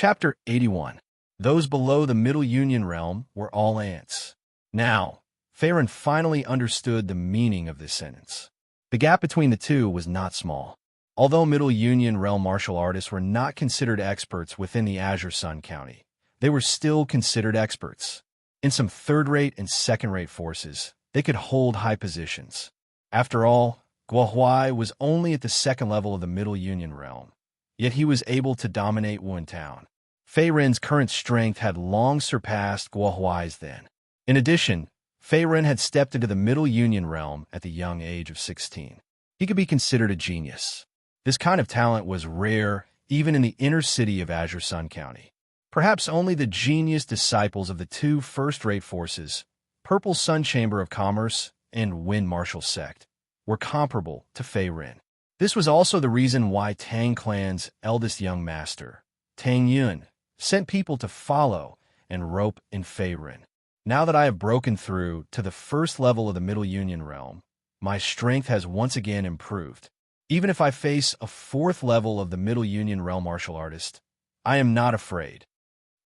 Chapter 81. Those below the Middle Union realm were all ants. Now, Faerun finally understood the meaning of this sentence. The gap between the two was not small. Although Middle Union realm martial artists were not considered experts within the Azure Sun County, they were still considered experts. In some third-rate and second-rate forces, they could hold high positions. After all, Guohuai was only at the second level of the Middle Union realm, yet he was able to dominate Wuhan Town. Faerun's current strength had long surpassed Guohuai's then. In addition, Faerun had stepped into the Middle Union realm at the young age of 16. He could be considered a genius. This kind of talent was rare even in the inner city of Azure Sun County. Perhaps only the genius disciples of the two first-rate forces, Purple Sun Chamber of Commerce and Wind Martial Sect, were comparable to Faerun. This was also the reason why Tang Clan's eldest young master, Tang Yun, sent people to follow and rope in Faerun. Now that I have broken through to the first level of the Middle Union realm, my strength has once again improved. Even if I face a fourth level of the Middle Union realm martial artist, I am not afraid.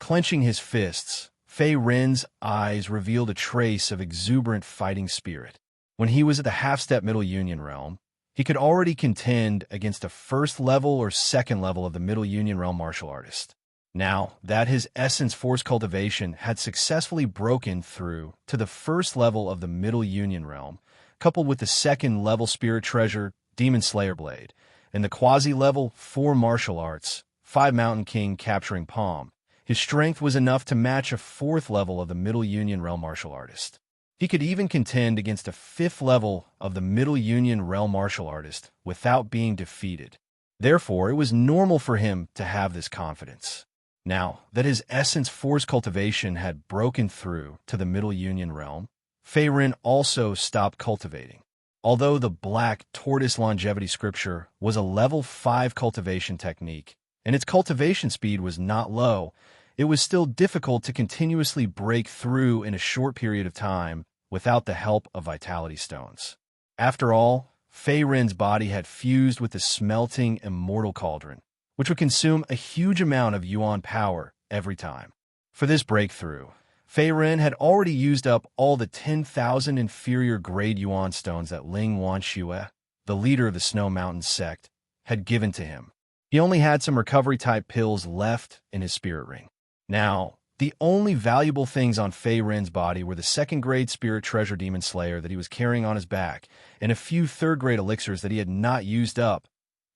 Clenching his fists, Faerun's eyes revealed a trace of exuberant fighting spirit. When he was at the half-step Middle Union realm, he could already contend against a first level or second level of the Middle Union realm martial artist. Now that his essence force cultivation had successfully broken through to the first level of the Middle Union realm, coupled with the second level Spirit Treasure, Demon Slayer Blade, and the quasi-level 4 martial arts, 5 Mountain King Capturing Palm, his strength was enough to match a fourth level of the Middle Union realm martial artist. He could even contend against a fifth level of the Middle Union realm martial artist without being defeated. Therefore, it was normal for him to have this confidence. Now that his essence force cultivation had broken through to the Middle Union realm, Faerun also stopped cultivating. Although the Black Tortoise Longevity Scripture was a level 5 cultivation technique, and its cultivation speed was not low, it was still difficult to continuously break through in a short period of time without the help of vitality stones. After all, Faerun's body had fused with the smelting Immortal Cauldron, which would consume a huge amount of yuan power every time. For this breakthrough, Faerun had already used up all the 10,000 inferior grade yuan stones that Ling Wanxue, the leader of the Snow Mountain sect, had given to him. He only had some recovery-type pills left in his spirit ring. Now, the only valuable things on Faerun's body were the second-grade Spirit Treasure Demon Slayer that he was carrying on his back, and a few third-grade elixirs that he had not used up,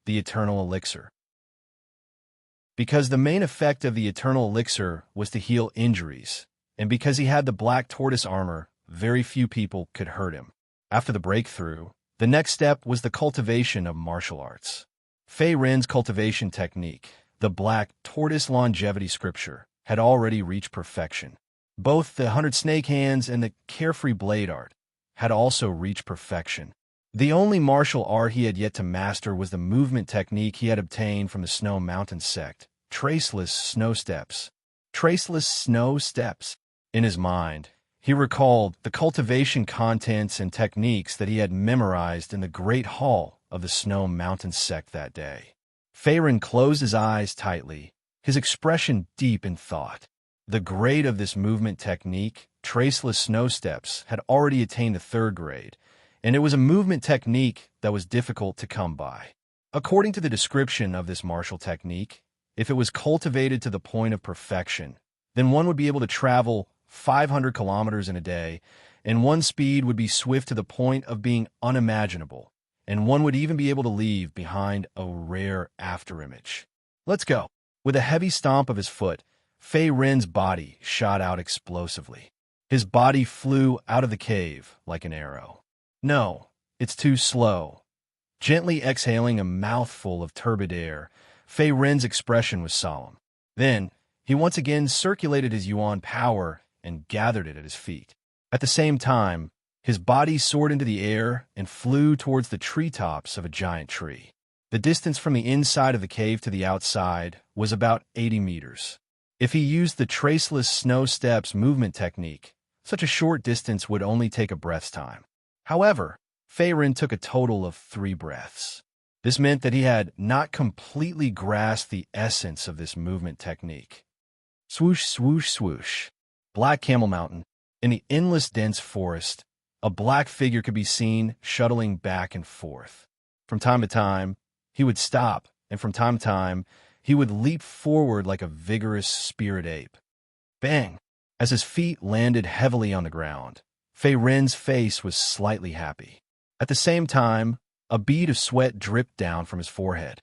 the Eternal Elixir. Because the main effect of the Eternal Elixir was to heal injuries, and because he had the Black Tortoise armor, very few people could hurt him. After the breakthrough, the next step was the cultivation of martial arts. Faerun's cultivation technique, the Black Tortoise Longevity Scripture, had already reached perfection. Both the 100 Snake Hands and the Carefree Blade Art had also reached perfection. The only martial art he had yet to master was the movement technique he had obtained from the Snow Mountain sect, Traceless Snow Steps. Traceless Snow Steps. In his mind, he recalled the cultivation contents and techniques that he had memorized in the Great Hall of the Snow Mountain sect that day. Faerun closed his eyes tightly, his expression deep in thought. The grade of this movement technique, Traceless Snow Steps, had already attained the 3rd grade, and it was a movement technique that was difficult to come by. According to the description of this martial technique, if it was cultivated to the point of perfection, then one would be able to travel 500 kilometers in a day, and one's speed would be swift to the point of being unimaginable, and one would even be able to leave behind a rare afterimage. Let's go. With a heavy stomp of his foot, Faerun's body shot out explosively. His body flew out of the cave like an arrow. No, it's too slow. Gently exhaling a mouthful of turbid air, Faerun's expression was solemn. Then, he once again circulated his yuan power and gathered it at his feet. At the same time, his body soared into the air and flew towards the treetops of a giant tree. The distance from the inside of the cave to the outside was about 80 meters. If he used the Traceless Snow Steps movement technique, such a short distance would only take a breath's time. However, Faerun took a total of 3 breaths. This meant that he had not completely grasped the essence of this movement technique. Swoosh, swoosh, swoosh. Black Camel Mountain. In the endless dense forest, a black figure could be seen shuttling back and forth. From time to time, he would stop, and from time to time, he would leap forward like a vigorous spirit ape. Bang! As his feet landed heavily on the ground, Fei Ren's face was slightly happy. At the same time, a bead of sweat dripped down from his forehead.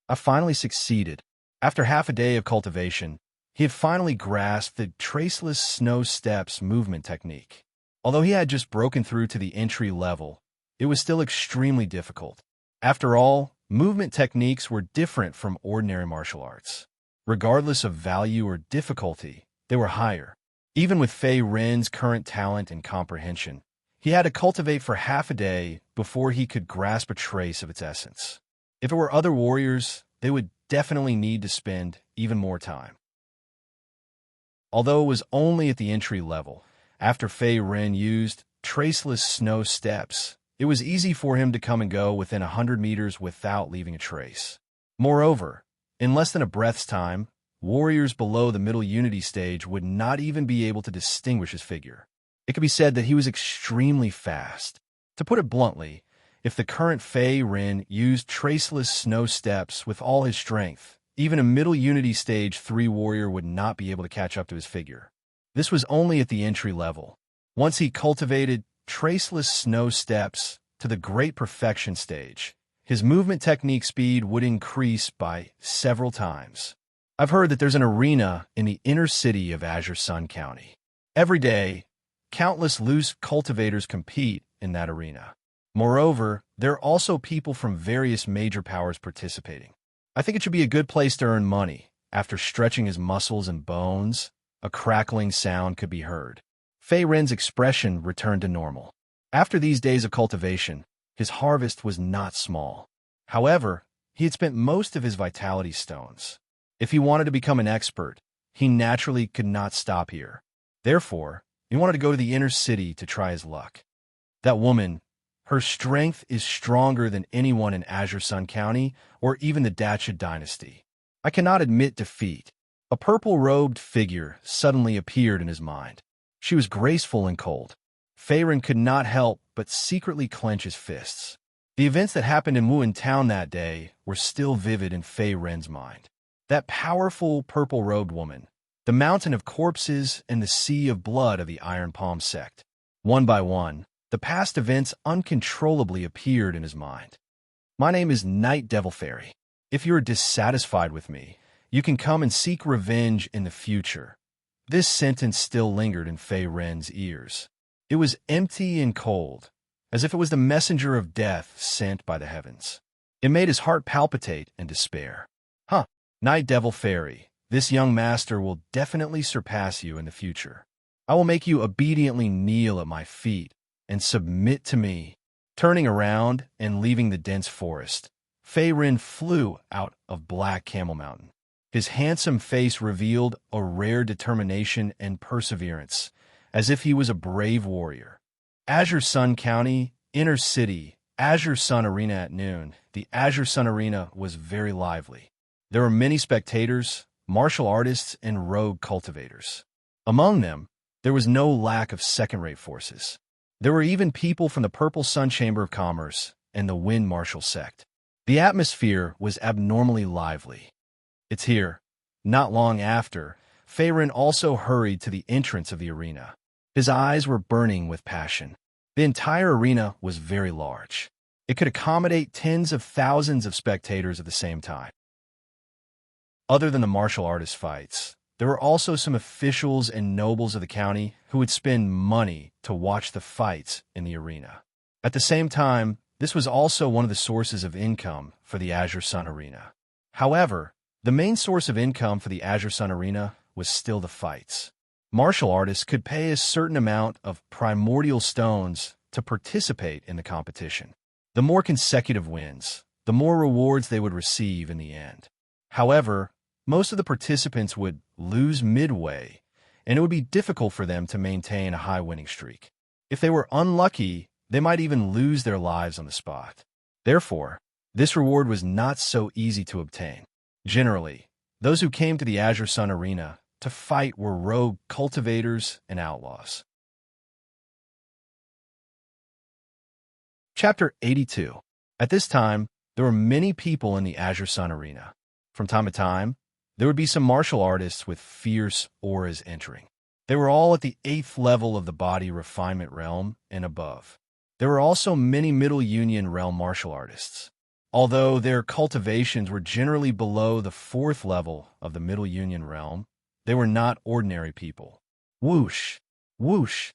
I finally succeeded. After half a day of cultivation, he had finally grasped the traceless snow steps movement technique. Although he had just broken through to the entry level, it was still extremely difficult. After all, movement techniques were different from ordinary martial arts. Regardless of value or difficulty, they were higher. Even with Fei Ren's current talent and comprehension, he had to cultivate for half a day before he could grasp a trace of its essence. If it were other warriors, they would definitely need to spend even more time. Although it was only at the entry level, after Fei Ren used traceless snow steps, it was easy for him to come and go within 100 meters without leaving a trace. Moreover, in less than a breath's time, warriors below the middle unity stage would not even be able to distinguish his figure. It could be said that he was extremely fast. To put it bluntly, if the current Fei Ren used traceless snow steps with all his strength, even a middle unity stage 3 warrior would not be able to catch up to his figure. This was only at the entry level. Once he cultivated traceless snow steps to the great perfection stage, his movement technique speed would increase by several times. I've heard that there's an arena in the inner city of Azure Sun County. Every day, countless loose cultivators compete in that arena. Moreover, there are also people from various major powers participating. I think it should be a good place to earn money. After stretching his muscles and bones, a crackling sound could be heard. Fei Ren's expression returned to normal. After these days of cultivation, his harvest was not small. However, he had spent most of his vitality stones. If he wanted to become an expert, he naturally could not stop here. Therefore, he wanted to go to the inner city to try his luck. That woman, her strength is stronger than anyone in Azure Sun County or even the Dacha dynasty. I cannot admit defeat. A purple-robed figure suddenly appeared in his mind. She was graceful and cold. Fei Ren could not help but secretly clench his fists. The events that happened in Wuhan town that day were still vivid in Fei Ren's mind. That powerful purple-robed woman, the mountain of corpses and the sea of blood of the Iron Palm sect. One by one, the past events uncontrollably appeared in his mind. My name is Night Devil Fairy. If you are dissatisfied with me, you can come and seek revenge in the future. This sentence still lingered in Fei Ren's ears. It was empty and cold, as if it was the messenger of death sent by the heavens. It made his heart palpitate in despair. Night Devil Fairy, this young master will definitely surpass you in the future. I will make you obediently kneel at my feet and submit to me. Turning around and leaving the dense forest, Fei Ren flew out of Black Camel Mountain. His handsome face revealed a rare determination and perseverance, as if he was a brave warrior. Azure Sun County, Inner City, Azure Sun Arena at noon. The Azure Sun Arena was very lively. There were many spectators, martial artists, and rogue cultivators. Among them, there was no lack of second-rate forces. There were even people from the Purple Sun Chamber of Commerce and the Wind Martial sect. The atmosphere was abnormally lively. It's here. Not long after, Fei Ren also hurried to the entrance of the arena. His eyes were burning with passion. The entire arena was very large. It could accommodate tens of thousands of spectators at the same time. Other than the martial artist fights, there were also some officials and nobles of the county who would spend money to watch the fights in the arena. At the same time, this was also one of the sources of income for the Azure Sun Arena. However, the main source of income for the Azure Sun Arena was still the fights. Martial artists could pay a certain amount of primordial stones to participate in the competition. The more consecutive wins, the more rewards they would receive in the end. However, most of the participants would lose midway, and it would be difficult for them to maintain a high winning streak. If they were unlucky, they might even lose their lives on the spot. Therefore, This reward was not so easy to obtain. Generally, those who came to the Azure Sun Arena to fight were rogue cultivators and outlaws. Chapter 82. At this time, there were many people in the Azure Sun Arena. From time to time, there would be some martial artists with fierce auras entering. They were all at the 8th level of the body refinement realm and above. There were also many Middle Union realm martial artists. Although their cultivations were generally below the 4th level of the Middle Union realm, they were not ordinary people. Whoosh! Whoosh!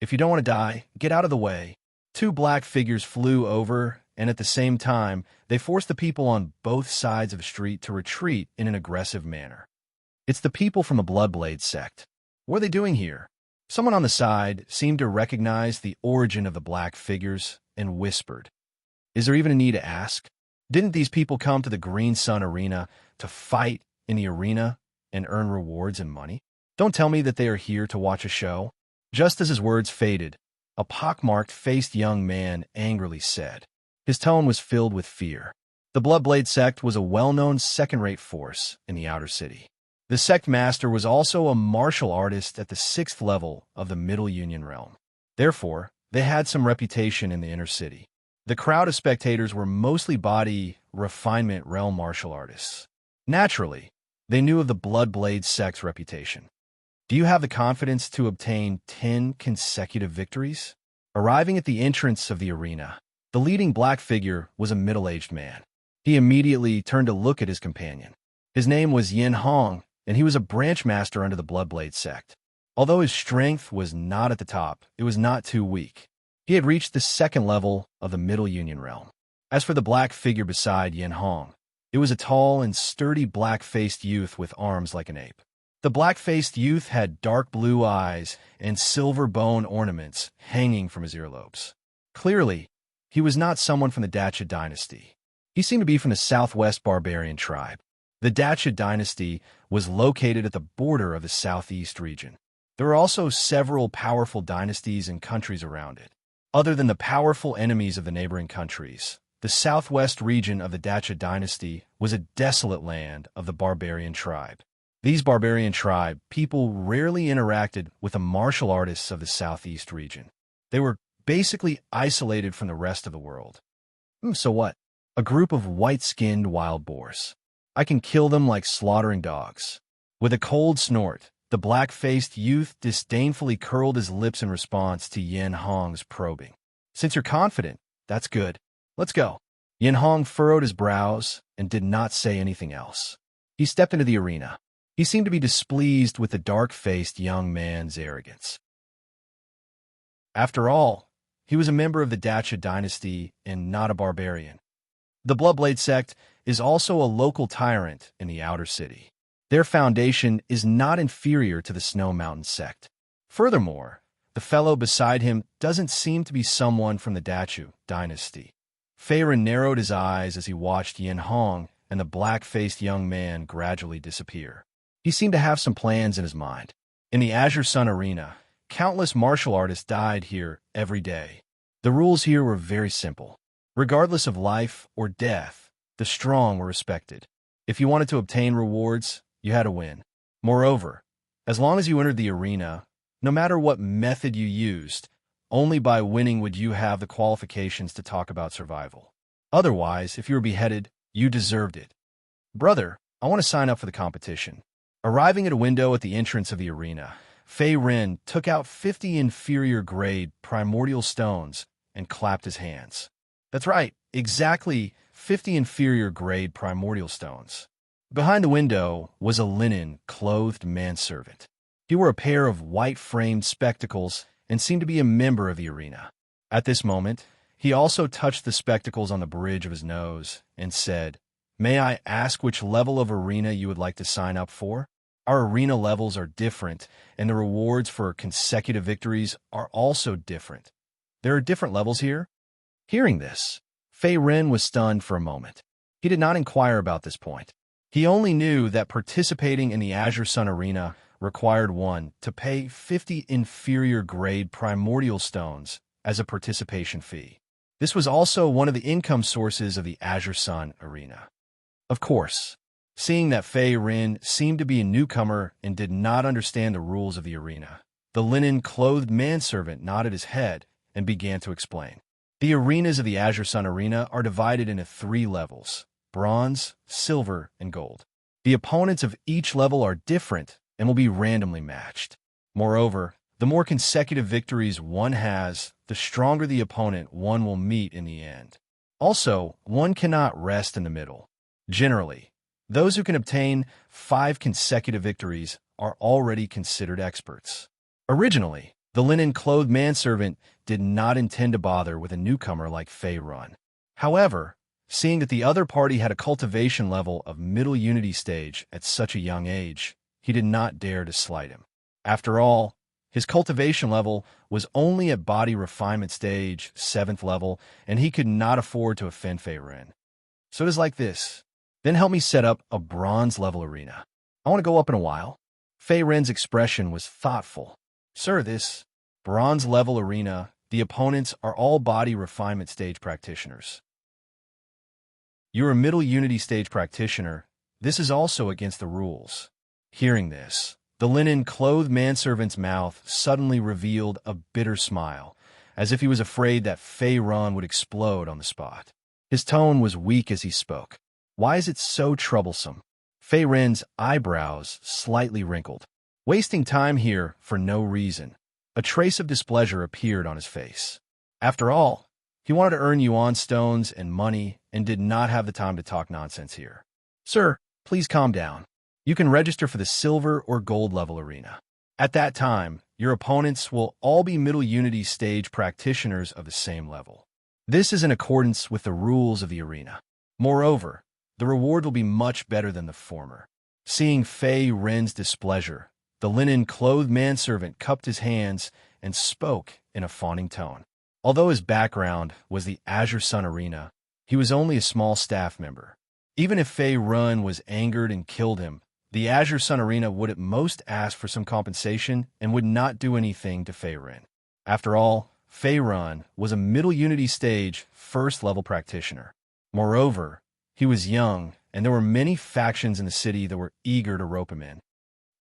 If you don't want to die, get out of the way. 2 black figures flew over, and at the same time, they forced the people on both sides of the street to retreat in an aggressive manner. It's the people from the Bloodblade sect. What are they doing here? Someone on the side seemed to recognize the origin of the black figures and whispered, "Is there even a need to ask? Didn't these people come to the Green Sun Arena to fight in the arena and earn rewards and money? Don't tell me that they are here to watch a show." Just as his words faded, a pockmarked-faced young man angrily said. His tone was filled with fear. The Bloodblade sect was a well-known second-rate force in the outer city. The sect master was also a martial artist at the 6th level of the Middle Union realm. Therefore, they had some reputation in the inner city. The crowd of spectators were mostly body refinement realm martial artists. Naturally, they knew of the Bloodblade sect's reputation. Do you have the confidence to obtain 10 consecutive victories? Arriving at the entrance of the arena, the leading black figure was a middle-aged man. He immediately turned to look at his companion. His name was Yin Hong, and he was a branch master under the Bloodblade sect. Although his strength was not at the top, it was not too weak. He had reached the 2nd level of the Middle Union realm. As for the black figure beside Yin Hong, it was a tall and sturdy black-faced youth with arms like an ape. The black-faced youth had dark blue eyes and silver bone ornaments hanging from his earlobes. Clearly, he was not someone from the Dacha dynasty. He seemed to be from the southwest barbarian tribe. The Dacha dynasty was located at the border of the southeast region. There were also several powerful dynasties and countries around it. Other than the powerful enemies of the neighboring countries, the southwest region of the Dacha dynasty was a desolate land of the barbarian tribe. These barbarian tribe people rarely interacted with the martial artists of the southeast region. They were basically isolated from the rest of the world. So what? A group of white-skinned wild boars. I can kill them like slaughtering dogs. With a cold snort, the black-faced youth disdainfully curled his lips in response to Yin Hong's probing. Since you're confident, that's good. Let's go. Yin Hong furrowed his brows and did not say anything else. He stepped into the arena. He seemed to be displeased with the dark-faced young man's arrogance. After all, he was a member of the Dacha dynasty and not a barbarian. The Bloodblade sect is also a local tyrant in the outer city. Their foundation is not inferior to the Snow Mountain sect. Furthermore, the fellow beside him doesn't seem to be someone from the Dacha dynasty. Feiren narrowed his eyes as he watched Yin Hong and the black-faced young man gradually disappear. He seemed to have some plans in his mind. In the Azure Sun Arena, countless martial artists died here every day. The rules here were very simple. Regardless of life or death, the strong were respected. If you wanted to obtain rewards, you had to win. Moreover, as long as you entered the arena, no matter what method you used, only by winning would you have the qualifications to talk about survival. Otherwise, if you were beheaded, you deserved it. Brother, I want to sign up for the competition. Arriving at a window at the entrance of the arena, Feiren took out 50 inferior-grade primordial stones and clapped his hands. That's right, exactly 50 inferior-grade primordial stones. Behind the window was a linen-clothed manservant. He wore a pair of white-framed spectacles and seemed to be a member of the arena. At this moment, he also touched the spectacles on the bridge of his nose and said, "May I ask which level of arena you would like to sign up for? Our arena levels are different, and the rewards for consecutive victories are also different. There are different levels here?" Hearing this, Feiren was stunned for a moment. He did not inquire about this point. He only knew that participating in the Azure Sun Arena required one to pay 50 inferior-grade primordial stones as a participation fee. This was also one of the income sources of the Azure Sun arena. Of course, seeing that Fei Rin seemed to be a newcomer and did not understand the rules of the arena, the linen-clothed manservant nodded his head and began to explain. The arenas of the Azure Sun arena are divided into 3 levels: bronze, silver, and gold. The opponents of each level are different and will be randomly matched. Moreover, the more consecutive victories one has, the stronger the opponent one will meet in the end. Also, one cannot rest in the middle. Generally, those who can obtain 5 consecutive victories are already considered experts. Originally, the linen-clothed manservant did not intend to bother with a newcomer like Fei Run. However, seeing that the other party had a cultivation level of middle unity stage at such a young age, he did not dare to slight him. After all, his cultivation level was only at body refinement stage, 7th level, and he could not afford to offend Fei Rin. So it is like this. Then help me set up a bronze level arena. I want to go up in a while. Fei Rin's expression was thoughtful. Sir, this bronze level arena, the opponents are all body refinement stage practitioners. You're a middle unity stage practitioner. This is also against the rules. Hearing this, the linen-clothed manservant's mouth suddenly revealed a bitter smile, as if he was afraid that Fei Rin would explode on the spot. His tone was weak as he spoke. Why is it so troublesome? Fei Rin's eyebrows slightly wrinkled. Wasting time here for no reason. A trace of displeasure appeared on his face. After all, he wanted to earn yuan stones and money and did not have the time to talk nonsense here. Sir, please calm down. You can register for the silver or gold level arena. At that time, your opponents will all be middle unity stage practitioners of the same level. This is in accordance with the rules of the arena. Moreover, the reward will be much better than the former. Seeing Fei Rin's displeasure, the linen-clothed manservant cupped his hands and spoke in a fawning tone. Although his background was the Azure Sun arena, he was only a small staff member. Even if Fei Rin was angered and killed him, the Azure Sun arena would at most ask for some compensation and would not do anything to Fei Rin. After all, Fei Rin was a middle unity stage, 1st level practitioner. Moreover, he was young, and there were many factions in the city that were eager to rope him in.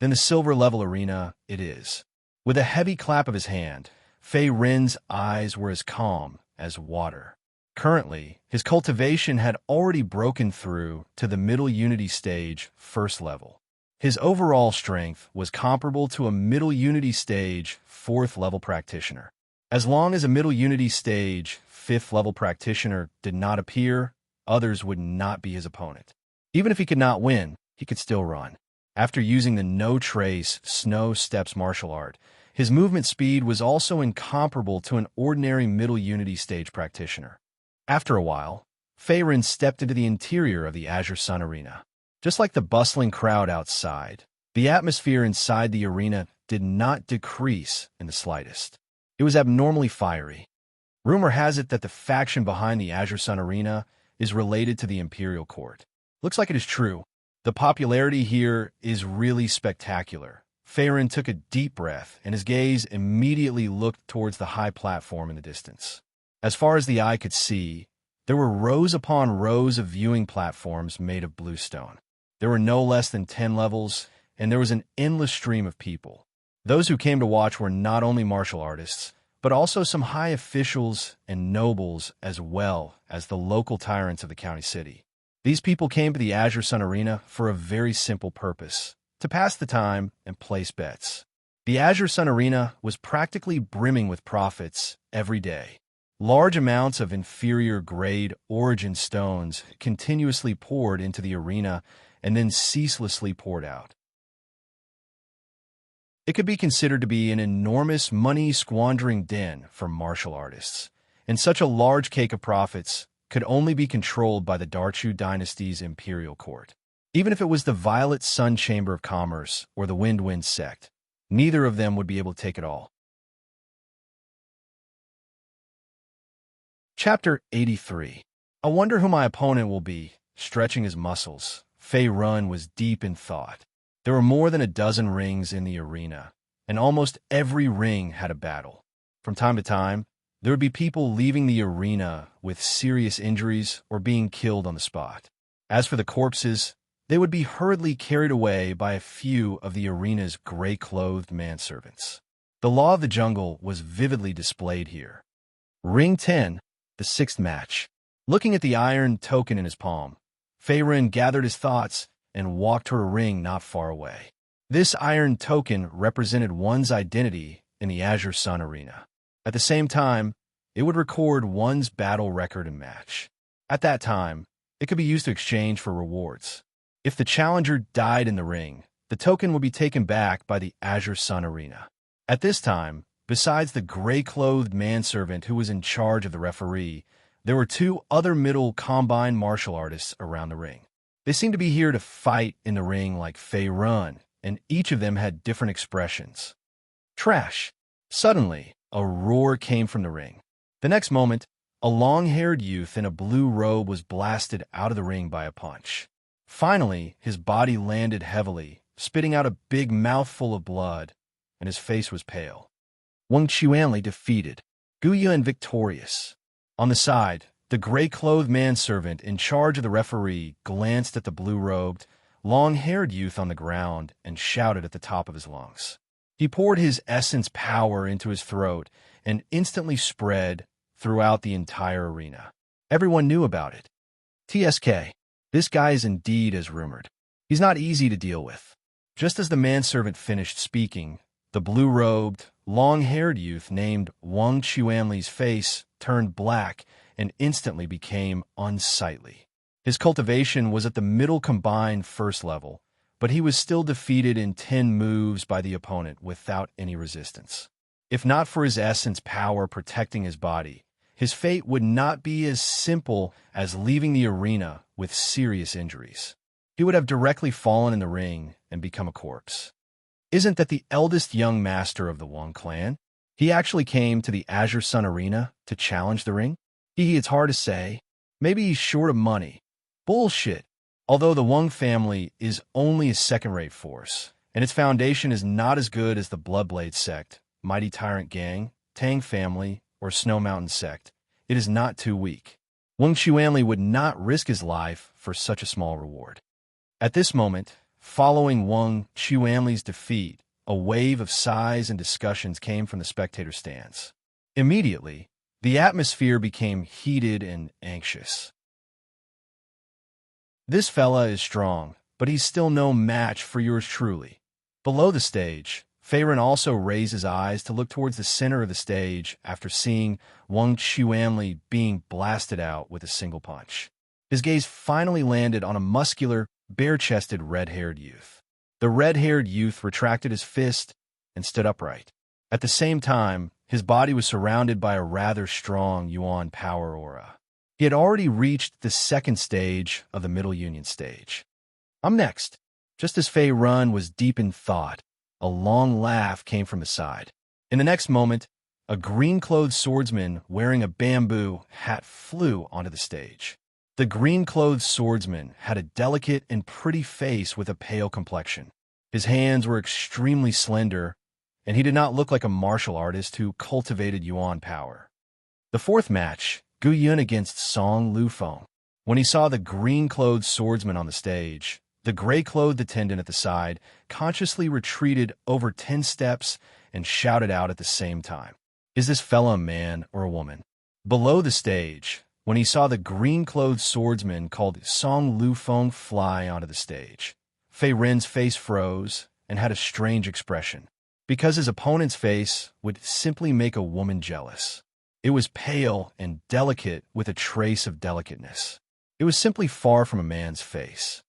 Then the silver level arena it is. With a heavy clap of his hand, Fei Rin's eyes were as calm as water. Currently, his cultivation had already broken through to the middle unity stage, 1st level. His overall strength was comparable to a middle unity stage, 4th level practitioner. As long as a middle unity stage, 5th level practitioner did not appear, others would not be his opponent. Even if he could not win, he could still run. After using the no-trace, snow steps martial art, his movement speed was also incomparable to an ordinary middle unity stage practitioner. After a while, Fei Rin stepped into the interior of the Azure Sun arena. Just like the bustling crowd outside, the atmosphere inside the arena did not decrease in the slightest. It was abnormally fiery. Rumor has it that the faction behind the Azure Sun arena is related to the Imperial Court. Looks like it is true. The popularity here is really spectacular. Fei Rin took a deep breath, and his gaze immediately looked towards the high platform in the distance. As far as the eye could see, there were rows upon rows of viewing platforms made of bluestone. There were no less than 10 levels, and there was an endless stream of people. Those who came to watch were not only martial artists, but also some high officials and nobles, as well as the local tyrants of the county city. These people came to the Azure Sun arena for a very simple purpose: to pass the time and place bets. The Azure Sun arena was practically brimming with profits every day. Large amounts of inferior-grade origin stones continuously poured into the arena and then ceaselessly poured out. It could be considered to be an enormous money-squandering den for martial artists, and such a large cake of profits could only be controlled by the Darchu dynasty's imperial court. Even if it was the Violet Sun Chamber of Commerce or the Wind sect, neither of them would be able to take it all. Chapter 83. I wonder who my opponent will be. Stretching his muscles, Fei Rin was deep in thought. There were more than a dozen rings in the arena, and almost every ring had a battle. From time to time, there would be people leaving the arena with serious injuries or being killed on the spot. As for the corpses, they would be hurriedly carried away by a few of the arena's gray-clothed manservants. The law of the jungle was vividly displayed here. Ring 10, the sixth match. Looking at the iron token in his palm, Faerun gathered his thoughts and walked to a ring not far away. This iron token represented one's identity in the Azure Sun arena. At the same time, it would record one's battle record and match. At that time, it could be used to exchange for rewards. If the challenger died in the ring, the token would be taken back by the Azure Sun arena. At this time, besides the gray-clothed manservant who was in charge of the referee, there were two other middle combine martial artists around the ring. They seemed to be here to fight in the ring like Faerun, and each of them had different expressions. Trash! Suddenly, a roar came from the ring. The next moment, a long-haired youth in a blue robe was blasted out of the ring by a punch. Finally, his body landed heavily, spitting out a big mouthful of blood, and his face was pale. Wang Chuanli defeated, Gu Yun victorious. On the side, the gray-clothed manservant in charge of the referee glanced at the blue-robed, long-haired youth on the ground and shouted at the top of his lungs. He poured his essence power into his throat and instantly spread throughout the entire arena. Everyone knew about it. TSK, this guy is indeed as rumored. He's not easy to deal with. Just as the manservant finished speaking, the blue-robed, long-haired youth named Wang Chuanli's face turned black and instantly became unsightly. His cultivation was at the middle combined first level, but he was still defeated in 10 moves by the opponent without any resistance. If not for his essence power protecting his body, his fate would not be as simple as leaving the arena with serious injuries. He would have directly fallen in the ring and become a corpse. Isn't that the eldest young master of the Wang clan? He actually came to the Azure Sun arena to challenge the ring? It's hard to say. Maybe he's short of money. Bullshit. Although the Wang family is only a second-rate force, and its foundation is not as good as the Bloodblade sect, Mighty Tyrant Gang, Tang family, or Snow Mountain sect, it is not too weak. Wang Chuanli would not risk his life for such a small reward. At this moment, following Wang Chuanli's defeat, a wave of sighs and discussions came from the spectator stands. Immediately, the atmosphere became heated and anxious. This fella is strong, but he's still no match for yours truly. Below the stage, Faerun also raised his eyes to look towards the center of the stage after seeing Wang Chuanli being blasted out with a single punch. His gaze finally landed on a muscular, bare-chested, red-haired youth. The red-haired youth retracted his fist and stood upright. At the same time, his body was surrounded by a rather strong Yuan power aura. He had already reached the second stage of the Middle Union stage. I'm next. Just as Faerun was deep in thought, a long laugh came from his side. In the next moment, a green-clothed swordsman wearing a bamboo hat flew onto the stage. The green-clothed swordsman had a delicate and pretty face with a pale complexion. His hands were extremely slender, and he did not look like a martial artist who cultivated Yuan power. The fourth match, Gu Yun against Song Lufeng. When he saw the green-clothed swordsman on the stage, the gray-clothed attendant at the side consciously retreated over 10 steps and shouted out at the same time, "Is this fella a man or a woman?" Below the stage, when he saw the green-clothed swordsman called Song Lufeng fly onto the stage, Faerun's face froze and had a strange expression, because his opponent's face would simply make a woman jealous. It was pale and delicate with a trace of delicateness. It was simply far from a man's face.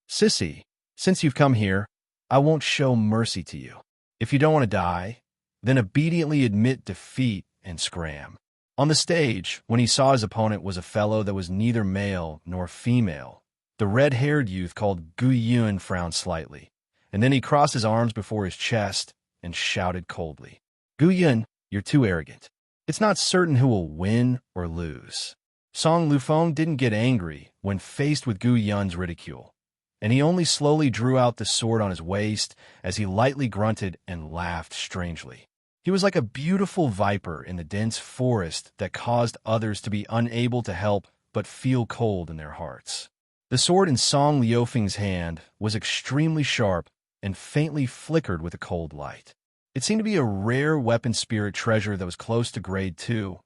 "Sissy, since you've come here, I won't show mercy to you. If you don't want to die, then obediently admit defeat and scram." On the stage, when he saw his opponent was a fellow that was neither male nor female, the red-haired youth called Gu Yun frowned slightly, and then he crossed his arms before his chest and shouted coldly, "Gu Yun, you're too arrogant. It's not certain who will win or lose." Song Lufeng didn't get angry when faced with Gu Yun's ridicule, and he only slowly drew out the sword on his waist as he lightly grunted and laughed strangely. He was like a beautiful viper in the dense forest that caused others to be unable to help but feel cold in their hearts. The sword in Song Liufeng's hand was extremely sharp and faintly flickered with a cold light. It seemed to be a rare weapon spirit treasure that was close to grade 2,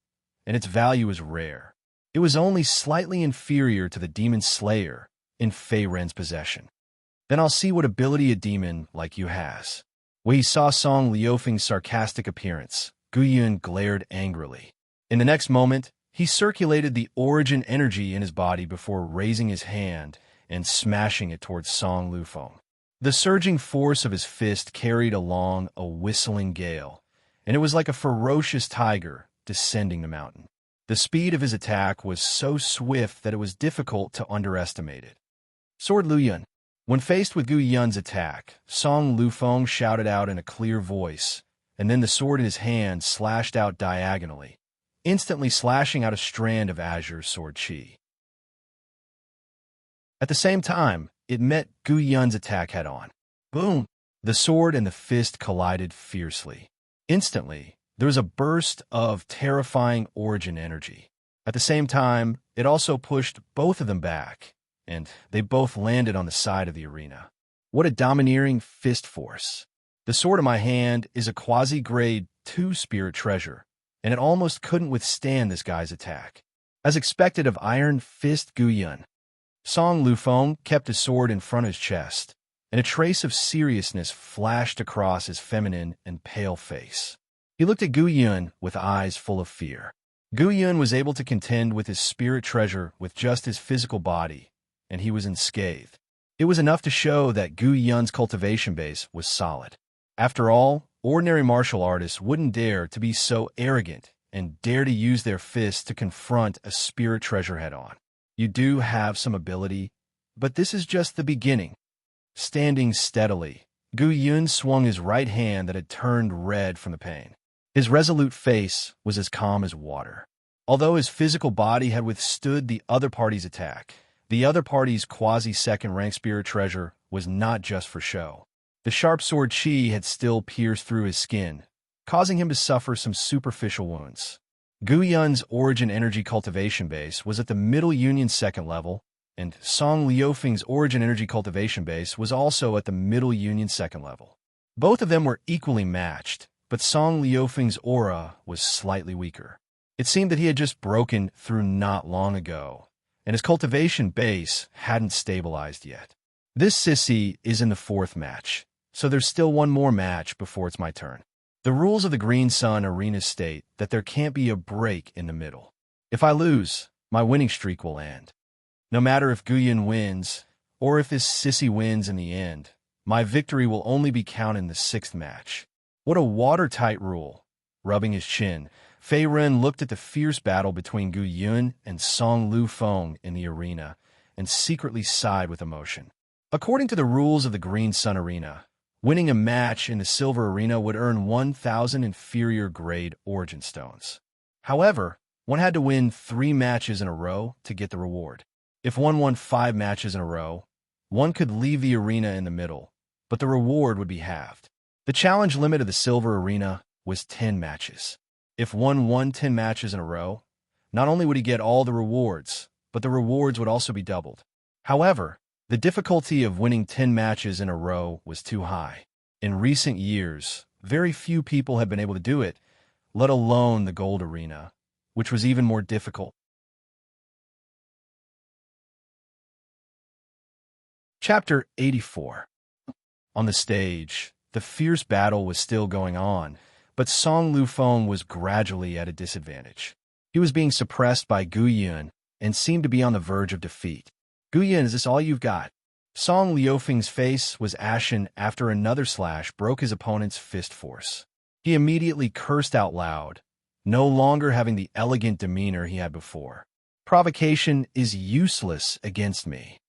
and its value was rare. It was only slightly inferior to the Demon Slayer in Fei Ren's possession. Then I'll see what ability a demon like you has. When he saw Song Liufeng's sarcastic appearance, Gu Yun glared angrily. In the next moment, he circulated the origin energy in his body before raising his hand and smashing it towards Song Lufeng. The surging force of his fist carried along a whistling gale, and it was like a ferocious tiger descending the mountain. The speed of his attack was so swift that it was difficult to underestimate it. Sword Lu Yun. When faced with Gu Yun's attack, Song Lufeng shouted out in a clear voice, and then the sword in his hand slashed out diagonally, instantly slashing out a strand of azure sword chi. At the same time, it met Gu Yun's attack head-on. Boom! The sword and the fist collided fiercely. Instantly, there was a burst of terrifying origin energy. At the same time, it also pushed both of them back, and they both landed on the side of the arena. What a domineering fist force. The sword in my hand is a quasi-grade 2 spirit treasure, and it almost couldn't withstand this guy's attack. As expected of Iron Fist Gu Yun, Song Lufeng kept his sword in front of his chest, and a trace of seriousness flashed across his feminine and pale face. He looked at Gu Yun with eyes full of fear. Gu Yun was able to contend with his spirit treasure with just his physical body, and he was unscathed. It was enough to show that Gu Yun's cultivation base was solid. After all, ordinary martial artists wouldn't dare to be so arrogant and dare to use their fists to confront a spirit treasure head-on. You do have some ability, but this is just the beginning. Standing steadily, Gu Yun swung his right hand that had turned red from the pain. His resolute face was as calm as water. Although his physical body had withstood the other party's attack, the other party's quasi-second-rank spirit treasure was not just for show. The sharp sword chi had still pierced through his skin, causing him to suffer some superficial wounds. Gu Yun's origin energy cultivation base was at the Middle Union 2nd level, and Song Liufeng's origin energy cultivation base was also at the Middle Union 2nd level. Both of them were equally matched, but Song Liufeng's aura was slightly weaker. It seemed that he had just broken through not long ago, and his cultivation base hadn't stabilized yet. This sissy is in the 4th match, so there's still one more match before it's my turn. The rules of the Green Sun Arena state that there can't be a break in the middle. If I lose, my winning streak will end. No matter if Gu Yun wins, or if this sissy wins in the end, my victory will only be counted in the 6th match. What a watertight rule. Rubbing his chin, Fei Ren looked at the fierce battle between Gu Yun and Song Lufeng in the arena and secretly sighed with emotion. According to the rules of the Green Sun Arena, winning a match in the Silver Arena would earn 1,000 inferior grade Origin Stones. However, one had to win 3 matches in a row to get the reward. If one won 5 matches in a row, one could leave the arena in the middle, but the reward would be halved. The challenge limit of the Silver Arena was 10 matches. If one won 10 matches in a row, not only would he get all the rewards, but the rewards would also be doubled. However, the difficulty of winning 10 matches in a row was too high. In recent years, very few people had been able to do it, let alone the Gold Arena, which was even more difficult. Chapter 84. On the stage, the fierce battle was still going on, but Song Lufeng was gradually at a disadvantage. He was being suppressed by Gu Yun and seemed to be on the verge of defeat. Gu Yun, is this all you've got? Song Liufeng's face was ashen after another slash broke his opponent's fist force. He immediately cursed out loud, no longer having the elegant demeanor he had before. Provocation is useless against me.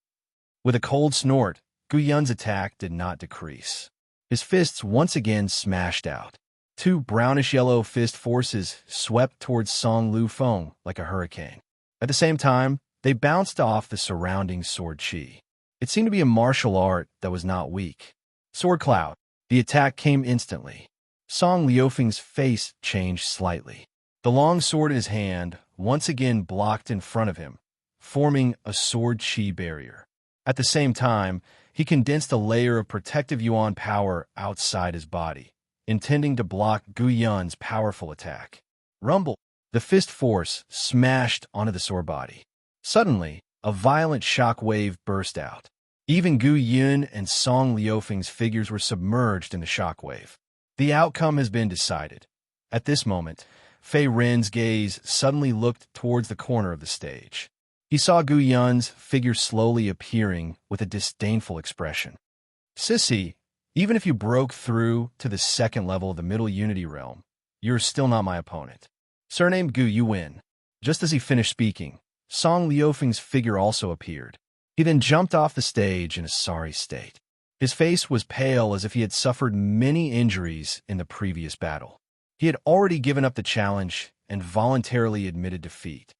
With a cold snort, Gu Yun's attack did not decrease. His fists once again smashed out. 2 brownish-yellow fist forces swept towards Song Lufeng like a hurricane. At the same time, they bounced off the surrounding sword chi. It seemed to be a martial art that was not weak. Sword Cloud. The attack came instantly. Song Liufeng's face changed slightly. The long sword in his hand once again blocked in front of him, forming a sword chi barrier. At the same time, he condensed a layer of protective yuan power outside his body, intending to block Gu Yun's powerful attack. Rumble! The fist force smashed onto the sword body. Suddenly, a violent shock wave burst out. Even Gu Yun and Song Liufeng's figures were submerged in the shock wave. The outcome has been decided. At this moment, Fei Ren's gaze suddenly looked towards the corner of the stage. He saw Gu Yun's figure slowly appearing with a disdainful expression. Sissy, even if you broke through to the second level of the Middle Unity Realm, you're still not my opponent. Surnamed Gu, you win. Just as he finished speaking, Song Liufeng's figure also appeared. He then jumped off the stage in a sorry state. His face was pale as if he had suffered many injuries in the previous battle. He had already given up the challenge and voluntarily admitted defeat.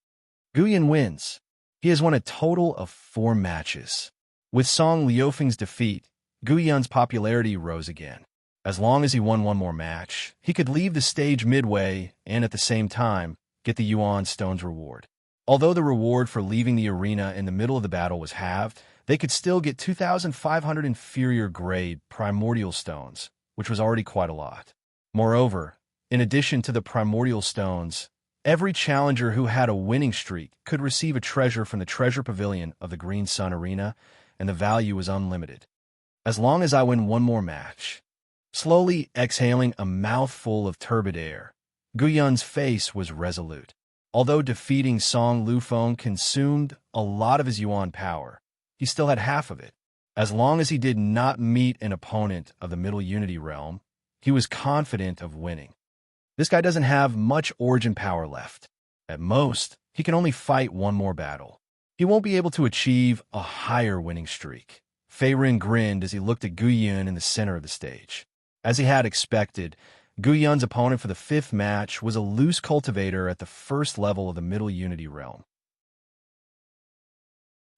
Gu Yun wins. He has won a total of 4 matches. With Song Liufeng's defeat, Gu Yun's popularity rose again. As long as he won one more match, he could leave the stage midway and at the same time get the Yuan Stone's reward. Although the reward for leaving the arena in the middle of the battle was halved, they could still get 2,500 inferior grade primordial stones, which was already quite a lot. Moreover, in addition to the primordial stones, every challenger who had a winning streak could receive a treasure from the treasure pavilion of the Green Sun Arena, and the value was unlimited. As long as I win one more match. Slowly exhaling a mouthful of turbid air, Gu Yun's face was resolute. Although defeating Song Liufeng consumed a lot of his yuan power, he still had half of it. As long as he did not meet an opponent of the Middle Unity Realm, he was confident of winning. This guy doesn't have much origin power left. At most, he can only fight one more battle. He won't be able to achieve a higher winning streak. Fei Ren grinned as he looked at Gu Yun in the center of the stage. As he had expected, Gu Yun's opponent for the 5th match was a loose cultivator at the 1st level of the Middle Unity Realm.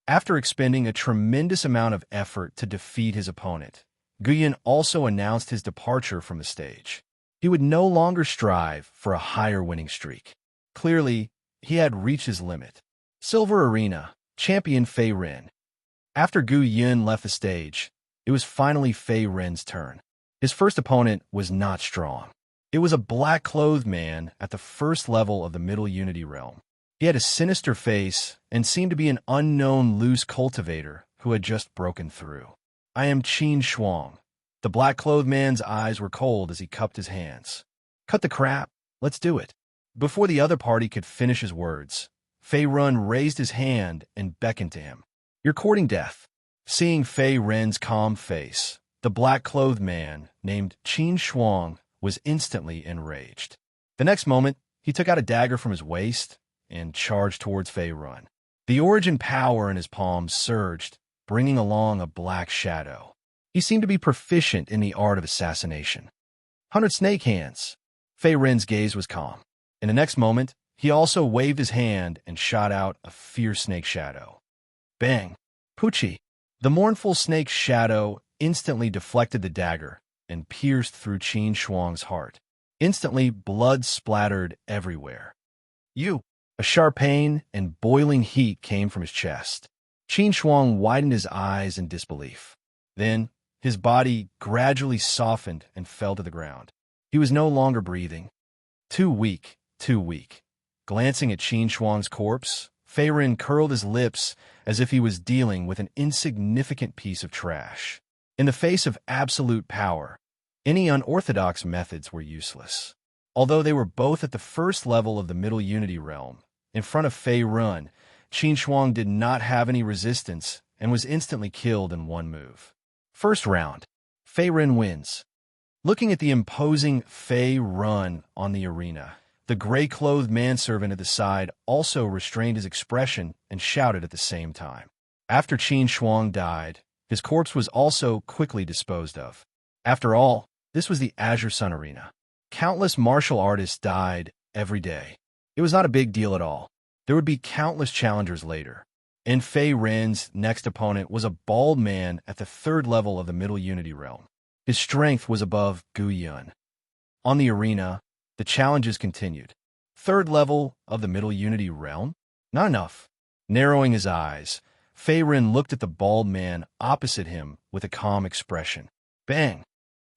After expending a tremendous amount of effort to defeat his opponent, Gu Yun also announced his departure from the stage. He would no longer strive for a higher winning streak. Clearly, he had reached his limit. Silver Arena, champion Fei Ren. After Gu Yun left the stage, it was finally Fei Ren's turn. His first opponent was not strong. It was a black-clothed man at the 1st level of the Middle Unity Realm. He had a sinister face and seemed to be an unknown loose cultivator who had just broken through. I am Qin Shuang. The black-clothed man's eyes were cold as he cupped his hands. Cut the crap. Let's do it. Before the other party could finish his words, Fei Ren raised his hand and beckoned to him. You're courting death. Seeing Fei Ren's calm face, the black-clothed man, named Qin Shuang, was instantly enraged. The next moment, he took out a dagger from his waist and charged towards Fei Ren. The origin power in his palms surged, bringing along a black shadow. He seemed to be proficient in the art of assassination. 100 snake hands. Fei Ren's gaze was calm. In the next moment, he also waved his hand and shot out a fierce snake shadow. Bang! Poochie! The mournful snake shadow instantly deflected the dagger and pierced through Qin Shuang's heart. Instantly, blood splattered everywhere. You! A sharp pain and boiling heat came from his chest. Qin Shuang widened his eyes in disbelief. Then, his body gradually softened and fell to the ground. He was no longer breathing. Too weak, too weak. Glancing at Qin Shuang's corpse, Fei Ren curled his lips as if he was dealing with an insignificant piece of trash. In the face of absolute power, any unorthodox methods were useless. Although they were both at the 1st level of the Middle Unity Realm, in front of Fei Ren, Qin Shuang did not have any resistance and was instantly killed in one move. First round, Fei Ren wins. Looking at the imposing Fei Ren on the arena, the gray-clothed manservant at the side also restrained his expression and shouted at the same time. After Qin Shuang died, his corpse was also quickly disposed of. After all, this was the Azure Sun Arena. Countless martial artists died every day. It was not a big deal at all. There would be countless challengers later. And Fei Ren's next opponent was a bald man at the 3rd level of the Middle Unity Realm. His strength was above Gu Yun. On the arena, the challenges continued. Third level of the Middle Unity realm? Not enough. Narrowing his eyes, Fei Ren looked at the bald man opposite him with a calm expression. Bang!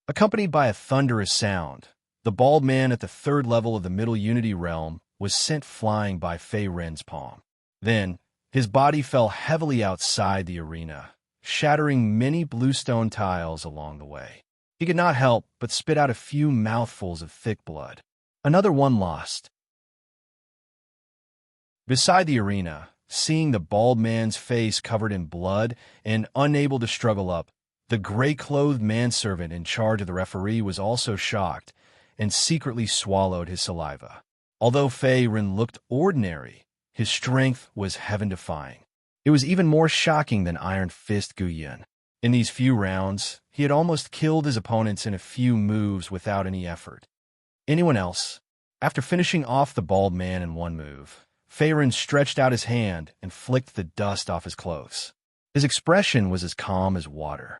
Accompanied by a thunderous sound, the bald man at the third level of the Middle Unity realm was sent flying by Fei Ren's palm. Then, his body fell heavily outside the arena, shattering many bluestone tiles along the way. He could not help but spit out a few mouthfuls of thick blood. Another one lost. Beside the arena, seeing the bald man's face covered in blood and unable to struggle up, the gray-clothed manservant in charge of the referee was also shocked and secretly swallowed his saliva. Although Fei Ren looked ordinary, his strength was heaven-defying. It was even more shocking than Iron Fist Guyan. In these few rounds, he had almost killed his opponents in a few moves without any effort. Anyone else? After finishing off the bald man in one move, Fei Ren stretched out his hand and flicked the dust off his clothes. His expression was as calm as water.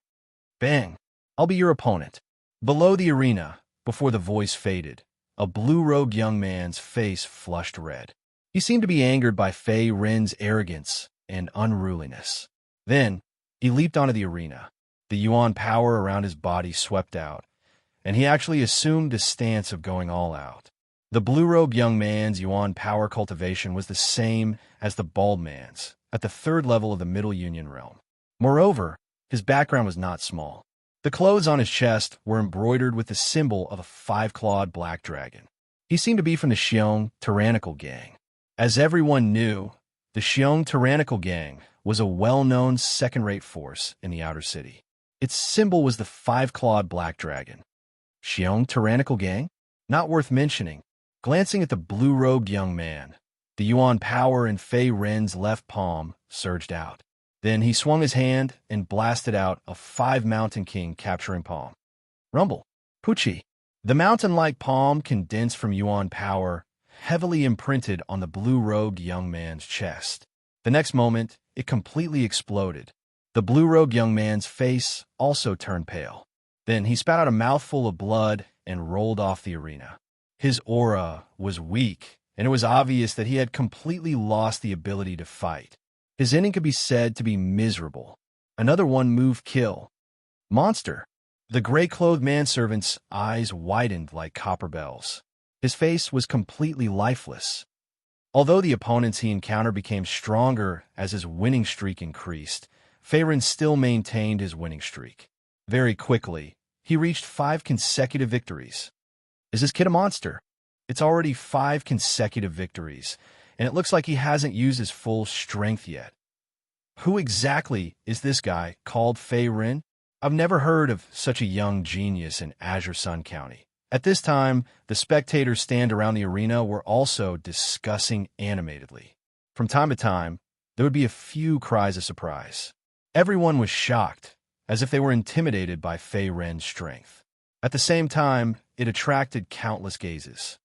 Bang! I'll be your opponent. Below the arena, before the voice faded, a blue-robed young man's face flushed red. He seemed to be angered by Fei Ren's arrogance and unruliness. Then, he leaped onto the arena. The yuan power around his body swept out, and he actually assumed the stance of going all out. The blue-robed young man's yuan power cultivation was the same as the bald man's, at the third level of the Middle Union realm. Moreover, his background was not small. The clothes on his chest were embroidered with the symbol of a five-clawed black dragon. He seemed to be from the Xiong tyrannical gang. As everyone knew, the Xiong tyrannical gang was a well-known second-rate force in the outer city. Its symbol was the five-clawed black dragon. Xiong tyrannical gang? Not worth mentioning. Glancing at the blue-robed young man, the yuan power in Fei Ren's left palm surged out. Then he swung his hand and blasted out a 5 Mountain King capturing palm. Rumble. Pucci. The mountain-like palm condensed from yuan power, heavily imprinted on the blue-robed young man's chest. The next moment, it completely exploded. The blue-robed young man's face also turned pale. Then he spat out a mouthful of blood and rolled off the arena. His aura was weak, and it was obvious that he had completely lost the ability to fight. His ending could be said to be miserable. Another one-move kill. Monster. The gray-clothed manservant's eyes widened like copper bells. His face was completely lifeless. Although the opponents he encountered became stronger as his winning streak increased, Fei Ren still maintained his winning streak. Very quickly, he reached 5 consecutive victories. Is this kid a monster? It's already 5 consecutive victories, and it looks like he hasn't used his full strength yet. Who exactly is this guy called Fei Ren? I've never heard of such a young genius in Azure Sun County. At this time, the spectators stand around the arena were also discussing animatedly. From time to time, there would be a few cries of surprise. Everyone was shocked, as if they were intimidated by Fei Ren's strength. At the same time, it attracted countless gazes.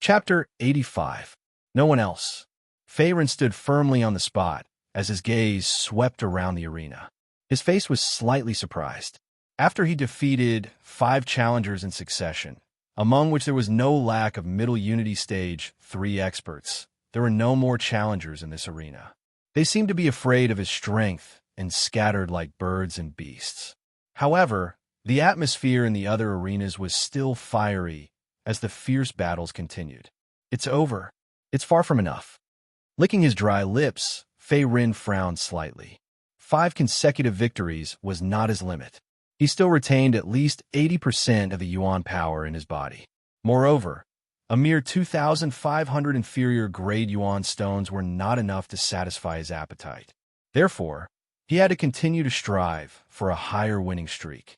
Chapter 85. No one else. Fei Ren stood firmly on the spot as his gaze swept around the arena. His face was slightly surprised. After he defeated 5 challengers in succession, among which there was no lack of Middle Unity Stage 3 experts, there were no more challengers in this arena. They seemed to be afraid of his strength and scattered like birds and beasts. However, the atmosphere in the other arenas was still fiery as the fierce battles continued. It's over. It's far from enough. Licking his dry lips, Fei Ren frowned slightly. 5 consecutive victories was not his limit. He still retained at least 80% of the yuan power in his body. Moreover, a mere 2,500 inferior grade yuan stones were not enough to satisfy his appetite. Therefore, he had to continue to strive for a higher winning streak.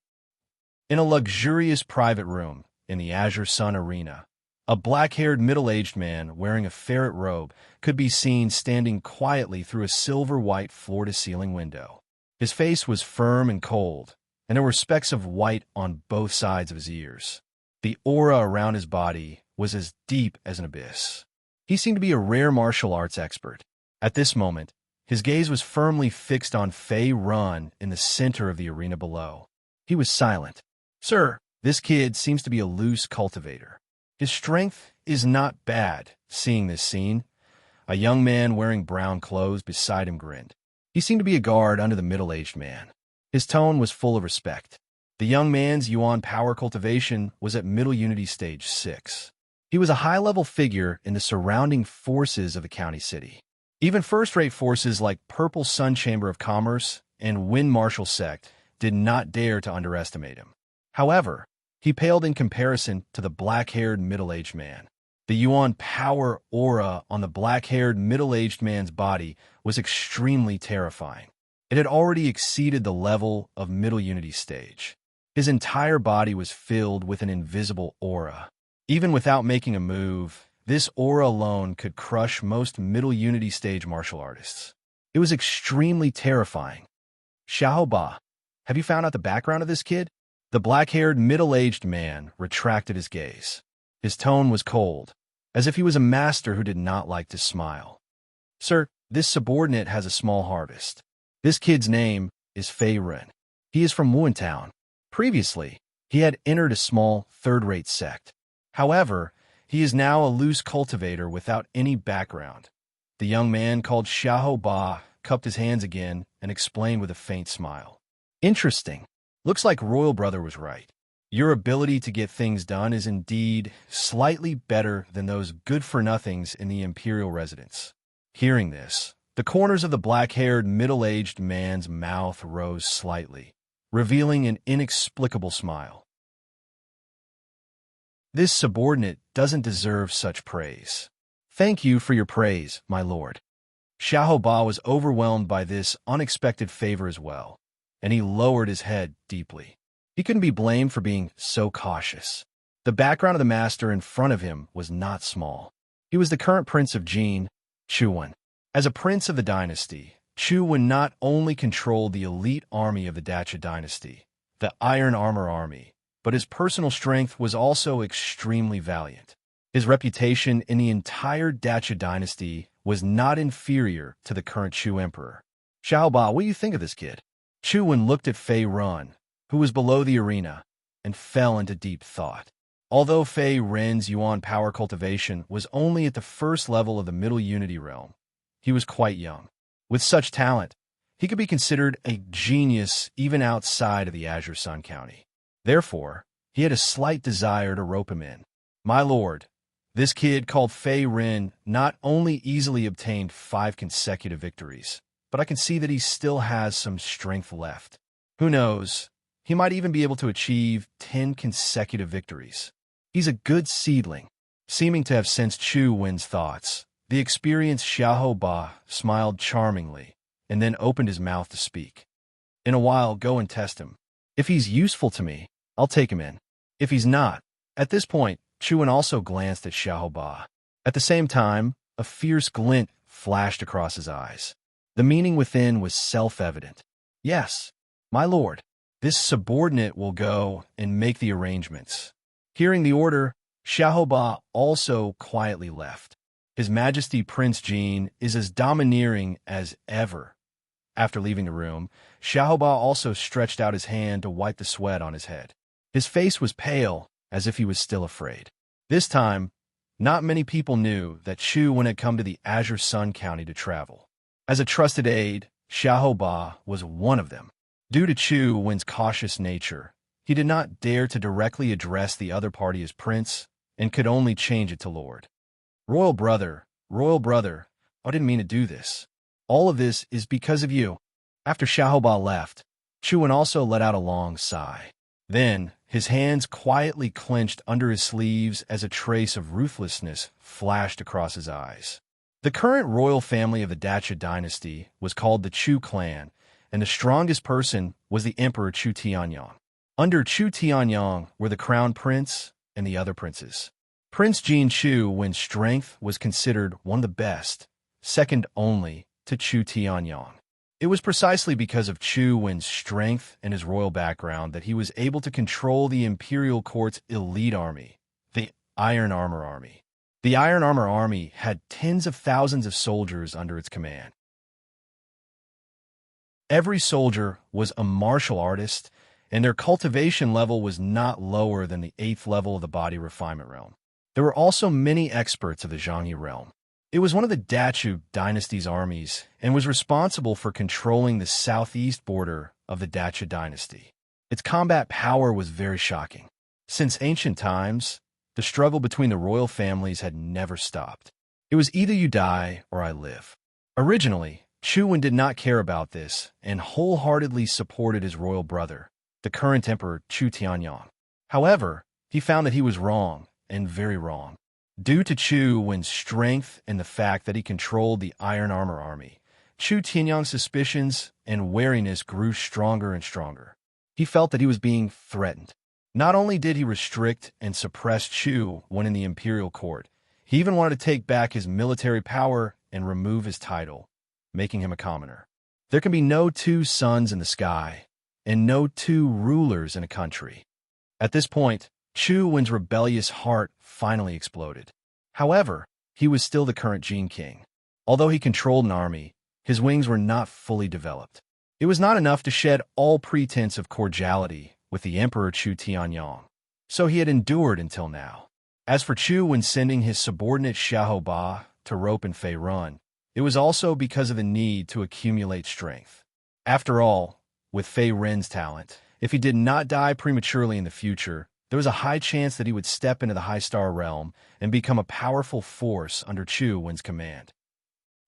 In a luxurious private room in the Azure Sun Arena, a black-haired middle-aged man wearing a ferret robe could be seen standing quietly through a silver-white floor-to-ceiling window. His face was firm and cold, and there were specks of white on both sides of his ears. The aura around his body was as deep as an abyss. He seemed to be a rare martial arts expert. At this moment, His gaze was firmly fixed on Fei Run in the center of the arena below. He was silent. Sir, this kid seems to be a loose cultivator. His strength is not bad. Seeing this scene, a young man wearing brown clothes beside him grinned. He seemed to be a guard under the middle-aged man. His tone was full of respect. The young man's Yuan power cultivation was at Middle Unity Stage 6. He was a high-level figure in the surrounding forces of the county city. Even first-rate forces like Purple Sun Chamber of Commerce and Wind Marshal Sect did not dare to underestimate him. However, he paled in comparison to the black-haired middle-aged man. The Yuan power aura on the black-haired middle-aged man's body was extremely terrifying. It had already exceeded the level of Middle Unity Stage. His entire body was filled with an invisible aura. Even without making a move, this aura alone could crush most Middle Unity Stage martial artists. It was extremely terrifying. Xiaoba, have you found out the background of this kid? The black-haired middle-aged man retracted his gaze. His tone was cold, as if he was a master who did not like to smile. Sir, this subordinate has a small harvest. This kid's name is Fei Ren. He is from Wuhan. Previously, he had entered a small, third-rate sect. However, he is now a loose cultivator without any background. The young man called Xiahou Ba cupped his hands again and explained with a faint smile. Interesting. Looks like Royal Brother was right. Your ability to get things done is indeed slightly better than those good-for-nothings in the Imperial residence. Hearing this, the corners of the black-haired, middle-aged man's mouth rose slightly, revealing an inexplicable smile. This subordinate doesn't deserve such praise. Thank you for your praise, my lord. Xiahou Ba was overwhelmed by this unexpected favor as well, and he lowered his head deeply. He couldn't be blamed for being so cautious. The background of the master in front of him was not small. He was the current prince of Jin, Chuan. As a prince of the dynasty, Chuan not only controlled the elite army of the Dacha dynasty, the Iron Armor Army, but his personal strength was also extremely valiant. His reputation in the entire Dacha dynasty was not inferior to the current Chu emperor. Xiaoba, what do you think of this kid? Chuan looked at Fei Run, who was below the arena, and fell into deep thought. Although Fei Ren's Yuan power cultivation was only at the first level of the Middle Unity realm, he was quite young. With such talent, he could be considered a genius even outside of the Azure Sun County. Therefore, he had a slight desire to rope him in. My lord, this kid called Fei Ren not only easily obtained 5 consecutive victories, but I can see that he still has some strength left. Who knows, he might even be able to achieve 10 consecutive victories. He's a good seedling. Seeming to have sensed Chu Wen's thoughts, the experienced Xiahou Ba smiled charmingly and then opened his mouth to speak. In a while, go and test him. If he's useful to me, I'll take him in. If he's not, at this point, Chuan also glanced at Xiahou Ba. At the same time, a fierce glint flashed across his eyes. The meaning within was self-evident. Yes, my lord, this subordinate will go and make the arrangements. Hearing the order, Xiahou Ba also quietly left. His Majesty Prince Jin is as domineering as ever. After leaving the room, Xiahou Ba also stretched out his hand to wipe the sweat on his head. His face was pale, as if he was still afraid. This time, not many people knew that Chu Wen had come to the Azure Sun County to travel. As a trusted aide, Xiahou Ba was one of them. Due to Chu Wen's cautious nature, he did not dare to directly address the other party as prince, and could only change it to lord. Royal brother, I didn't mean to do this. All of this is because of you. After Xiahou Ba left, Chu Wen also let out a long sigh. Then, his hands quietly clenched under his sleeves as a trace of ruthlessness flashed across his eyes. The current royal family of the Dacha dynasty was called the Chu clan, and the strongest person was the Emperor Chu Tianyang. Under Chu Tianyang were the crown prince and the other princes. Prince Jin Chu Wen's strength was considered one of the best, second only to Chu Tianyang. It was precisely because of Chu Wen's strength and his royal background that he was able to control the imperial court's elite army, the Iron Armor Army. The Iron Armor Army had tens of thousands of soldiers under its command. Every soldier was a martial artist, and their cultivation level was not lower than the 8th level of the body refinement realm. There were also many experts of the Zhangyi realm. It was one of the Dachu dynasty's armies and was responsible for controlling the southeast border of the Dachu dynasty. Its combat power was very shocking. Since ancient times, the struggle between the royal families had never stopped. It was either you die or I live. Originally, Chu Wen did not care about this and wholeheartedly supported his royal brother, the current emperor Chu Tianyong. However, he found that he was wrong, and very wrong. Due to Chu Wen's strength and the fact that he controlled the Iron Armor Army, Chu Tianyong's suspicions and wariness grew stronger and stronger. He felt that he was being threatened. Not only did he restrict and suppress Chu when in the imperial court, he even wanted to take back his military power and remove his title, making him a commoner. There can be no two suns in the sky, and no two rulers in a country. At this point, Chu Wen's rebellious heart finally exploded. However, he was still the current Jin King. Although he controlled an army, his wings were not fully developed. It was not enough to shed all pretense of cordiality with the Emperor Chu Tianyong, so he had endured until now. As for Chu Wen sending his subordinate Xiahou Ba to rope and Fei Run, it was also because of the need to accumulate strength. After all, with Fei Ren's talent, if he did not die prematurely in the future, there was a high chance that he would step into the High Star realm and become a powerful force under Chu Wen's command.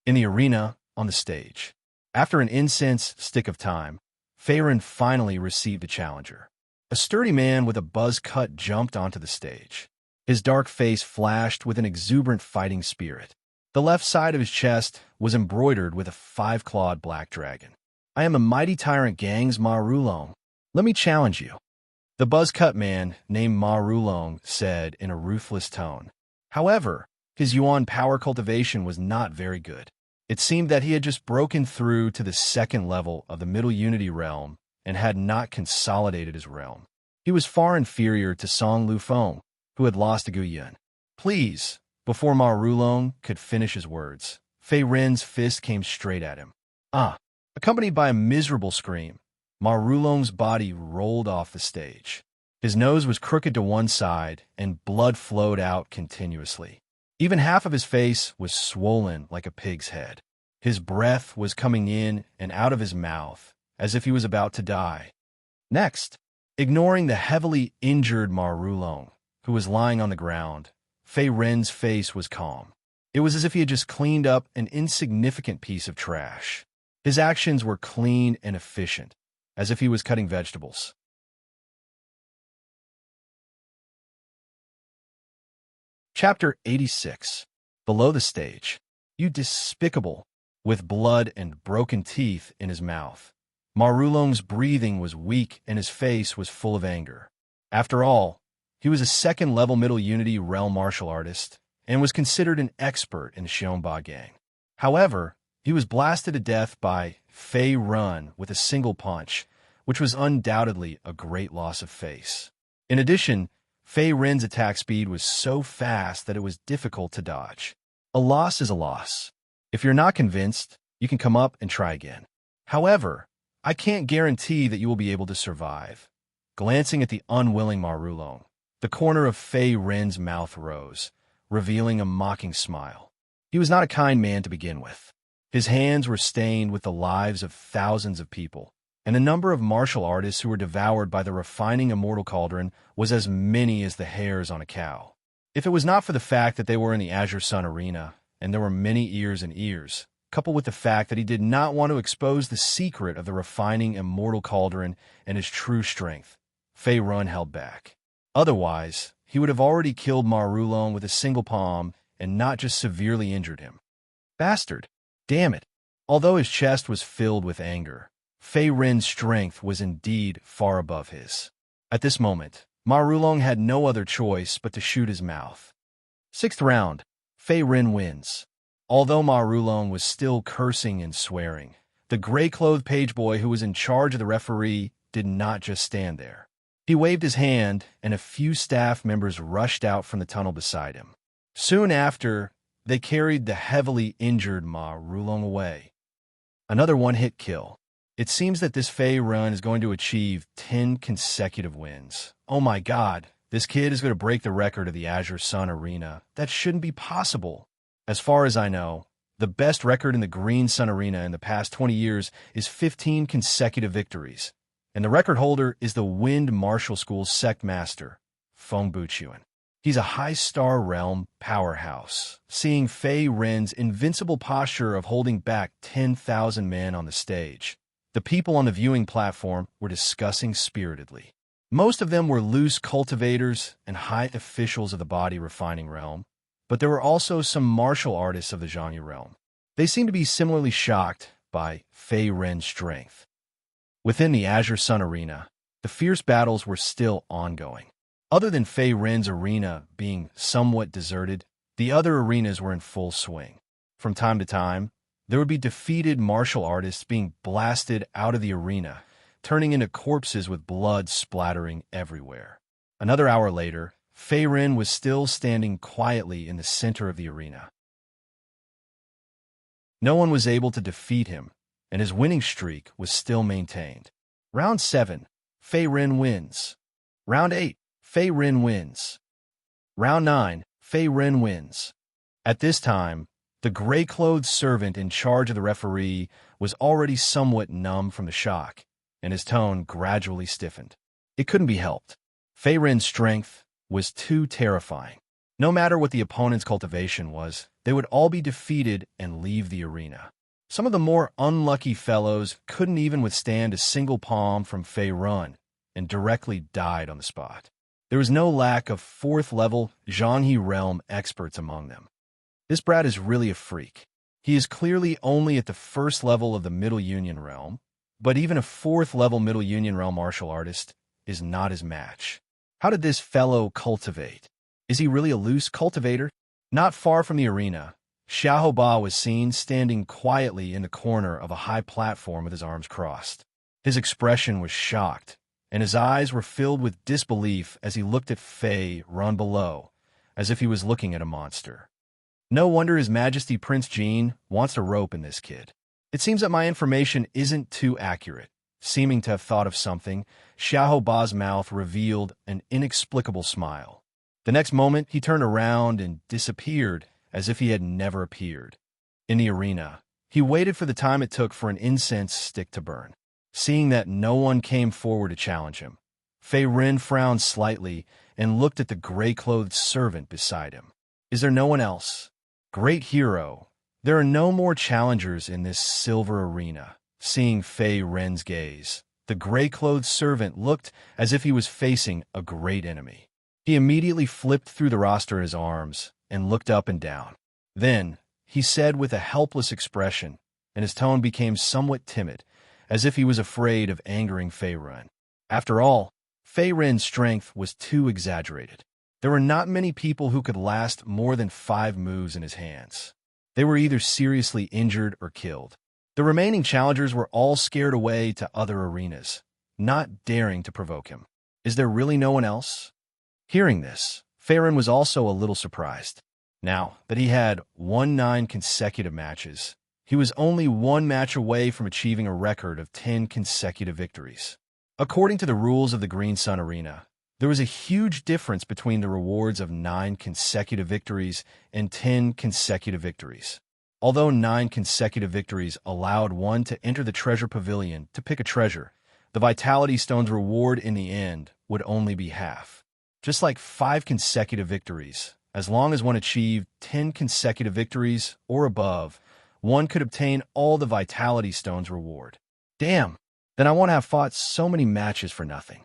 In the arena, on the stage, after an incense stick of time, Fei Ren finally received a challenger. A sturdy man with a buzz cut jumped onto the stage. His dark face flashed with an exuberant fighting spirit. The left side of his chest was embroidered with a 5-clawed black dragon. "I am a mighty tyrant Gang's Ma Rulong. Let me challenge you." The buzz-cut man, named Ma Rulong, said in a ruthless tone. However, his Yuan power cultivation was not very good. It seemed that he had just broken through to the 2nd level of the Middle Unity realm and had not consolidated his realm. He was far inferior to Song Lufeng, who had lost to Gu Yun. "Please," before Ma Rulong could finish his words, Fei Ren's fist came straight at him. "Ah!" Accompanied by a miserable scream, Ma Rulong's body rolled off the stage. His nose was crooked to one side, and blood flowed out continuously. Even half of his face was swollen like a pig's head. His breath was coming in and out of his mouth, as if he was about to die. Next, ignoring the heavily injured Ma Rulong, who was lying on the ground, Fei Ren's face was calm. It was as if he had just cleaned up an insignificant piece of trash. His actions were clean and efficient, as if he was cutting vegetables. Chapter 86. Below the stage. "You despicable!" With blood and broken teeth in his mouth, Ma Rulong's breathing was weak and his face was full of anger. After all, he was a 2nd-level Middle Unity realm martial artist and was considered an expert in the Xiongba gang. However, he was blasted to death by Fei Run with a single punch, which was undoubtedly a great loss of face. In addition, Fei Ren's attack speed was so fast that it was difficult to dodge. A loss is a loss. If you're not convinced, you can come up and try again. However, I can't guarantee that you will be able to survive. Glancing at the unwilling Ma Rulong, the corner of Fei Ren's mouth rose, revealing a mocking smile. He was not a kind man to begin with. His hands were stained with the lives of thousands of people, and the number of martial artists who were devoured by the refining Immortal Cauldron was as many as the hairs on a cow. If it was not for the fact that they were in the Azure Sun Arena, and there were many ears and ears, coupled with the fact that he did not want to expose the secret of the refining Immortal Cauldron and his true strength, Fei Run held back. Otherwise, he would have already killed Ma Rulong with a single palm and not just severely injured him. Bastard! Damn it! Although his chest was filled with anger, Fei Ren's strength was indeed far above his. At this moment, Ma Rulong had no other choice but to shoot his mouth. 6th round, Fei Ren wins. Although Ma Rulong was still cursing and swearing, the gray-clothed page boy who was in charge of the referee did not just stand there. He waved his hand, and a few staff members rushed out from the tunnel beside him. Soon after, they carried the heavily injured Ma Rulong away. Another one-hit kill. It seems that this Fey run is going to achieve 10 consecutive wins. Oh my god, this kid is going to break the record of the Azure Sun Arena. That shouldn't be possible. As far as I know, the best record in the Green Sun Arena in the past 20 years is 15 consecutive victories, and the record holder is the Wind Martial School's sect master, Feng Buchuan. He's a high-star realm powerhouse, seeing Fei Ren's invincible posture of holding back 10,000 men on the stage. The people on the viewing platform were discussing spiritedly. Most of them were loose cultivators and high officials of the body refining realm, but there were also some martial artists of the Zhangyu realm. They seemed to be similarly shocked by Fei Ren's strength. Within the Azure Sun Arena, the fierce battles were still ongoing. Other than Fei Ren's arena being somewhat deserted, the other arenas were in full swing. From time to time, there would be defeated martial artists being blasted out of the arena, turning into corpses with blood splattering everywhere. Another hour later, Fei Ren was still standing quietly in the center of the arena. No one was able to defeat him, and his winning streak was still maintained. Round 7, Fei Ren wins. Round 8, Fei Ren wins. Round 9, Fei Ren wins. At this time, the gray-clothed servant in charge of the referee was already somewhat numb from the shock, and his tone gradually stiffened. It couldn't be helped. Fei Ren's strength was too terrifying. No matter what the opponent's cultivation was, they would all be defeated and leave the arena. Some of the more unlucky fellows couldn't even withstand a single palm from Fei Ren and directly died on the spot. There was no lack of 4th-level Zhanghe realm experts among them. This brat is really a freak. He is clearly only at the 1st level of the Middle Union realm, but even a 4th-level Middle Union realm martial artist is not his match. How did this fellow cultivate? Is he really a loose cultivator? Not far from the arena, Xiahou Ba was seen standing quietly in the corner of a high platform with his arms crossed. His expression was shocked, and his eyes were filled with disbelief as he looked at Fei Ren below, as if he was looking at a monster. No wonder His Majesty Prince Jean wants to rope in this kid. It seems that my information isn't too accurate. Seeming to have thought of something, Xiahou Ba's mouth revealed an inexplicable smile. The next moment, he turned around and disappeared as if he had never appeared. In the arena, he waited for the time it took for an incense stick to burn. Seeing that no one came forward to challenge him, Fei Ren frowned slightly and looked at the gray-clothed servant beside him. Is there no one else? Great hero, there are no more challengers in this silver arena. Seeing Fei Ren's gaze, the gray-clothed servant looked as if he was facing a great enemy. He immediately flipped through the roster in his arms and looked up and down. Then, he said with a helpless expression, and his tone became somewhat timid, as if he was afraid of angering Fei Ren. After all, Fei Ren's strength was too exaggerated. There were not many people who could last more than 5 moves in his hands. They were either seriously injured or killed. The remaining challengers were all scared away to other arenas, not daring to provoke him. Is there really no one else? Hearing this, Fei Ren was also a little surprised. Now that he had won 9 consecutive matches, he was only 1 match away from achieving a record of 10 consecutive victories. According to the rules of the Green Sun Arena, there was a huge difference between the rewards of 9 consecutive victories and 10 consecutive victories. Although 9 consecutive victories allowed one to enter the treasure pavilion to pick a treasure, the Vitality Stone's reward in the end would only be half. Just like 5 consecutive victories, as long as one achieved 10 consecutive victories or above, one could obtain all the Vitality Stone's reward. Damn, then I won't have fought so many matches for nothing.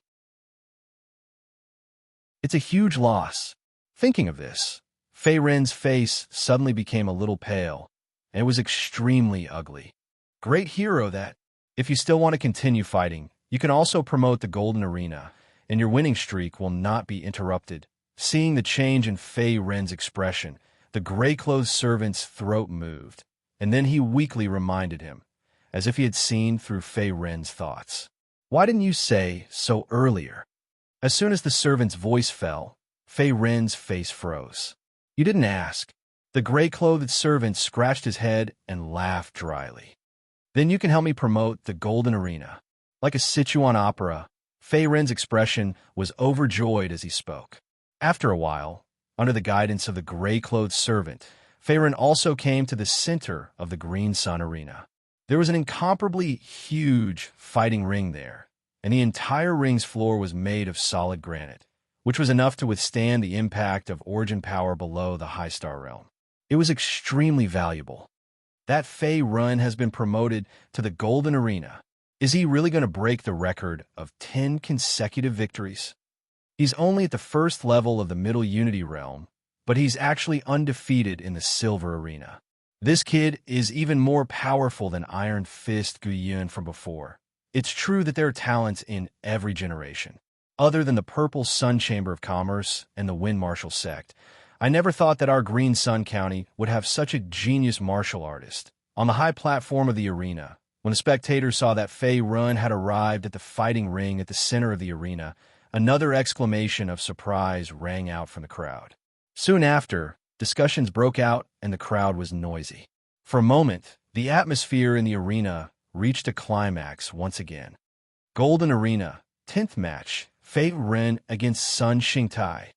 It's a huge loss. Thinking of this, Fei Ren's face suddenly became a little pale, and it was extremely ugly. Great hero that. If you still want to continue fighting, you can also promote the Golden Arena, and your winning streak will not be interrupted. Seeing the change in Fei Ren's expression, the gray-clothed servant's throat moved, and then he weakly reminded him, as if he had seen through Fei Ren's thoughts. Why didn't you say so earlier? As soon as the servant's voice fell, Fei Ren's face froze. You didn't ask. The gray-clothed servant scratched his head and laughed dryly. Then you can help me promote the Golden Arena. Like a Sichuan opera, Fei Ren's expression was overjoyed as he spoke. After a while, under the guidance of the gray-clothed servant, Fei Ren also came to the center of the Green Sun Arena. There was an incomparably huge fighting ring there, and the entire ring's floor was made of solid granite, which was enough to withstand the impact of origin power below the High Star Realm. It was extremely valuable. That Fei Ren has been promoted to the Golden Arena. Is he really going to break the record of 10 consecutive victories? He's only at the first level of the Middle Unity Realm, but he's actually undefeated in the Silver Arena. This kid is even more powerful than Iron Fist Guiyun from before. It's true that there are talents in every generation. Other than the Purple Sun Chamber of Commerce and the Wind Martial Sect, I never thought that our Green Sun County would have such a genius martial artist. On the high platform of the arena, when the spectators saw that Fei Ren had arrived at the fighting ring at the center of the arena, another exclamation of surprise rang out from the crowd. Soon after, discussions broke out and the crowd was noisy. For a moment, the atmosphere in the arena reached a climax once again. Golden Arena, 10th match, Fei Ren against Sun Xingtai.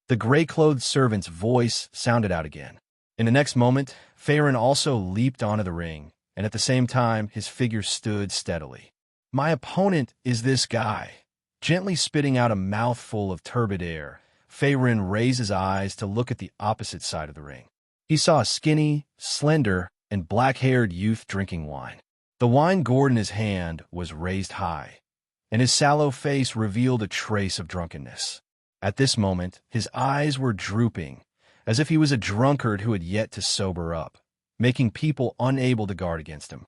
The gray-clothed servant's voice sounded out again. In the next moment, Fei Ren also leaped onto the ring, and at the same time, his figure stood steadily. My opponent is this guy. Gently spitting out a mouthful of turbid air, Fei Ren raised his eyes to look at the opposite side of the ring. He saw a skinny, slender, and black-haired youth drinking wine. The wine gourd in his hand was raised high, and his sallow face revealed a trace of drunkenness. At this moment, his eyes were drooping, as if he was a drunkard who had yet to sober up, making people unable to guard against him.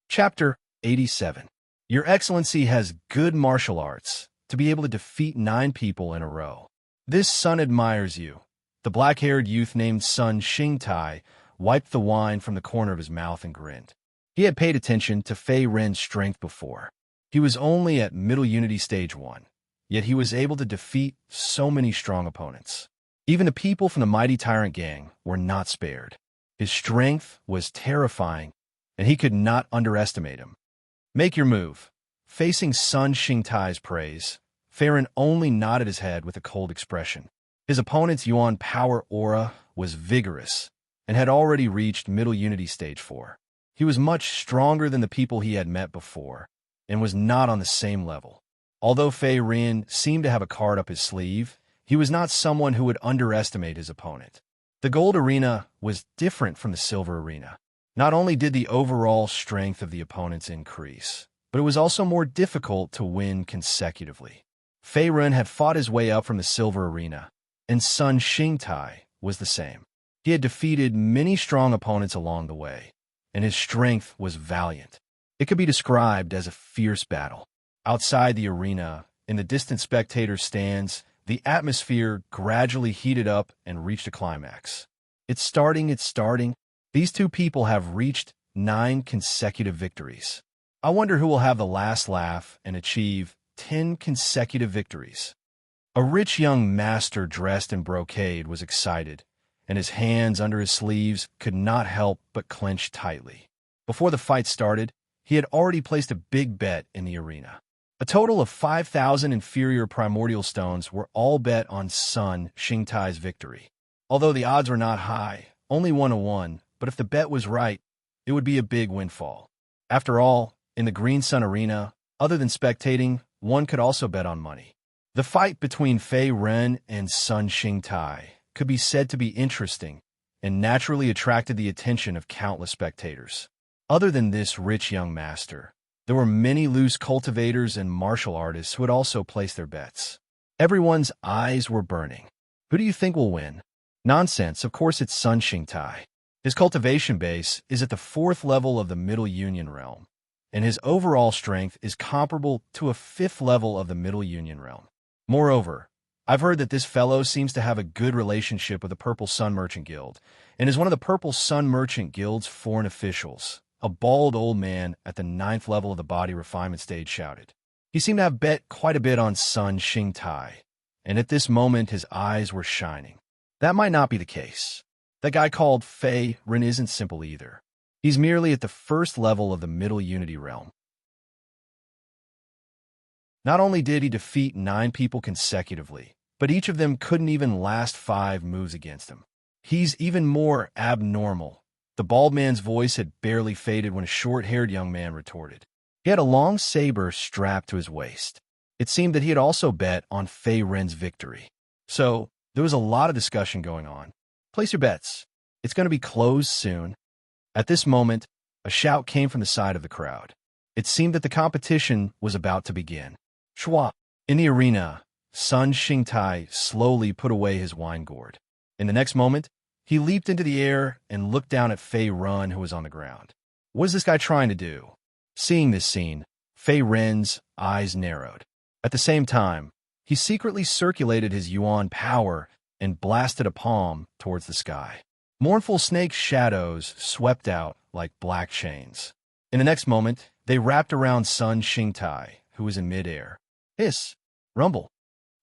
Chapter 87. Your Excellency has good martial arts to be able to defeat 9 people in a row. This son admires you. The black-haired youth named Sun Xingtai wiped the wine from the corner of his mouth and grinned. He had paid attention to Fei Ren's strength before. He was only at Middle Unity Stage 1, yet he was able to defeat so many strong opponents. Even the people from the Mighty Tyrant Gang were not spared. His strength was terrifying, and he could not underestimate him. Make your move. Facing Sun Xingtai's praise, Fei Ren only nodded his head with a cold expression. His opponent's Yuan power aura was vigorous and had already reached Middle Unity Stage 4. He was much stronger than the people he had met before and was not on the same level. Although Fei Ren seemed to have a card up his sleeve, he was not someone who would underestimate his opponent. The Gold Arena was different from the Silver Arena. Not only did the overall strength of the opponents increase, but it was also more difficult to win consecutively. Fei Ren had fought his way up from the Silver Arena, and Sun Xingtai was the same. He had defeated many strong opponents along the way, and his strength was valiant. It could be described as a fierce battle. Outside the arena, in the distant spectator stands, the atmosphere gradually heated up and reached a climax. It's starting. These two people have reached 9 consecutive victories. I wonder who will have the last laugh and achieve 10 consecutive victories. A rich young master dressed in brocade was excited, and his hands under his sleeves could not help but clench tightly. Before the fight started, he had already placed a big bet in the arena. A total of 5,000 inferior primordial stones were all bet on Sun Xingtai's victory. Although the odds were not high, only 1-1, but if the bet was right, it would be a big windfall. After all, in the Green Sun Arena, other than spectating, one could also bet on money. The fight between Fei Ren and Sun Xingtai could be said to be interesting and naturally attracted the attention of countless spectators. Other than this rich young master, there were many loose cultivators and martial artists who had also placed their bets. Everyone's eyes were burning. Who do you think will win? Nonsense, of course it's Sun Xingtai. His cultivation base is at the 4th level of the Middle Union Realm, and his overall strength is comparable to a 5th level of the Middle Union Realm. Moreover, I've heard that this fellow seems to have a good relationship with the Purple Sun Merchant Guild, and is one of the Purple Sun Merchant Guild's foreign officials. A bald old man at the 9th level of the body refinement stage shouted. He seemed to have bet quite a bit on Sun Xingtai, and at this moment his eyes were shining. That might not be the case. That guy called Fei Ren isn't simple either. He's merely at the first level of the middle unity realm. Not only did he defeat 9 people consecutively, but each of them couldn't even last 5 moves against him. He's even more abnormal. The bald man's voice had barely faded when a short-haired young man retorted. He had a long saber strapped to his waist. It seemed that he had also bet on Fei Ren's victory. So, there was a lot of discussion going on. Place your bets. It's going to be closed soon. At this moment, a shout came from the side of the crowd. It seemed that the competition was about to begin. Shua! In the arena, Sun Xingtai slowly put away his wine gourd. In the next moment, he leaped into the air and looked down at Fei Ren, who was on the ground. What is this guy trying to do? Seeing this scene, Fei Ren's eyes narrowed. At the same time, he secretly circulated his yuan power and blasted a palm towards the sky. Mournful snake shadows swept out like black chains. In the next moment, they wrapped around Sun Xingtai, who was in midair. Hiss! Rumble!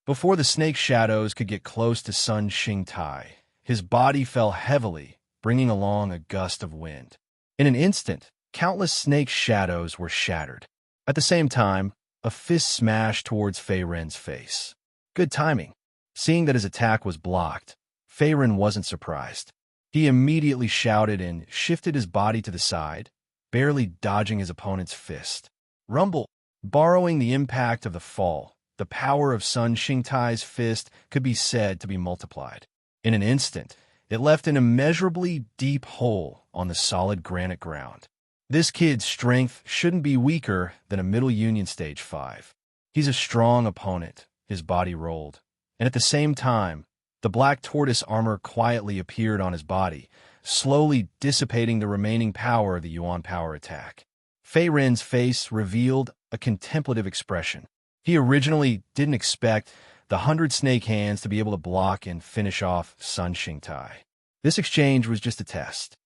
Before the snake shadows could get close to Sun Xingtai, his body fell heavily, bringing along a gust of wind. In an instant, countless snake shadows were shattered. At the same time, a fist smashed towards Fei Ren's face. Good timing. Seeing that his attack was blocked, Fei Ren wasn't surprised. He immediately shouted and shifted his body to the side, barely dodging his opponent's fist. Rumble! Borrowing the impact of the fall, the power of Sun Xingtai's fist could be said to be multiplied. In an instant, it left an immeasurably deep hole on the solid granite ground. This kid's strength shouldn't be weaker than a Middle Union Stage 5. He's a strong opponent, his body rolled. And at the same time, the black tortoise armor quietly appeared on his body, slowly dissipating the remaining power of the Yuan power attack. Fei Ren's face revealed a contemplative expression. He originally didn't expect the 100 snake hands to be able to block and finish off Sun Xingtai. This exchange was just a test.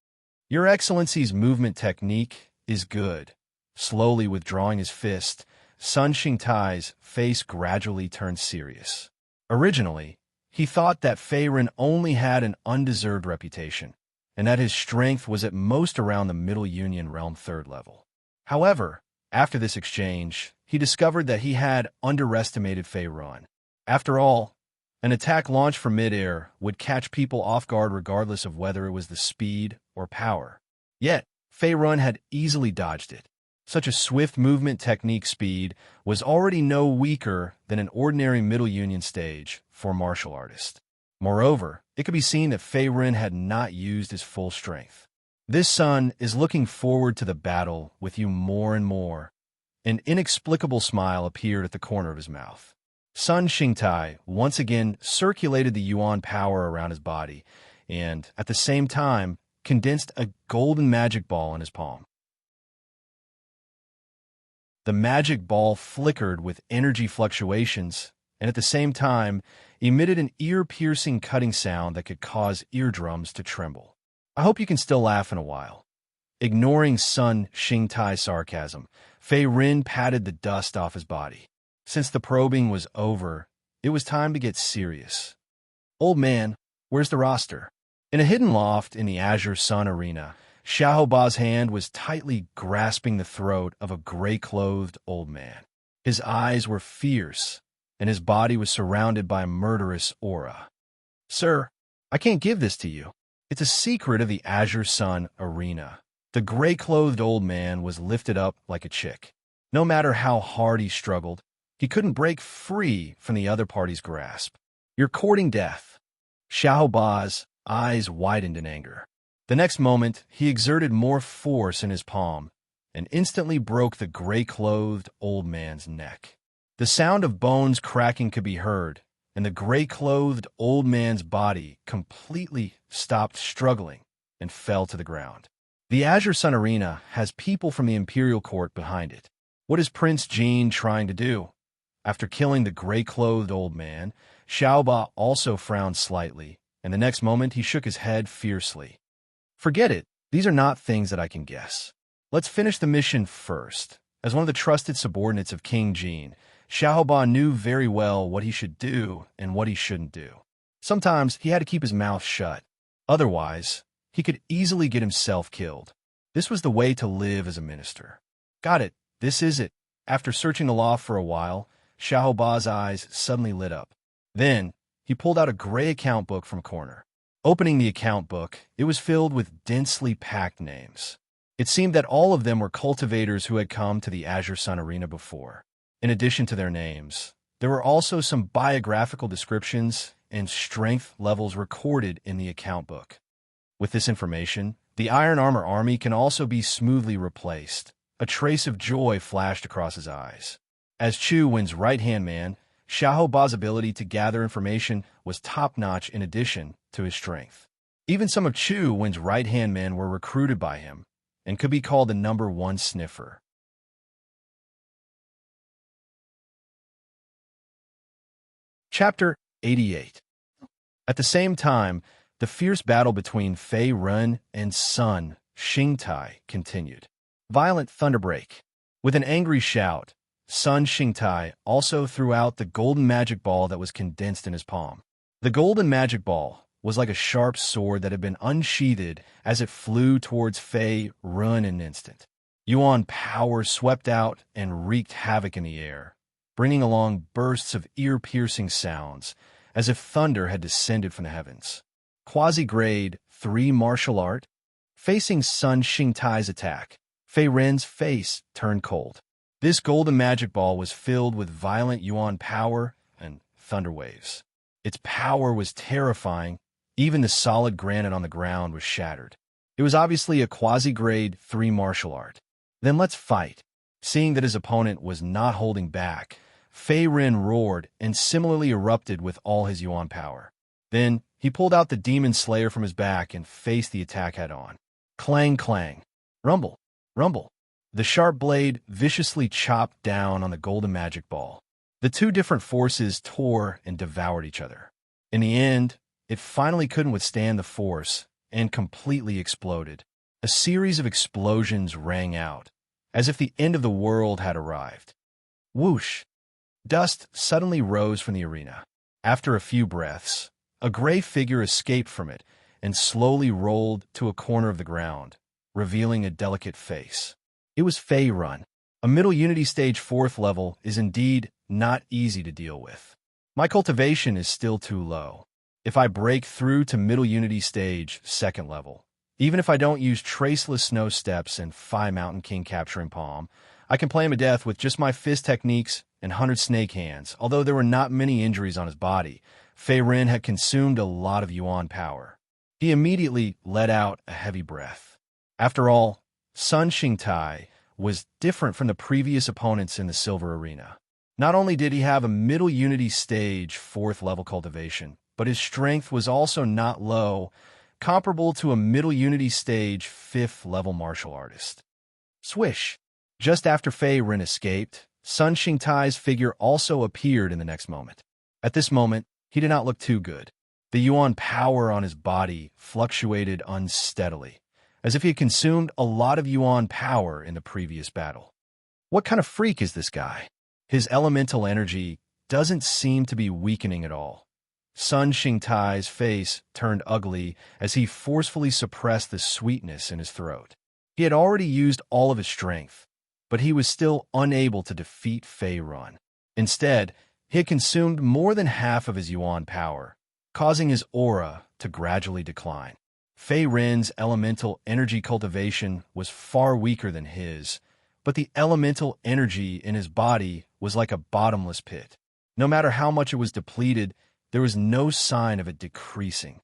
Your Excellency's movement technique is good. Slowly withdrawing his fist, Sun Xingtai's face gradually turned serious. Originally, he thought that Fei Ren only had an undeserved reputation, and that his strength was at most around the Middle Union Realm 3rd level. However, after this exchange, he discovered that he had underestimated Fei Ren. After all, an attack launched from midair would catch people off guard regardless of whether it was the speed or power. Yet, Fei Ren had easily dodged it. Such a swift movement technique speed was already no weaker than an ordinary Middle Union stage for a martial artist. Moreover, it could be seen that Fei Ren had not used his full strength. This son is looking forward to the battle with you more and more. An inexplicable smile appeared at the corner of his mouth. Sun Xingtai once again circulated the yuan power around his body and, at the same time, condensed a golden magic ball in his palm. The magic ball flickered with energy fluctuations and at the same time emitted an ear-piercing cutting sound that could cause eardrums to tremble. I hope you can still laugh in a while. Ignoring Sun Xingtai's sarcasm, Fei Ren patted the dust off his body. Since the probing was over, it was time to get serious. Old man, where's the roster? In a hidden loft in the Azure Sun Arena, Xiaoba's hand was tightly grasping the throat of a gray-clothed old man. His eyes were fierce, and his body was surrounded by a murderous aura. Sir, I can't give this to you. It's a secret of the Azure Sun Arena. The gray-clothed old man was lifted up like a chick. No matter how hard he struggled, he couldn't break free from the other party's grasp. You're courting death. Xiaoba's eyes widened in anger. The next moment, he exerted more force in his palm and instantly broke the gray-clothed old man's neck. The sound of bones cracking could be heard, and the gray-clothed old man's body completely stopped struggling and fell to the ground. The Azure Sun Arena has people from the Imperial Court behind it. What is Prince Jean trying to do? After killing the gray-clothed old man, Xiaoba also frowned slightly, and the next moment he shook his head fiercely. Forget it. These are not things that I can guess. Let's finish the mission first. As one of the trusted subordinates of King Jean, Xiaoba knew very well what he should do and what he shouldn't do. Sometimes he had to keep his mouth shut. Otherwise, he could easily get himself killed. This was the way to live as a minister. Got it, this is it. After searching the loft for a while, Shahoba's eyes suddenly lit up. Then, he pulled out a gray account book from a corner. Opening the account book, it was filled with densely packed names. It seemed that all of them were cultivators who had come to the Azure Sun Arena before. In addition to their names, there were also some biographical descriptions and strength levels recorded in the account book. With this information, the Iron Armor Army can also be smoothly replaced. A trace of joy flashed across his eyes. As Chu Wen's right-hand man, Shahoba's ability to gather information was top-notch in addition to his strength. Even some of Chu Wen's right-hand men were recruited by him and could be called the #1 sniffer. Chapter 88. At the same time, the fierce battle between Fei Run and Sun Xingtai continued. Violent thunderbreak. With an angry shout, Sun Xingtai also threw out the golden magic ball that was condensed in his palm. The golden magic ball was like a sharp sword that had been unsheathed as it flew towards Fei Run in an instant. Yuan power swept out and wreaked havoc in the air, bringing along bursts of ear-piercing sounds, as if thunder had descended from the heavens. Quasi-grade 3 martial art. Facing Sun Xingtai's attack, Fei Ren's face turned cold. This golden magic ball was filled with violent Yuan power and thunder waves. Its power was terrifying. Even the solid granite on the ground was shattered. It was obviously a quasi-grade 3 martial art. Then let's fight. Seeing that his opponent was not holding back, Fei Ren roared and similarly erupted with all his Yuan power. Then, he pulled out the Demon Slayer from his back and faced the attack head-on. Clang, clang. Rumble, rumble. The sharp blade viciously chopped down on the golden magic ball. The two different forces tore and devoured each other. In the end, it finally couldn't withstand the force and completely exploded. A series of explosions rang out, as if the end of the world had arrived. Whoosh! Dust suddenly rose from the arena. After a few breaths, a gray figure escaped from it and slowly rolled to a corner of the ground, revealing a delicate face. It was Fei Run. A middle Unity Stage 4th level is indeed not easy to deal with. My cultivation is still too low. If I break through to middle Unity Stage 2nd level, even if I don't use Traceless Snow Steps and Phi Mountain King Capturing Palm, I can play him to death with just my fist techniques and 100 snake hands. Although there were not many injuries on his body, Fei Ren had consumed a lot of Yuan power. He immediately let out a heavy breath. After all, Sun Xingtai was different from the previous opponents in the Silver Arena. Not only did he have a middle Unity Stage 4th level cultivation, but his strength was also not low, comparable to a middle Unity Stage 5th level martial artist. Swish! Just after Fei Ren escaped, Sun Xingtai's figure also appeared in the next moment. At this moment, he did not look too good. The Yuan power on his body fluctuated unsteadily, as if he had consumed a lot of Yuan power in the previous battle. What kind of freak is this guy? His elemental energy doesn't seem to be weakening at all. Sun Xingtai's face turned ugly as he forcefully suppressed the sweetness in his throat. He had already used all of his strength, but he was still unable to defeat Fei Run. Instead, he had consumed more than half of his Yuan power, causing his aura to gradually decline. Fei Ren's elemental energy cultivation was far weaker than his, but the elemental energy in his body was like a bottomless pit. No matter how much it was depleted, there was no sign of it decreasing.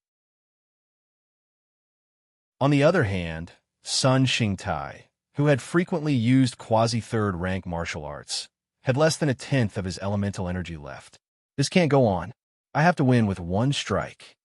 On the other hand, Sun Xingtai, who had frequently used quasi-3rd rank martial arts, had less than 1/10 of his elemental energy left. This can't go on. I have to win with one strike.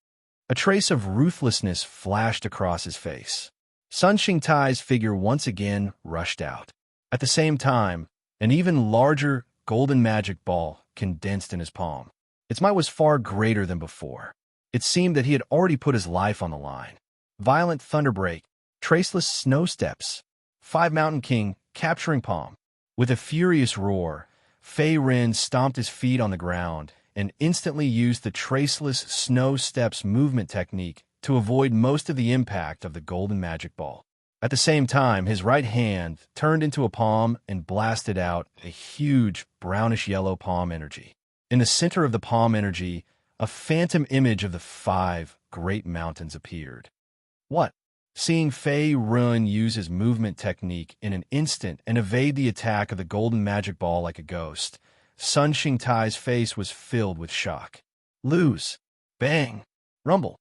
A trace of ruthlessness flashed across his face. Sun Xingtai's figure once again rushed out. At the same time, an even larger golden magic ball condensed in his palm. Its might was far greater than before. It seemed that he had already put his life on the line. Violent thunderbreak, traceless snow steps, 5 Mountain King capturing palm. With a furious roar, Fei Ren stomped his feet on the ground and instantly used the traceless snow steps movement technique to avoid most of the impact of the golden magic ball. At the same time, his right hand turned into a palm and blasted out a huge brownish-yellow palm energy. In the center of the palm energy, a phantom image of the 5 great mountains appeared. What? Seeing Fei Run use his movement technique in an instant and evade the attack of the golden magic ball like a ghost, Sun Xingtai's face was filled with shock. Lose. Bang. Rumble.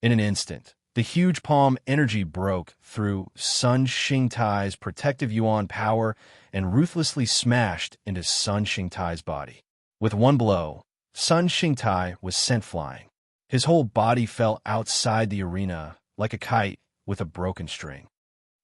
In an instant, the huge palm energy broke through Sun Xingtai's protective yuan power and ruthlessly smashed into Sun Xingtai's body. With one blow, Sun Xingtai was sent flying. His whole body fell outside the arena like a kite with a broken string.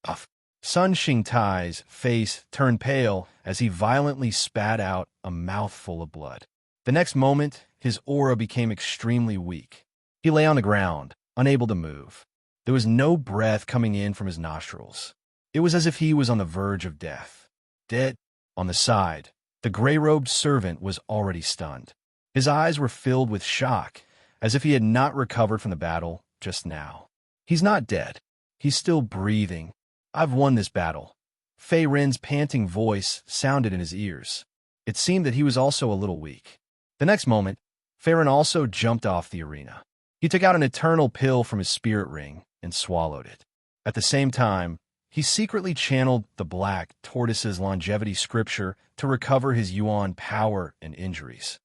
Uff. Sun Xingtai's face turned pale as he violently spat out a mouthful of blood. The next moment, his aura became extremely weak. He lay on the ground, unable to move. There was no breath coming in from his nostrils. It was as if he was on the verge of death. Dead. On the side, the gray-robed servant was already stunned. His eyes were filled with shock, as if he had not recovered from the battle just now. He's not dead. He's still breathing. I've won this battle. Fei Ren's panting voice sounded in his ears. It seemed that he was also a little weak. The next moment, Fei Ren also jumped off the arena. He took out an eternal pill from his spirit ring and swallowed it. At the same time, he secretly channeled the Black Tortoise's longevity scripture to recover his yuan power and injuries.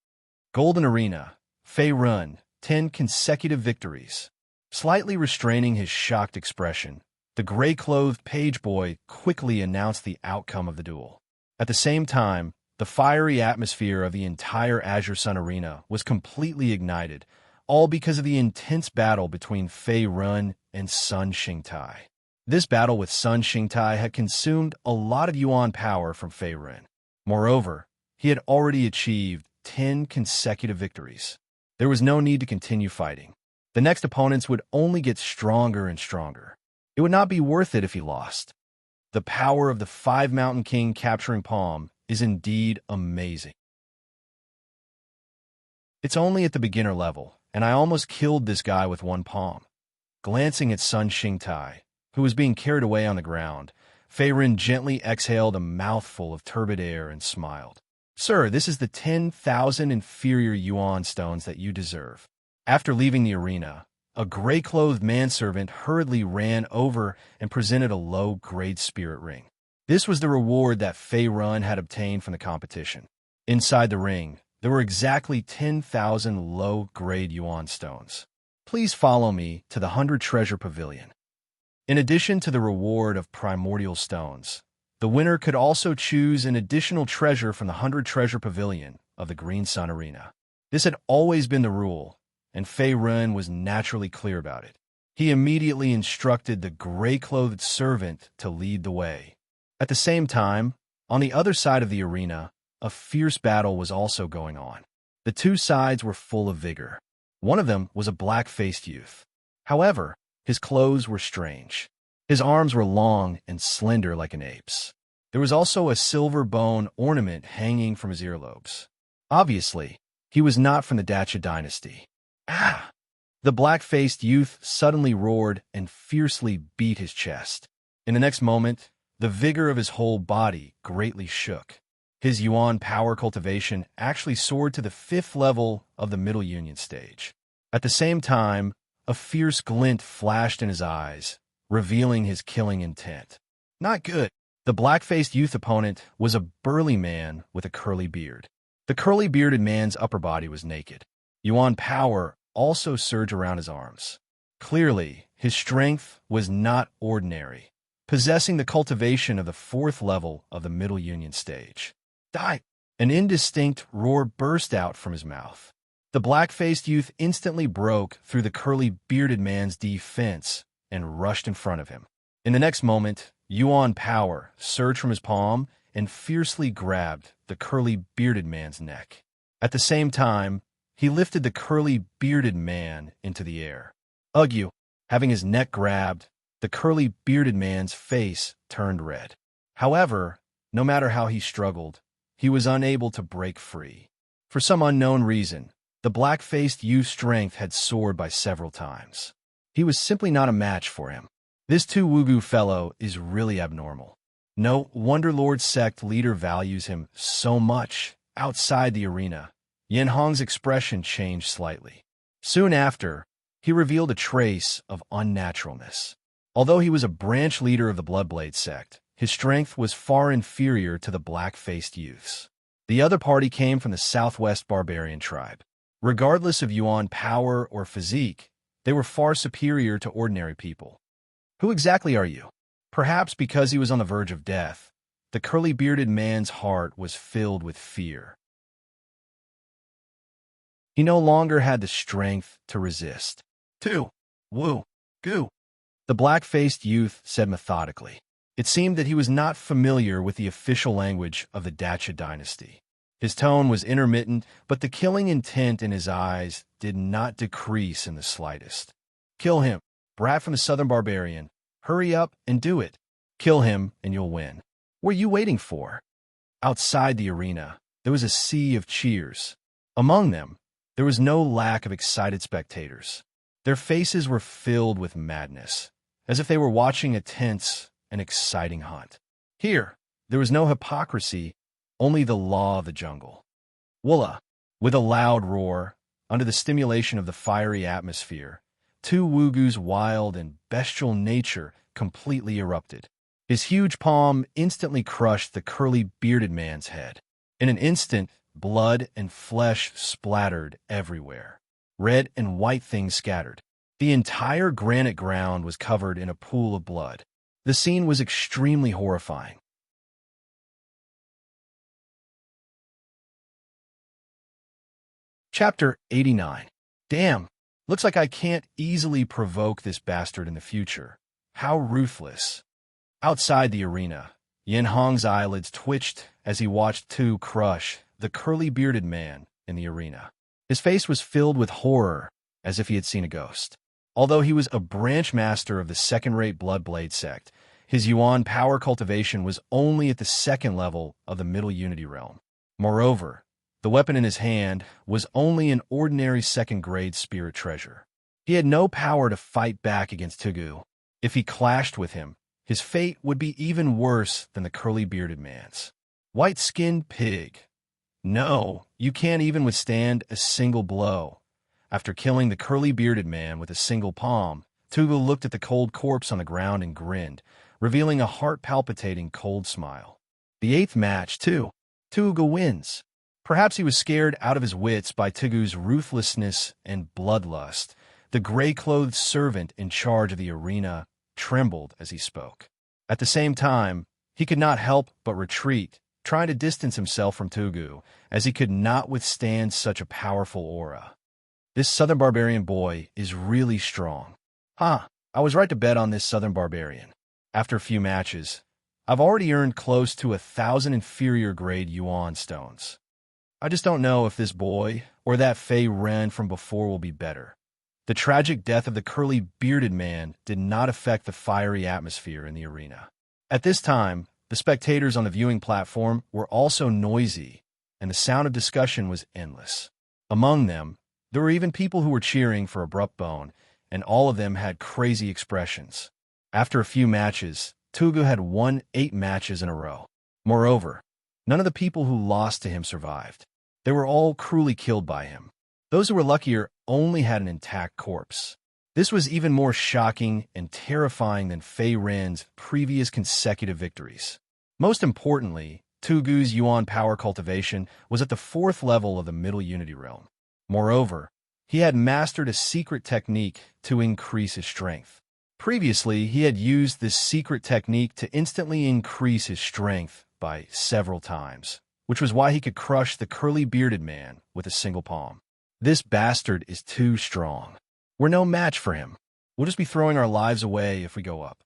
Golden Arena, Fei Ren, 10 consecutive victories. Slightly restraining his shocked expression, the gray-clothed page boy quickly announced the outcome of the duel. At the same time, the fiery atmosphere of the entire Azure Sun Arena was completely ignited, all because of the intense battle between Fei Ren and Sun Xingtai. This battle with Sun Xingtai had consumed a lot of yuan power from Fei Ren. Moreover, he had already achieved 10 consecutive victories. There was no need to continue fighting. The next opponents would only get stronger and stronger. It would not be worth it if he lost. The power of the 5 Mountain King capturing Palm is indeed amazing. It's only at the beginner level, and I almost killed this guy with one palm. Glancing at Sun Xingtai, who was being carried away on the ground, Fei Ren gently exhaled a mouthful of turbid air and smiled. Sir, this is the 10,000 inferior yuan stones that you deserve. After leaving the arena, a gray-clothed manservant hurriedly ran over and presented a low-grade spirit ring. This was the reward that Fei Ren had obtained from the competition. Inside the ring, there were exactly 10,000 low-grade yuan stones. Please follow me to the 100 Treasure Pavilion. In addition to the reward of primordial stones, the winner could also choose an additional treasure from the 100 Treasure Pavilion of the Green Sun Arena. This had always been the rule, and Fei Ren was naturally clear about it. He immediately instructed the gray-clothed servant to lead the way. At the same time, on the other side of the arena, a fierce battle was also going on. The two sides were full of vigor. One of them was a black-faced youth. However, his clothes were strange. His arms were long and slender like an ape's. There was also a silver bone ornament hanging from his earlobes. Obviously, he was not from the Dacha dynasty. Ah! The black-faced youth suddenly roared and fiercely beat his chest. In the next moment, the vigor of his whole body greatly shook. His yuan power cultivation actually soared to the 5th level of the Middle Union stage. At the same time, a fierce glint flashed in his eyes, revealing his killing intent. Not good. The black-faced youth opponent was a burly man with a curly beard. The curly-bearded man's upper body was naked. Yuan power also surged around his arms. Clearly, his strength was not ordinary, possessing the cultivation of the 4th level of the Middle Union stage. Die! An indistinct roar burst out from his mouth. The black-faced youth instantly broke through the curly-bearded man's defense and rushed in front of him. In the next moment, yuan power surged from his palm and fiercely grabbed the curly-bearded man's neck. At the same time, he lifted the curly-bearded man into the air. Ugh! Having his neck grabbed, the curly-bearded man's face turned red. However, no matter how he struggled, he was unable to break free. For some unknown reason, the black-faced youth's strength had soared by several times. He was simply not a match for him. This Tu-Wugu fellow is really abnormal. No wonder Lord Sect leader values him so much. Outside the arena, Yin Hong's expression changed slightly. Soon after, he revealed a trace of unnaturalness. Although he was a branch leader of the Bloodblade sect, his strength was far inferior to the black-faced youths. The other party came from the Southwest Barbarian tribe. Regardless of Yuan power or physique, they were far superior to ordinary people. Who exactly are you? Perhaps because he was on the verge of death, the curly-bearded man's heart was filled with fear. He no longer had the strength to resist. Tu-Wu-Gu, the black-faced youth said methodically. It seemed that he was not familiar with the official language of the Dacha dynasty. His tone was intermittent, but the killing intent in his eyes did not decrease in the slightest. Kill him, brat from the Southern Barbarian. Hurry up and do it. Kill him and you'll win. What are you waiting for? Outside the arena, there was a sea of cheers. Among them, there was no lack of excited spectators. Their faces were filled with madness, as if they were watching a tense and exciting hunt. Here, there was no hypocrisy, only the law of the jungle. Woola, with a loud roar, under the stimulation of the fiery atmosphere, Tu-Wugu's wild and bestial nature completely erupted. His huge palm instantly crushed the curly-bearded man's head. In an instant, blood and flesh splattered everywhere. Red and white things scattered. The entire granite ground was covered in a pool of blood. The scene was extremely horrifying. Chapter 89. Damn, looks like I can't easily provoke this bastard in the future. How ruthless. Outside the arena, Yin Hong's eyelids twitched as he watched Tu crush the curly-bearded man in the arena. His face was filled with horror, as if he had seen a ghost. Although he was a branch master of the second-rate Bloodblade sect, his Yuan power cultivation was only at the second level of the Middle Unity realm. Moreover, the weapon in his hand was only an ordinary second-grade spirit treasure. He had no power to fight back against Tu-Gu. If he clashed with him, his fate would be even worse than the curly-bearded man's. White-skinned pig. No, you can't even withstand a single blow. After killing the curly-bearded man with a single palm, Tu-Gu looked at the cold corpse on the ground and grinned, revealing a heart-palpitating cold smile. The eighth match, too. Tu-Gu wins. Perhaps he was scared out of his wits by Tu-Gu's ruthlessness and bloodlust. The gray-clothed servant in charge of the arena trembled as he spoke. At the same time, he could not help but retreat, trying to distance himself from Tu-Gu, as he could not withstand such a powerful aura. This Southern Barbarian boy is really strong. I was right to bet on this Southern Barbarian. After a few matches, I've already earned close to 1,000 inferior-grade Yuan stones. I just don't know if this boy or that Fei Ren from before will be better. The tragic death of the curly-bearded man did not affect the fiery atmosphere in the arena. At this time, the spectators on the viewing platform were also noisy, and the sound of discussion was endless. Among them, there were even people who were cheering for Abrupt Bone, and all of them had crazy expressions. After a few matches, Tu-Gu had won 8 matches in a row. Moreover, none of the people who lost to him survived. They were all cruelly killed by him. Those who were luckier only had an intact corpse. This was even more shocking and terrifying than Fei Ren's previous consecutive victories. Most importantly, Tu-Gu's Yuan power cultivation was at the 4th level of the Middle Unity realm. Moreover, he had mastered a secret technique to increase his strength. Previously, he had used this secret technique to instantly increase his strength by several times, which was why he could crush the curly-bearded man with a single palm. This bastard is too strong. We're no match for him. We'll just be throwing our lives away if we go up.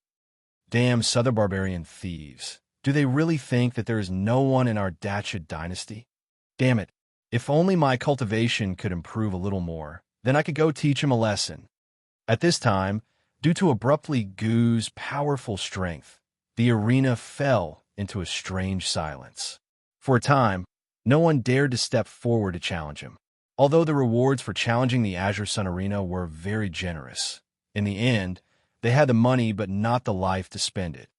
Damn Southern Barbarian thieves. Do they really think that there is no one in our Dacha dynasty? Damn it. If only my cultivation could improve a little more, then I could go teach him a lesson. At this time, due to Abruptly Gu's powerful strength, the arena fell into a strange silence. For a time, no one dared to step forward to challenge him. Although the rewards for challenging the Azure Sun Arena were very generous, In the end, they had the money but not the life to spend it.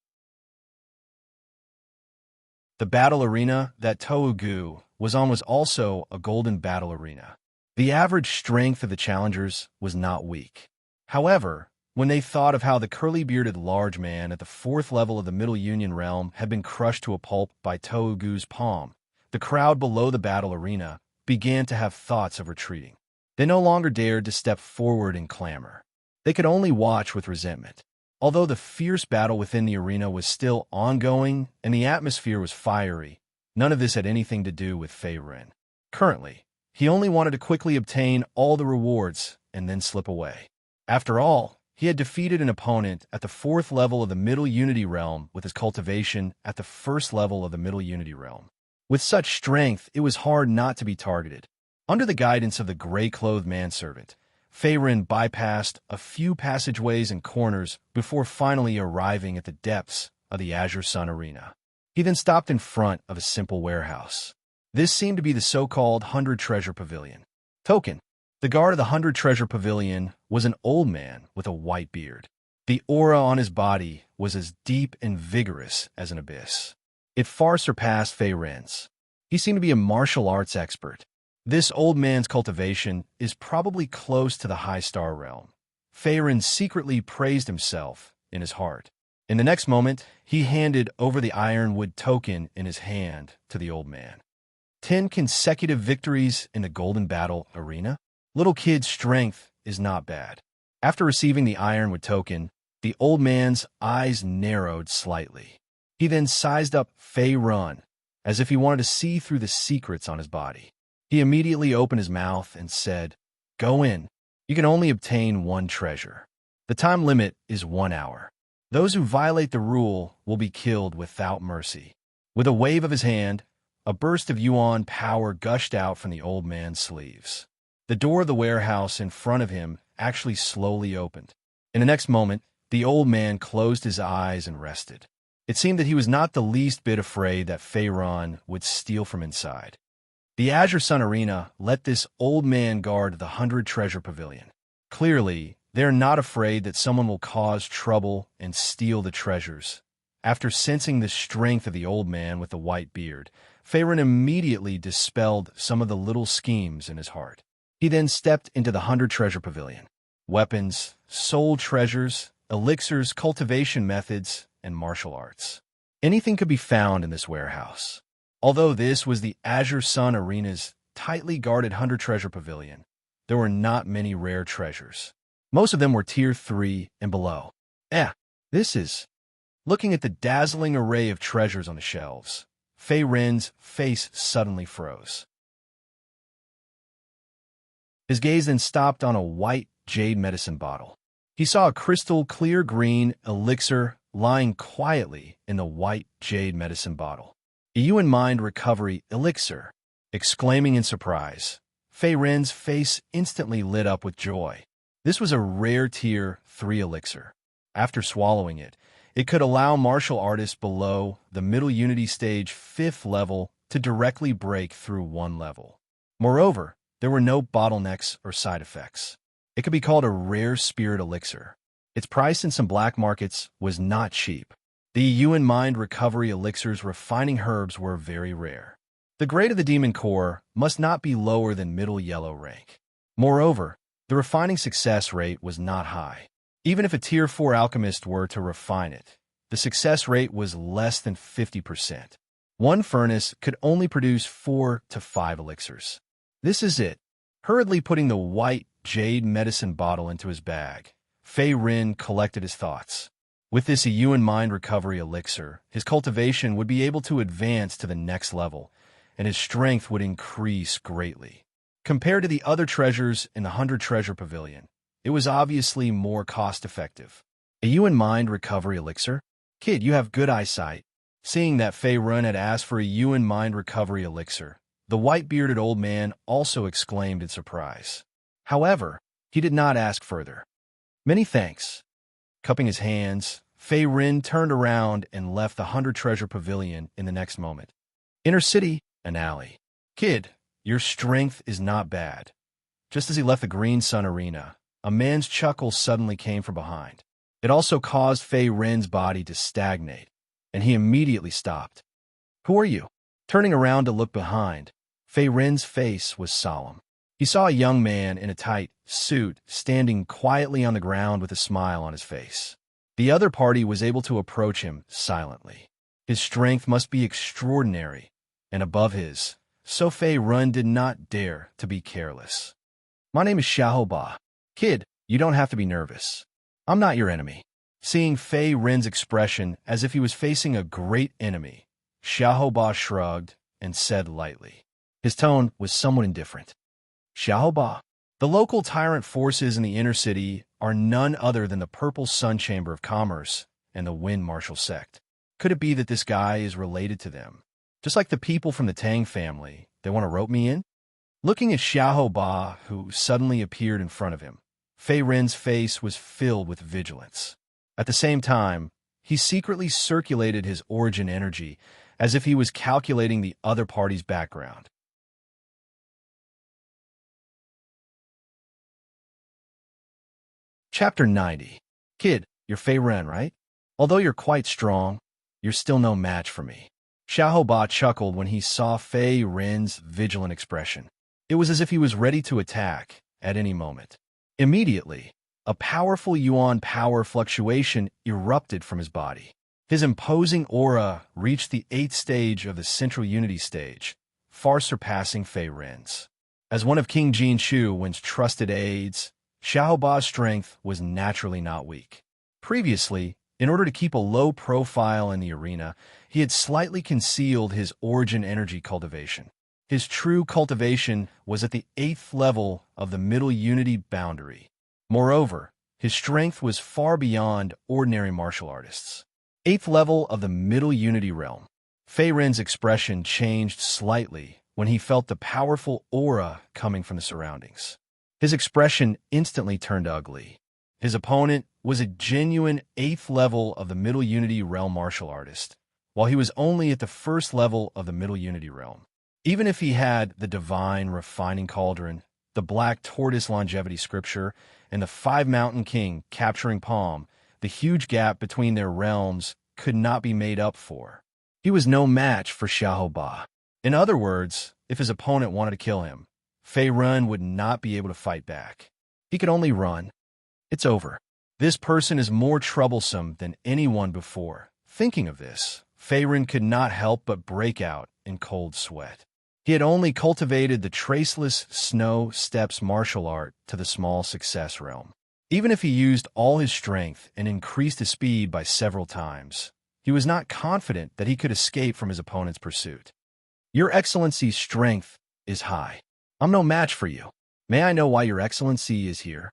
The battle arena that Tohugu was on was also a golden battle arena. The average strength of the challengers was not weak. However, when they thought of how the curly-bearded large man at the 4th level of the Middle Union realm had been crushed to a pulp by Tohugu's palm, the crowd below the battle arena began to have thoughts of retreating. They no longer dared to step forward in clamor. They could only watch with resentment. Although the fierce battle within the arena was still ongoing and the atmosphere was fiery, none of this had anything to do with Fei Ren. Currently, he only wanted to quickly obtain all the rewards and then slip away. After all, he had defeated an opponent at the 4th level of the Middle Unity realm with his cultivation at the 1st level of the Middle Unity realm. With such strength, it was hard not to be targeted. Under the guidance of the gray-clothed manservant, Fei Ren bypassed a few passageways and corners before finally arriving at the depths of the Azure Sun Arena. He then stopped in front of a simple warehouse. This seemed to be the so-called 100 Treasure Pavilion. Token. The guard of the 100 Treasure Pavilion was an old man with a white beard. The aura on his body was as deep and vigorous as an abyss. It far surpassed Fei Ren's. He seemed to be a martial arts expert. This old man's cultivation is probably close to the high star realm. Fei Ren secretly praised himself in his heart. In the next moment, he handed over the ironwood token in his hand to the old man. 10 consecutive victories in the Golden Battle Arena? Little kid's strength is not bad. After receiving the ironwood token, the old man's eyes narrowed slightly. He then sized up Fei Ren, as if he wanted to see through the secrets on his body. He immediately opened his mouth and said, "Go in. You can only obtain 1 treasure. The time limit is 1 hour. Those who violate the rule will be killed without mercy." With a wave of his hand, a burst of yuan power gushed out from the old man's sleeves. The door of the warehouse in front of him actually slowly opened. In the next moment, the old man closed his eyes and rested. It seemed that he was not the least bit afraid that Fei Ren would steal from inside. The Azure Sun Arena let this old man guard the 100 Treasure Pavilion. Clearly, they are not afraid that someone will cause trouble and steal the treasures. After sensing the strength of the old man with the white beard, Fei Ren immediately dispelled some of the little schemes in his heart. He then stepped into the 100 Treasure Pavilion. Weapons, soul treasures, elixirs, cultivation methods, and martial arts. Anything could be found in this warehouse. Although this was the Azure Sun Arena's tightly guarded 100 Treasure Pavilion, there were not many rare treasures. Most of them were Tier 3 and below. This is... Looking at the dazzling array of treasures on the shelves, Fei Ren's face suddenly froze. His gaze then stopped on a white jade medicine bottle. He saw a crystal clear green elixir lying quietly in the white jade medicine bottle. A Yuan Mind Recovery Elixir. Exclaiming in surprise, Fei Ren's face instantly lit up with joy. This was a rare Tier 3 elixir. After swallowing it, it could allow martial artists below the Middle Unity Stage 5th level to directly break through 1 level. Moreover, there were no bottlenecks or side effects. It could be called a rare spirit elixir. Its price in some black markets was not cheap. The Yuan Mind Recovery Elixir's refining herbs were very rare. The grade of the demon core must not be lower than middle yellow rank. Moreover, the refining success rate was not high. Even if a Tier 4 alchemist were to refine it, the success rate was less than 50%. One furnace could only produce 4 to 5 elixirs. This is it. Hurriedly putting the white jade medicine bottle into his bag, Fei Ren collected his thoughts. With this Yuan Mind Recovery Elixir, his cultivation would be able to advance to the next level, and his strength would increase greatly. Compared to the other treasures in the 100 Treasure Pavilion, it was obviously more cost-effective. A Yuan Mind Recovery Elixir? Kid, you have good eyesight. Seeing that Fei Ren had asked for a Yuan Mind Recovery Elixir, the white-bearded old man also exclaimed in surprise. However, he did not ask further. Many thanks. Cupping his hands, Fei Ren turned around and left the 100 Treasure Pavilion in the next moment. Inner City, an alley. Kid, your strength is not bad. Just as he left the Green Sun Arena, a man's chuckle suddenly came from behind. It also caused Fei Rin's body to stagnate, and he immediately stopped. "Who are you?" Turning around to look behind, Fei Rin's face was solemn. He saw a young man in a tight suit standing quietly on the ground with a smile on his face. The other party was able to approach him silently. His strength must be extraordinary, and above his, so Fei Rin did not dare to be careless. "My name is Xiaoba. Kid, you don't have to be nervous. I'm not your enemy." Seeing Fei Rin's expression as if he was facing a great enemy, Xiaoba shrugged and said lightly. His tone was somewhat indifferent. "Xiaoba, the local tyrant forces in the inner city are none other than the Purple Sun Chamber of Commerce and the Wind Martial sect. Could it be that this guy is related to them? Just like the people from the Tang family, they want to rope me in?" Looking at Xiaoba, who suddenly appeared in front of him, Fei Rin's face was filled with vigilance. At the same time, he secretly circulated his origin energy as if he was calculating the other party's background. Chapter 90. Kid, you're Fei Rin, right? Although you're quite strong, you're still no match for me. Xiaoba chuckled when he saw Fei Rin's vigilant expression. It was as if he was ready to attack at any moment. Immediately, a powerful yuan power fluctuation erupted from his body. His imposing aura reached the 8th stage of the Central Unity stage, far surpassing Fei Rin's. As one of King Jinshu Wen's trusted aides, Xiaoba's strength was naturally not weak. Previously, in order to keep a low profile in the arena, he had slightly concealed his origin energy cultivation. His true cultivation was at the 8th level of the Middle Unity boundary. Moreover, his strength was far beyond ordinary martial artists. 8th level of the Middle Unity realm. Fei Rin's expression changed slightly when he felt the powerful aura coming from the surroundings. His expression instantly turned ugly. His opponent was a genuine 8th level of the Middle Unity realm martial artist, while he was only at the 1st level of the Middle Unity realm. Even if he had the divine refining cauldron, the black tortoise longevity scripture, and the 5-mountain king capturing palm, the huge gap between their realms could not be made up for. He was no match for Xiaoba. In other words, if his opponent wanted to kill him, Fei Rin would not be able to fight back. He could only run. It's over. This person is more troublesome than anyone before. Thinking of this, Fei Rin could not help but break out in cold sweat. He had only cultivated the traceless snow steps martial art to the small success realm. Even if he used all his strength and increased his speed by several times, he was not confident that he could escape from his opponent's pursuit. Your Excellency's strength is high. I'm no match for you. May I know why Your Excellency is here?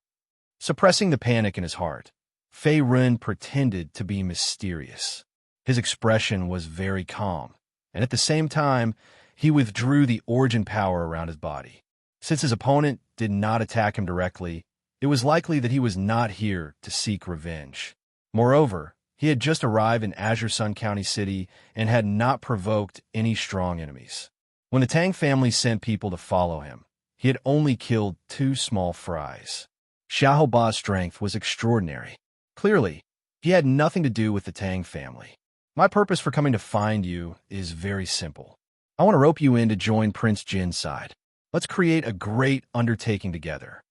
Suppressing the panic in his heart, Fei Rin pretended to be mysterious. His expression was very calm, and at the same time, he withdrew the origin power around his body. Since his opponent did not attack him directly, it was likely that he was not here to seek revenge. Moreover, he had just arrived in Azure Sun County City and had not provoked any strong enemies. When the Tang family sent people to follow him, he had only killed 2 small fries. Xiaoba's strength was extraordinary. Clearly, he had nothing to do with the Tang family. My purpose for coming to find you is very simple. I want to rope you in to join Prince Jin's side. Let's create a great undertaking together.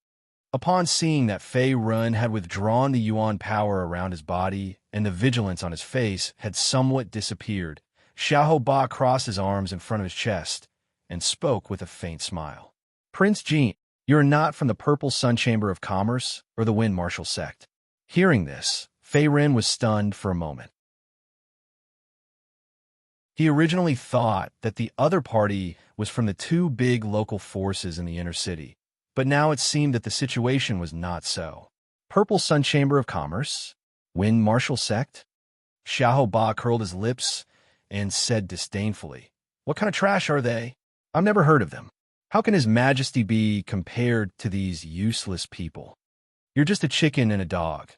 Upon seeing that Fei Rin had withdrawn the yuan power around his body and the vigilance on his face had somewhat disappeared, Xiaoba crossed his arms in front of his chest and spoke with a faint smile. Prince Jin, you are not from the Purple Sun Chamber of Commerce or the Wind Martial sect. Hearing this, Fei Rin was stunned for a moment. He originally thought that the other party was from the 2 big local forces in the inner city, but now it seemed that the situation was not so. Purple Sun Chamber of Commerce? Wind Martial sect? Xiaoba curled his lips and said disdainfully, "What kind of trash are they? I've never heard of them. How can His Majesty be compared to these useless people? You're just a chicken and a dog."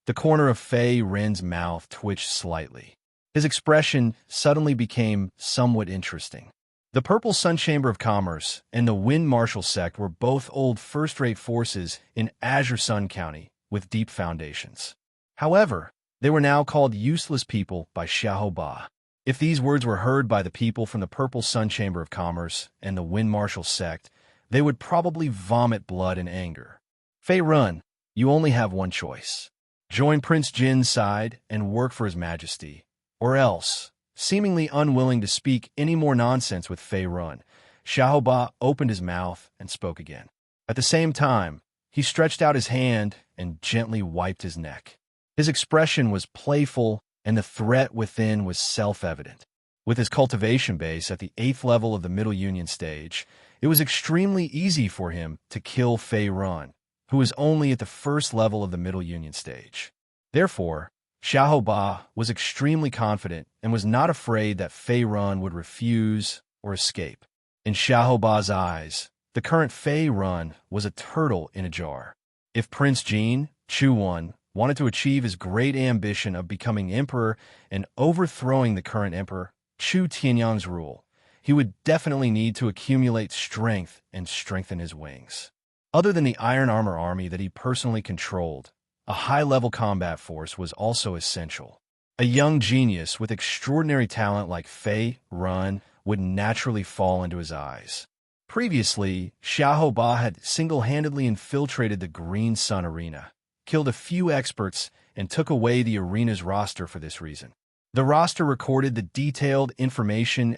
The corner of Fei Rin's mouth twitched slightly. His expression suddenly became somewhat interesting. The Purple Sun Chamber of Commerce and the Wind Marshal sect were both old first-rate forces in Azure Sun County with deep foundations. However, they were now called useless people by Xiahou Ba. If these words were heard by the people from the Purple Sun Chamber of Commerce and the Wind Marshal sect, they would probably vomit blood in anger. Fei Run, you only have one choice. Join Prince Jin's side and work for His Majesty, or else, seemingly unwilling to speak any more nonsense with Fei Run, Xiahou Ba opened his mouth and spoke again. At the same time, he stretched out his hand and gently wiped his neck. His expression was playful, and the threat within was self-evident. With his cultivation base at the 8th level of the Middle Union stage, it was extremely easy for him to kill Fei Run, who was only at the 1st level of the Middle Union stage. Therefore, Xiahou Ba was extremely confident and was not afraid that Fei Run would refuse or escape. In Xiahou Ba's eyes, the current Fei Run was a turtle in a jar. If Prince Jin, Chu wanted to achieve his great ambition of becoming emperor and overthrowing the current emperor, Chu Tianyang's rule, he would definitely need to accumulate strength and strengthen his wings. Other than the Iron Armor army that he personally controlled, a high-level combat force was also essential. A young genius with extraordinary talent like Fei Run would naturally fall into his eyes. Previously, Xiahou Ba had single-handedly infiltrated the Green Sun Arena, killed a few experts, and took away the arena's roster for this reason. The roster recorded the detailed information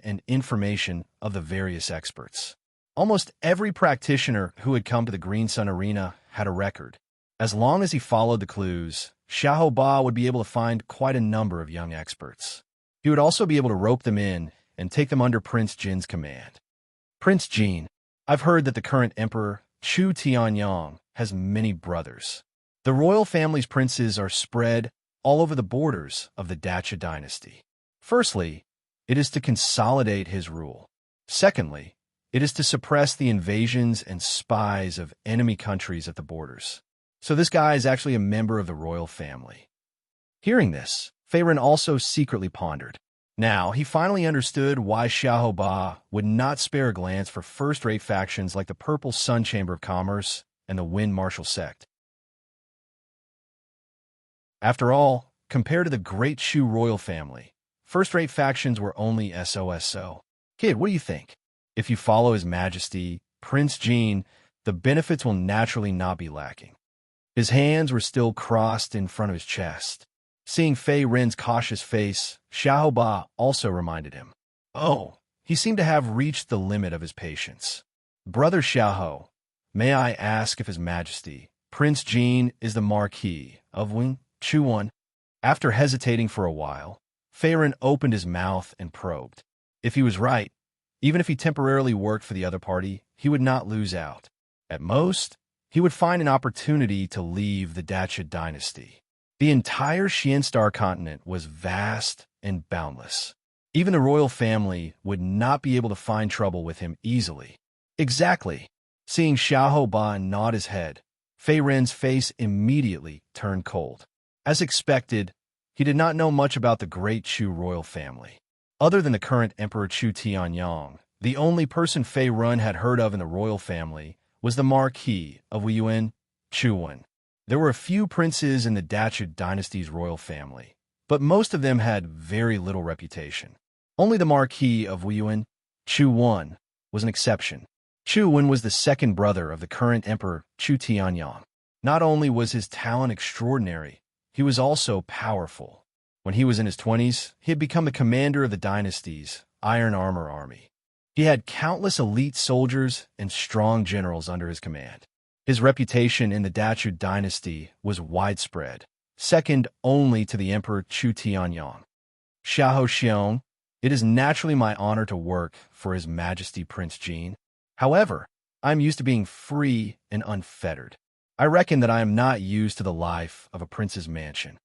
of the various experts. Almost every practitioner who had come to the Green Sun Arena had a record. As long as he followed the clues, Xiahou Ba would be able to find quite a number of young experts. He would also be able to rope them in and take them under Prince Jin's command. Prince Jin, I've heard that the current emperor, Chu Tianyang, has many brothers. The royal family's princes are spread all over the borders of the Dacha dynasty. Firstly, it is to consolidate his rule. Secondly, it is to suppress the invasions and spies of enemy countries at the borders. So this guy is actually a member of the royal family. Hearing this, Fei Run also secretly pondered. Now, he finally understood why Xiahou Ba would not spare a glance for first-rate factions like the Purple Sun Chamber of Commerce and the Wind Marshal sect. After all, compared to the great Shu royal family, first-rate factions were only SOSO. Kid, what do you think? If you follow His Majesty, Prince Jin, the benefits will naturally not be lacking. His hands were still crossed in front of his chest. Seeing Fei Ren's cautious face, Xiahou Ba also reminded him. Oh, he seemed to have reached the limit of his patience. Brother Xiahou, may I ask if His Majesty, Prince Jin, is the Marquis of Wing Chuan? After hesitating for a while, Fei Ren opened his mouth and probed. If he was right, even if he temporarily worked for the other party, he would not lose out. At most, he would find an opportunity to leave the Dacha dynasty. The entire Xianstar continent was vast and boundless. Even the royal family would not be able to find trouble with him easily. Exactly. Seeing Xiahou Ba nod his head, Fei Ren's face immediately turned cold. As expected, he did not know much about the great Chu royal family. Other than the current Emperor Chu Tianyang, the only person Fei Run had heard of in the royal family was the Marquis of Wuyuan Chuan. There were a few princes in the Dacha dynasty's royal family, but most of them had very little reputation. Only the Marquis of Wuyuan Chuan was an exception. Chuan was the second brother of the current Emperor Chu Tianyang. Not only was his talent extraordinary, he was also powerful. When he was in his 20s, he had become the commander of the dynasty's Iron Armor army. He had countless elite soldiers and strong generals under his command. His reputation in the Dacha dynasty was widespread, second only to the Emperor Chu Tianyang. Xiahou Xiong, it is naturally my honor to work for His Majesty Prince Jin. However, I am used to being free and unfettered. I reckon that I am not used to the life of a prince's mansion.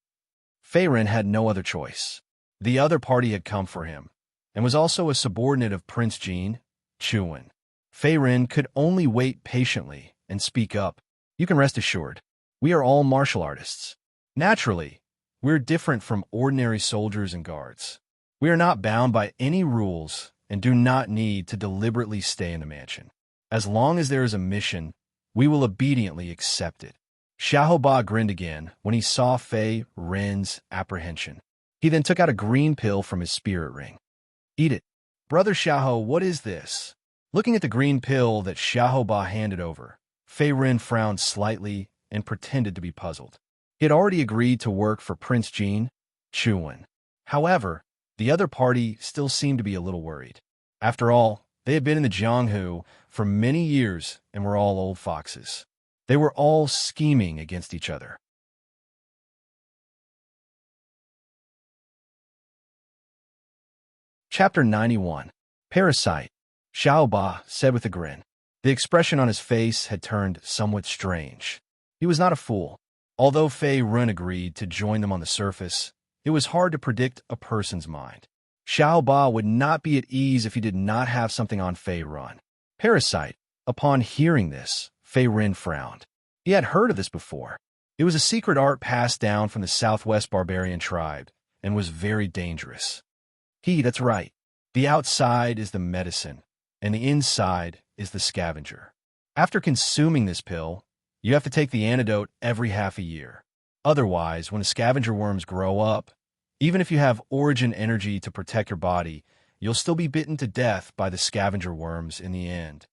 Fei Ren had no other choice. The other party had come for him, and was also a subordinate of Prince Jin, Chuan. Fei Ren could only wait patiently and speak up. You can rest assured, we are all martial artists. Naturally, we're different from ordinary soldiers and guards. We are not bound by any rules and do not need to deliberately stay in the mansion. As long as there is a mission, we will obediently accept it. Xiaoba grinned again when he saw Fei Ren's apprehension. He then took out a green pill from his spirit ring. Eat it. Brother Xiao, what is this? Looking at the green pill that Xiaoba handed over, Fei Ren frowned slightly and pretended to be puzzled. He had already agreed to work for Prince Jin Chuan. However, the other party still seemed to be a little worried. After all, they had been in the Jianghu for many years and were all old foxes. They were all scheming against each other. Chapter 91. Parasite, Xiaoba said with a grin. The expression on his face had turned somewhat strange. He was not a fool. Although Fei Ren agreed to join them on the surface, it was hard to predict a person's mind. Xiaoba would not be at ease if he did not have something on Fei Ren. Parasite. Upon hearing this, Fei Ren frowned. He had heard of this before. It was a secret art passed down from the Southwest barbarian tribe and was very dangerous. That's right. The outside is the medicine, and the inside is the scavenger. After consuming this pill, you have to take the antidote every half a year. Otherwise, when the scavenger worms grow up, even if you have origin energy to protect your body, you'll still be bitten to death by the scavenger worms in the end.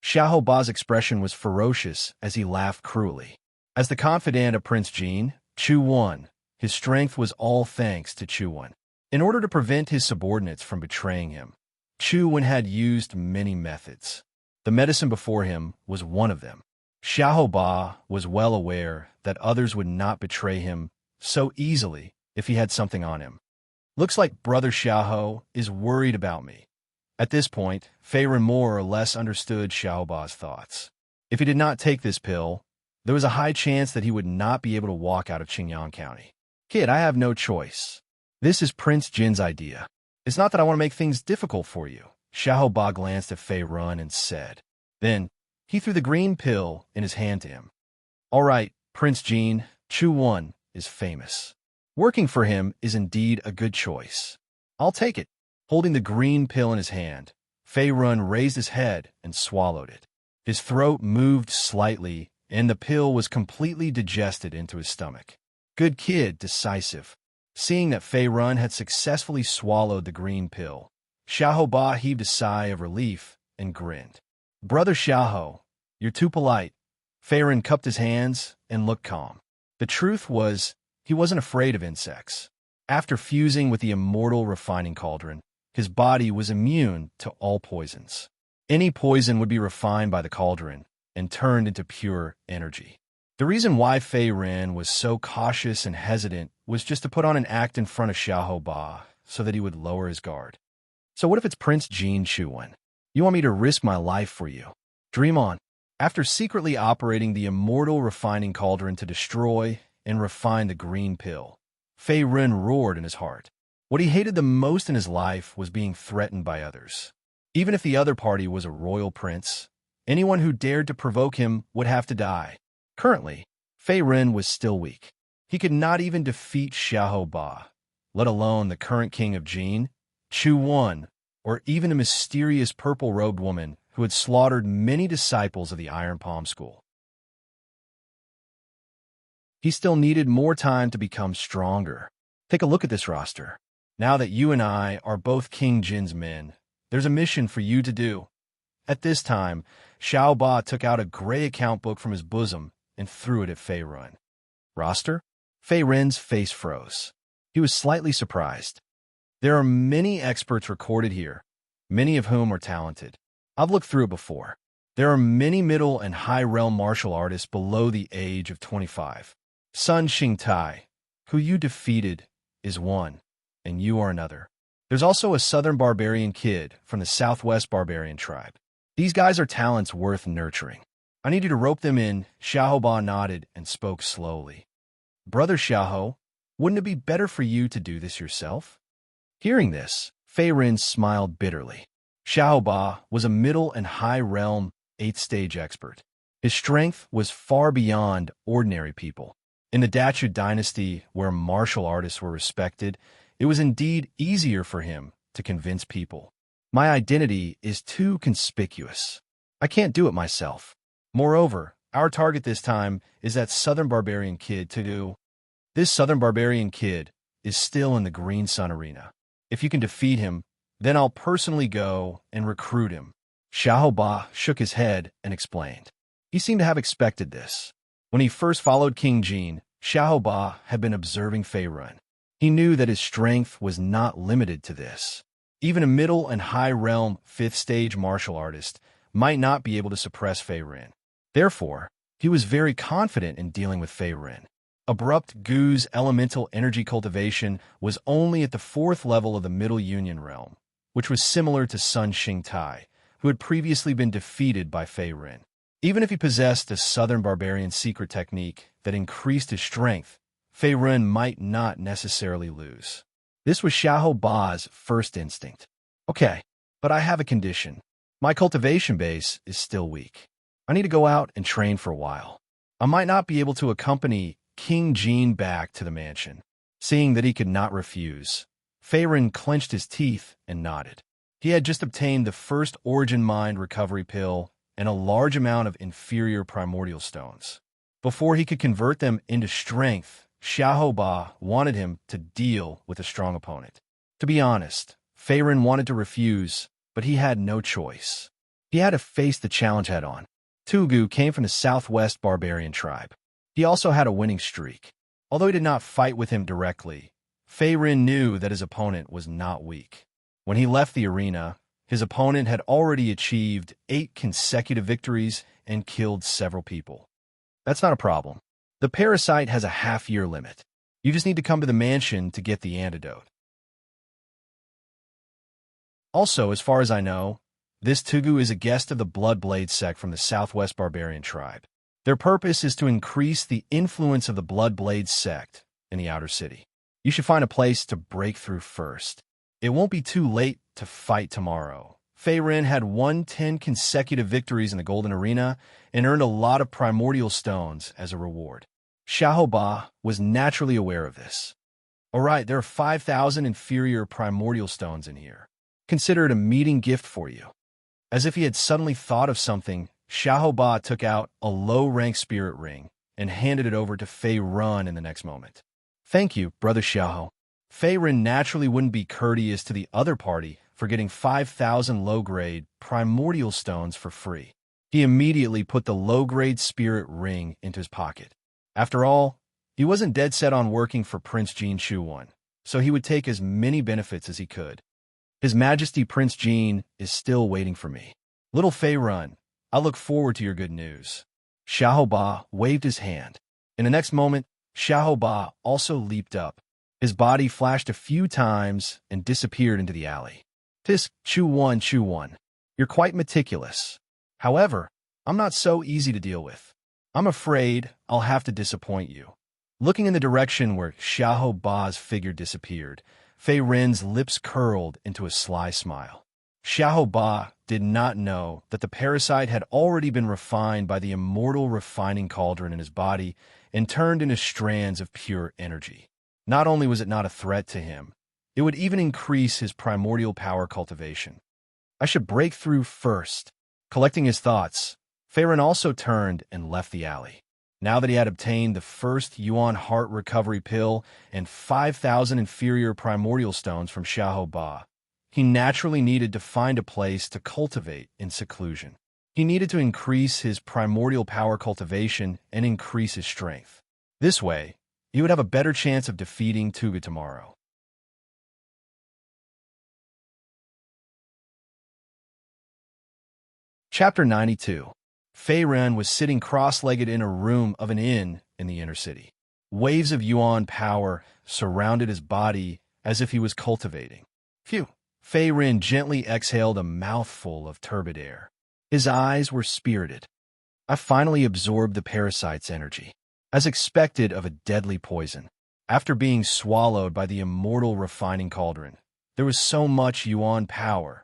Xiaoba's expression was ferocious as he laughed cruelly. As the confidant of Prince Jin Chuan, his strength was all thanks to Chuan. In order to prevent his subordinates from betraying him, Chuan had used many methods. The medicine before him was one of them. Xiaoba was well aware that others would not betray him so easily if he had something on him. Looks like Brother Xiao is worried about me. At this point, Fei Ren more or less understood Xiaoba's thoughts. If he did not take this pill, there was a high chance that he would not be able to walk out of Qingyang County. Kid, I have no choice. This is Prince Jin's idea. It's not that I want to make things difficult for you. Xiaoba glanced at Fei Ren and said. Then, he threw the green pill in his hand to him. All right, Prince Jin Chuan is famous. Working for him is indeed a good choice. I'll take it. Holding the green pill in his hand, Fei Ren raised his head and swallowed it. His throat moved slightly, and the pill was completely digested into his stomach. Good kid, decisive. Seeing that Fei Ren had successfully swallowed the green pill, Xiaoba heaved a sigh of relief and grinned. Brother Xiao, you're too polite. Fei Ren cupped his hands and looked calm. The truth was, he wasn't afraid of insects. After fusing with the Immortal refining cauldron, his body was immune to all poisons. Any poison would be refined by the cauldron and turned into pure energy. The reason why Fei Ren was so cautious and hesitant was just to put on an act in front of Xiaoba so that he would lower his guard. So what if it's Prince Jin Chuan? You want me to risk my life for you? Dream on. After secretly operating the Immortal refining cauldron to destroy and refine the green pill, Fei Ren roared in his heart. What he hated the most in his life was being threatened by others. Even if the other party was a royal prince, anyone who dared to provoke him would have to die. Currently, Fei Ren was still weak. He could not even defeat Xiaoba, let alone the current king of Jin Chuan, or even a mysterious purple-robed woman who had slaughtered many disciples of the Iron Palm School. He still needed more time to become stronger. Take a look at this roster. Now that you and I are both King Jin's men, there's a mission for you to do. At this time, Xiaoba took out a gray account book from his bosom and threw it at Fei Ren. Roster? Fei Ren's face froze. He was slightly surprised. There are many experts recorded here, many of whom are talented. I've looked through it before. There are many middle and high realm martial artists below the age of 25. Sun Xingtai, who you defeated, is one, and you are another. There's also a southern barbarian kid from the Southwest barbarian tribe. These guys are talents worth nurturing. I need you to rope them in. Xiaoba nodded and spoke slowly. Brother Xiao, wouldn't it be better for you to do this yourself? Hearing this, Fei Ren smiled bitterly. Xiaoba was a middle and high realm 8th stage expert. His strength was far beyond ordinary people. In the Dachu dynasty, where martial artists were respected, it was indeed easier for him to convince people. My identity is too conspicuous. I can't do it myself. Moreover, our target this time is that Southern Barbarian kid too. This Southern Barbarian kid is still in the Green Sun Arena. If you can defeat him, then I'll personally go and recruit him. Xiaoba shook his head and explained. He seemed to have expected this. When he first followed King Jin, Xiaoba had been observing Fei Run. He knew that his strength was not limited to this. Even a middle and high realm 5th stage martial artist might not be able to suppress Fei Ren. Therefore, he was very confident in dealing with Fei Ren. Abrupt Gu's elemental energy cultivation was only at the 4th level of the Middle Union realm, which was similar to Sun Xingtai, who had previously been defeated by Fei Ren. Even if he possessed a Southern Barbarian secret technique that increased his strength, Fei Ren might not necessarily lose. This was Xiahou Ba's first instinct. Okay, but I have a condition. My cultivation base is still weak. I need to go out and train for a while. I might not be able to accompany King Jin back to the mansion. Seeing that he could not refuse, Fei Ren clenched his teeth and nodded. He had just obtained the first Origin Mind recovery pill and a large amount of inferior primordial stones. Before he could convert them into strength, Xiahou Ba wanted him to deal with a strong opponent. To be honest, Fei Ren wanted to refuse, but he had no choice. He had to face the challenge head-on. Tugu came from the Southwest Barbarian tribe. He also had a winning streak. Although he did not fight with him directly, Fei Ren knew that his opponent was not weak. When he left the arena, his opponent had already achieved 8 consecutive victories and killed several people. That's not a problem. The parasite has a half-year limit. You just need to come to the mansion to get the antidote. Also, as far as I know, this Tugu is a guest of the Bloodblade sect from the Southwest Barbarian tribe. Their purpose is to increase the influence of the Bloodblade sect in the outer city. You should find a place to break through first. It won't be too late to fight tomorrow. Fei Ren had won 10 consecutive victories in the Golden Arena and earned a lot of primordial stones as a reward. Xiahou Ba was naturally aware of this. Alright, there are 5,000 inferior primordial stones in here. Consider it a meeting gift for you. As if he had suddenly thought of something, Xiahou Ba took out a low-rank spirit ring and handed it over to Fei Ren in the next moment. Thank you, Brother Xiahou. Fei Ren naturally wouldn't be courteous to the other party for getting 5,000 low-grade primordial stones for free. He immediately put the low-grade spirit ring into his pocket. After all, he wasn't dead set on working for Prince Jin Shuwan, so he would take as many benefits as he could. His Majesty Prince Jin is still waiting for me. Little Fei Ren, I look forward to your good news. Xiahou Ba waved his hand. In the next moment, Xiahou Ba also leaped up. His body flashed a few times and disappeared into the alley. Tisk, Chu1. You're quite meticulous. However, I'm not so easy to deal with. I'm afraid I'll have to disappoint you. Looking in the direction where Xiahou Ba's figure disappeared, Fei Ren's lips curled into a sly smile. Xiahou Ba did not know that the parasite had already been refined by the immortal refining cauldron in his body and turned into strands of pure energy. Not only was it not a threat to him, it would even increase his primordial power cultivation. I should break through first. Collecting his thoughts, Fei Ren also turned and left the alley. Now that he had obtained the first Yuan Heart Recovery Pill and 5,000 inferior primordial stones from Xiahou Ba, he naturally needed to find a place to cultivate in seclusion. He needed to increase his primordial power cultivation and increase his strength. This way, he would have a better chance of defeating Tuga tomorrow. Chapter 92. Fei Ren was sitting cross-legged in a room of an inn in the inner city. Waves of Yuan power surrounded his body as if he was cultivating. Phew! Fei Ren gently exhaled a mouthful of turbid air. His eyes were spirited. I finally absorbed the parasite's energy. As expected of a deadly poison, after being swallowed by the immortal refining cauldron, there was so much Yuan power.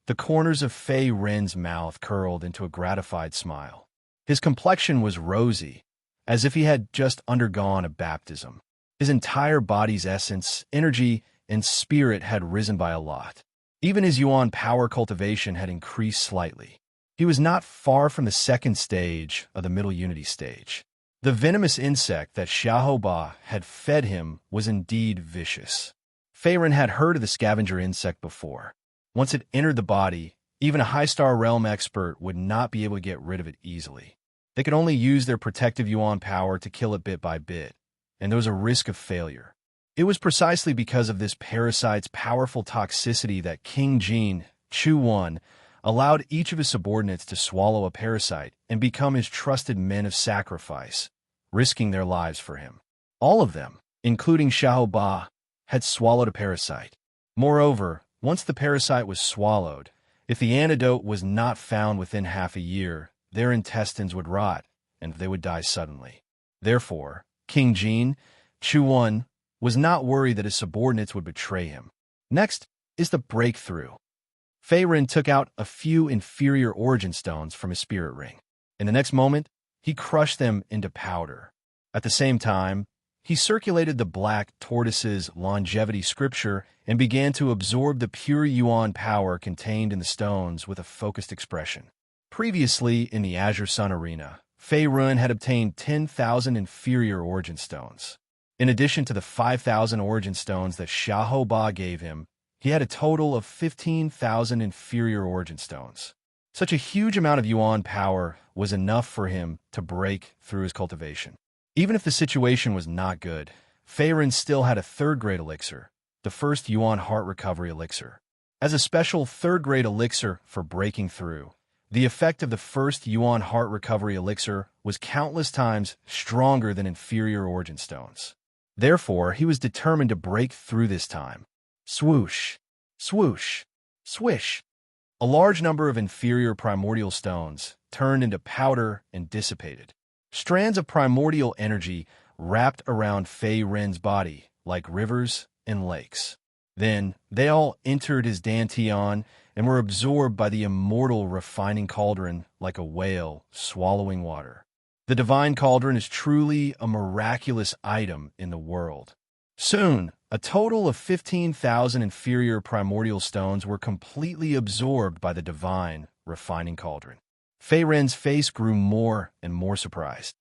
The corners of Fei Ren's mouth curled into a gratified smile. His complexion was rosy, as if he had just undergone a baptism. His entire body's essence, energy, and spirit had risen by a lot. Even his yuan power cultivation had increased slightly. He was not far from the second stage of the middle unity stage. The venomous insect that Xiaoba had fed him was indeed vicious. Feiren had heard of the scavenger insect before. Once it entered the body, even a high-star realm expert would not be able to get rid of it easily. They could only use their protective yuan power to kill it bit by bit, and there was a risk of failure. It was precisely because of this parasite's powerful toxicity that King Jin, Chu Wan, allowed each of his subordinates to swallow a parasite and become his trusted men of sacrifice, risking their lives for him. All of them, including Xiao Ba, had swallowed a parasite. Moreover, once the parasite was swallowed, if the antidote was not found within half a year, their intestines would rot, and they would die suddenly. Therefore, King Jin, Chu Wan, was not worried that his subordinates would betray him. Next is the breakthrough. Feiren took out a few inferior origin stones from his spirit ring. In the next moment, he crushed them into powder. At the same time, he circulated the black tortoise's longevity scripture and began to absorb the pure yuan power contained in the stones with a focused expression. Previously, in the Azure Sun Arena, Feiren had obtained 10,000 inferior origin stones. In addition to the 5,000 origin stones that Xiahou Ba gave him, he had a total of 15,000 inferior origin stones. Such a huge amount of yuan power was enough for him to break through his cultivation. Even if the situation was not good, Feiren still had a third-grade elixir, the first yuan heart recovery elixir. As a special third-grade elixir for breaking through, the effect of the first yuan heart recovery elixir was countless times stronger than inferior origin stones. Therefore, he was determined to break through this time. Swoosh, swoosh, swish. A large number of inferior primordial stones turned into powder and dissipated. Strands of primordial energy wrapped around Fei Ren's body like rivers and lakes. Then they all entered his dantian and were absorbed by the immortal refining cauldron like a whale swallowing water. The divine cauldron is truly a miraculous item in the world. Soon, a total of 15,000 inferior primordial stones were completely absorbed by the divine refining cauldron. Fei Ren's face grew more and more surprised.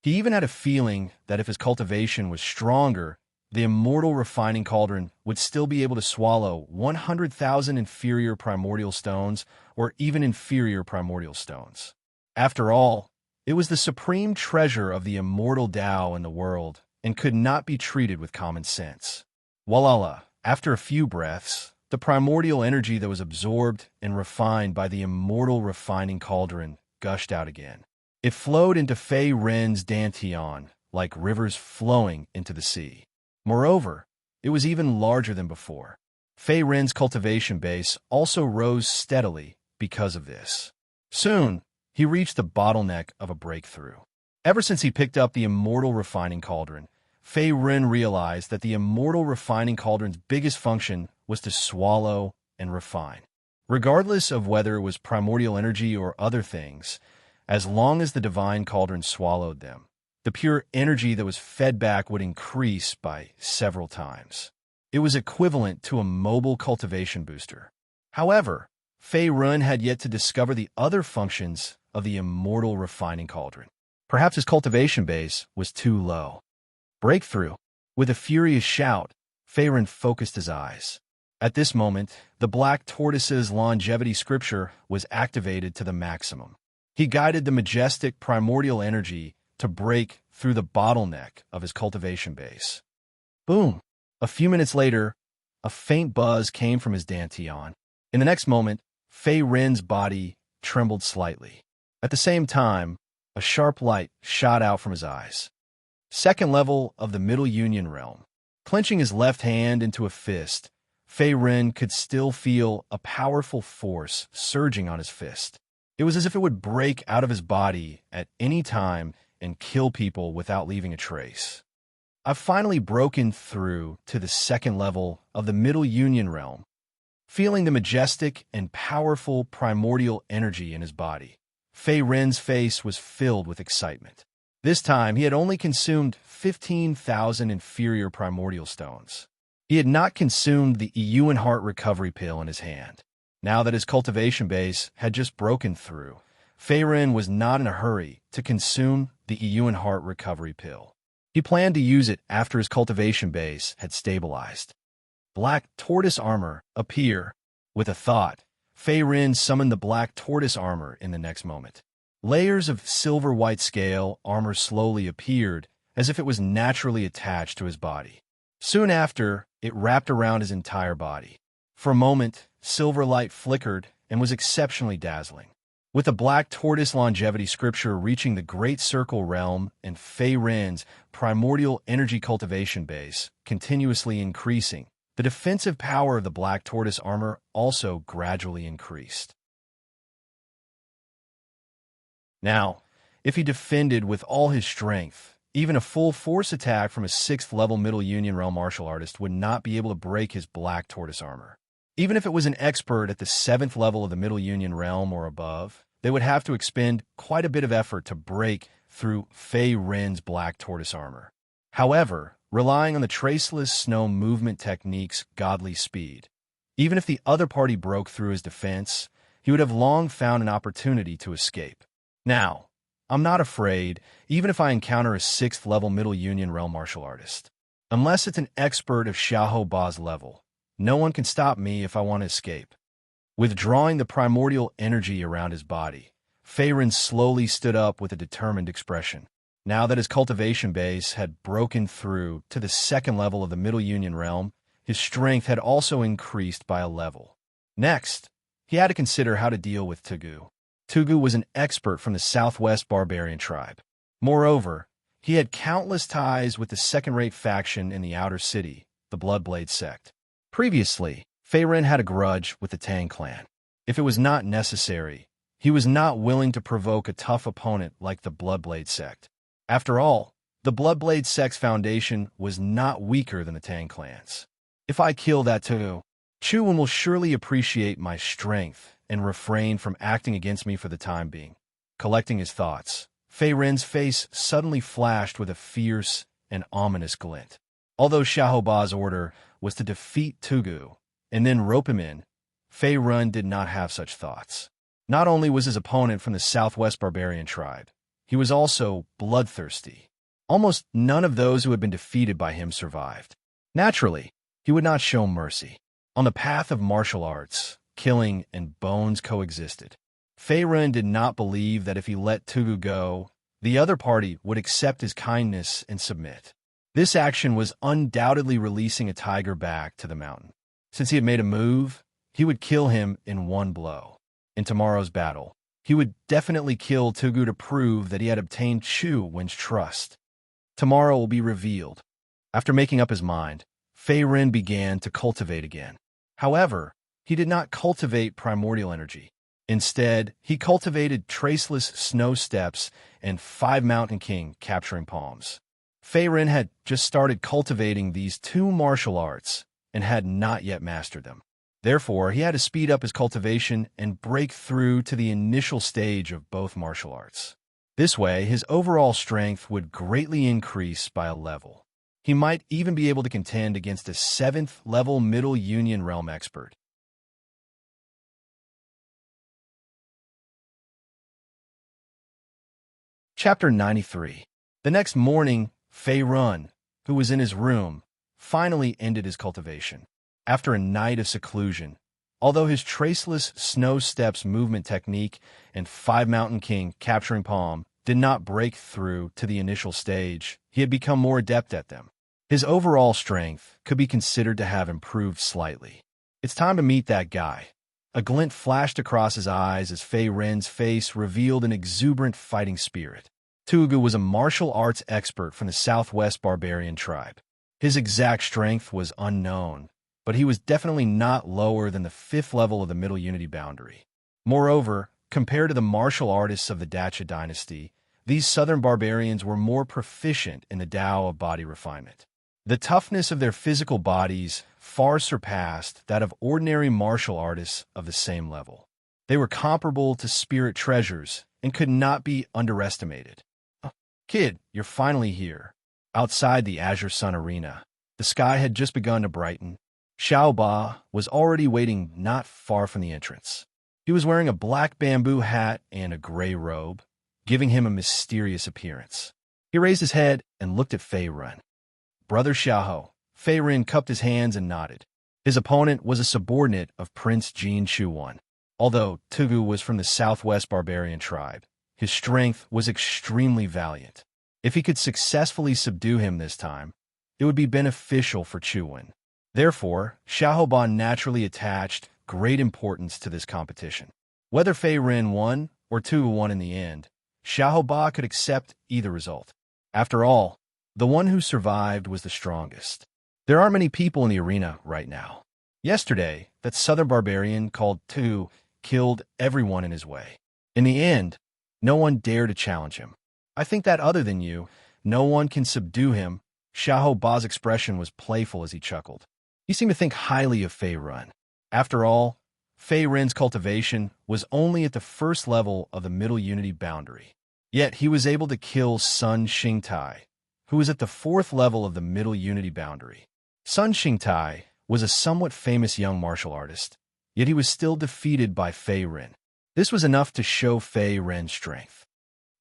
He even had a feeling that if his cultivation was stronger, the immortal refining cauldron would still be able to swallow 100,000 inferior primordial stones or even inferior primordial stones. After all, it was the supreme treasure of the immortal Tao in the world and could not be treated with common sense. Walala, after a few breaths, the primordial energy that was absorbed and refined by the immortal refining cauldron gushed out again. It flowed into Fei Ren's dantian like rivers flowing into the sea. Moreover, it was even larger than before. Fei Ren's cultivation base also rose steadily because of this. Soon, he reached the bottleneck of a breakthrough. Ever since he picked up the immortal refining cauldron, Fei Ren realized that the immortal refining cauldron's biggest function was to swallow and refine. Regardless of whether it was primordial energy or other things, as long as the divine cauldron swallowed them, the pure energy that was fed back would increase by several times. It was equivalent to a mobile cultivation booster. However, Fei Ren had yet to discover the other functions of the immortal refining cauldron. Perhaps his cultivation base was too low. Breakthrough. With a furious shout, Fei Ren focused his eyes. At this moment, the black tortoise's longevity scripture was activated to the maximum. He guided the majestic primordial energy to break through the bottleneck of his cultivation base. Boom! A few minutes later, a faint buzz came from his dantian. In the next moment, Fei Ren's body trembled slightly. At the same time, a sharp light shot out from his eyes. Second level of the Middle Union realm. Clenching his left hand into a fist, Fei Ren could still feel a powerful force surging on his fist. It was as if it would break out of his body at any time and kill people without leaving a trace. I've finally broken through to the second level of the Middle Union realm, feeling the majestic and powerful primordial energy in his body. Fei Ren's face was filled with excitement. This time, he had only consumed 15,000 inferior primordial stones. He had not consumed the Ewan Heart recovery pill in his hand. Now that his cultivation base had just broken through, Faerun was not in a hurry to consume the Ewan Heart recovery pill. He planned to use it after his cultivation base had stabilized. Black tortoise armor appear. With a thought, Faerun summoned the black tortoise armor in the next moment. Layers of silver-white scale armor slowly appeared, as if it was naturally attached to his body. Soon after, it wrapped around his entire body. For a moment, silver light flickered and was exceptionally dazzling. With the black tortoise longevity scripture reaching the Great Circle realm and Faerun's primordial energy cultivation base continuously increasing, the defensive power of the black tortoise armor also gradually increased. Now, if he defended with all his strength, even a full force attack from a 6th level Middle Union realm martial artist would not be able to break his black tortoise armor. Even if it was an expert at the 7th level of the Middle Union realm or above, they would have to expend quite a bit of effort to break through Faerun's black tortoise armor. However, relying on the traceless snow movement technique's godly speed, even if the other party broke through his defense, he would have long found an opportunity to escape. Now, I'm not afraid, even if I encounter a 6th level Middle Union realm martial artist. Unless it's an expert of Xiahou Ba's level, no one can stop me if I want to escape. Withdrawing the primordial energy around his body, Faerun slowly stood up with a determined expression. Now that his cultivation base had broken through to the 2nd level of the Middle Union realm, his strength had also increased by a level. Next, he had to consider how to deal with Tugu. Tugu was an expert from the Southwest barbarian tribe. Moreover, he had countless ties with the second-rate faction in the outer city, the Bloodblade sect. Previously, Faerun had a grudge with the Tang clan. If it was not necessary, he was not willing to provoke a tough opponent like the Bloodblade sect. After all, the Bloodblade sect's foundation was not weaker than the Tang clan's. If I kill that Tugu, Chuan will surely appreciate my strength and refrain from acting against me for the time being. Collecting his thoughts, Faerun's face suddenly flashed with a fierce and ominous glint. Although Xiahou Ba's order was to defeat Tugu and then rope him in, Faerun did not have such thoughts. Not only was his opponent from the Southwest barbarian tribe, he was also bloodthirsty. Almost none of those who had been defeated by him survived. Naturally, he would not show mercy. On the path of martial arts, killing and bones coexisted. Faerun did not believe that if he let Tugu go, the other party would accept his kindness and submit. This action was undoubtedly releasing a tiger back to the mountain. Since he had made a move, he would kill him in one blow. In tomorrow's battle, he would definitely kill Tugu to prove that he had obtained Chu Wen's trust. Tomorrow will be revealed. After making up his mind, Faerun began to cultivate again. However, he did not cultivate primordial energy. Instead, he cultivated traceless snow steps and 5 Mountain King capturing palms. Faerun had just started cultivating these 2 martial arts and had not yet mastered them. Therefore, he had to speed up his cultivation and break through to the initial stage of both martial arts. This way, his overall strength would greatly increase by a level. He might even be able to contend against a 7th level Middle Union realm expert. Chapter 93. The next morning, Faerun, who was in his room, finally ended his cultivation. After a night of seclusion, although his traceless snow steps movement technique and 5 Mountain King capturing palm did not break through to the initial stage, he had become more adept at them. His overall strength could be considered to have improved slightly. It's time to meet that guy. A glint flashed across his eyes as Faerun's face revealed an exuberant fighting spirit. Tugu was a martial arts expert from the Southwest barbarian tribe. His exact strength was unknown, but he was definitely not lower than the 5th level of the Middle Unity boundary. Moreover, compared to the martial artists of the Dacha dynasty, these southern barbarians were more proficient in the Tao of body refinement. The toughness of their physical bodies far surpassed that of ordinary martial artists of the same level. They were comparable to spirit treasures and could not be underestimated. Kid, you're finally here. Outside the Azure Sun Arena, The sky had just begun to brighten. Xiao Ba was already waiting not far from the entrance. He was wearing a black bamboo hat and a gray robe, giving him a mysterious appearance. He raised his head and looked at Fei Ren. "Brother Xiaoho." Fei Ren cupped his hands and nodded. His opponent was a subordinate of Prince Jin Shuwan. Although Tugu was from the southwest barbarian tribe, his strength was extremely valiant. If he could successfully subdue him this time, it would be beneficial for Chuan. Therefore, Xiaohoban naturally attached great importance to this competition. Whether Fei Ren won or Tugu won in the end, Xiaohoba could accept either result. After all, the one who survived was the strongest. There aren't many people in the arena right now. Yesterday, that southern barbarian called Tu killed everyone in his way. In the end, no one dared to challenge him. I think that other than you, no one can subdue him. Xiaohoba's expression was playful as he chuckled. He seemed to think highly of Fei Ren. After all, Fei Ren's cultivation was only at the first level of the middle unity boundary. Yet he was able to kill Sun Xingtai, who was at the fourth level of the middle unity boundary. Sun Xingtai was a somewhat famous young martial artist, yet he was still defeated by Fei Ren. This was enough to show Fei Ren's strength.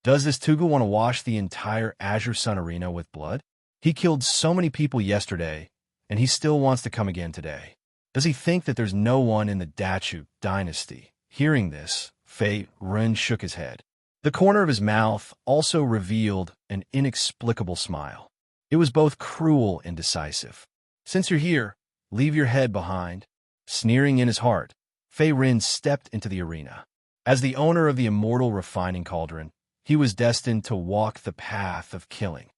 Does this Tugu want to wash the entire Azure Sun arena with blood? He killed so many people yesterday, and he still wants to come again today. Does he think that there's no one in the Dachu dynasty? Hearing this, Fei Ren shook his head. The corner of his mouth also revealed an inexplicable smile. It was both cruel and decisive. "Since you're here, leave your head behind." Sneering in his heart, Fei Ren stepped into the arena. As the owner of the Immortal refining cauldron, he was destined to walk the path of killing.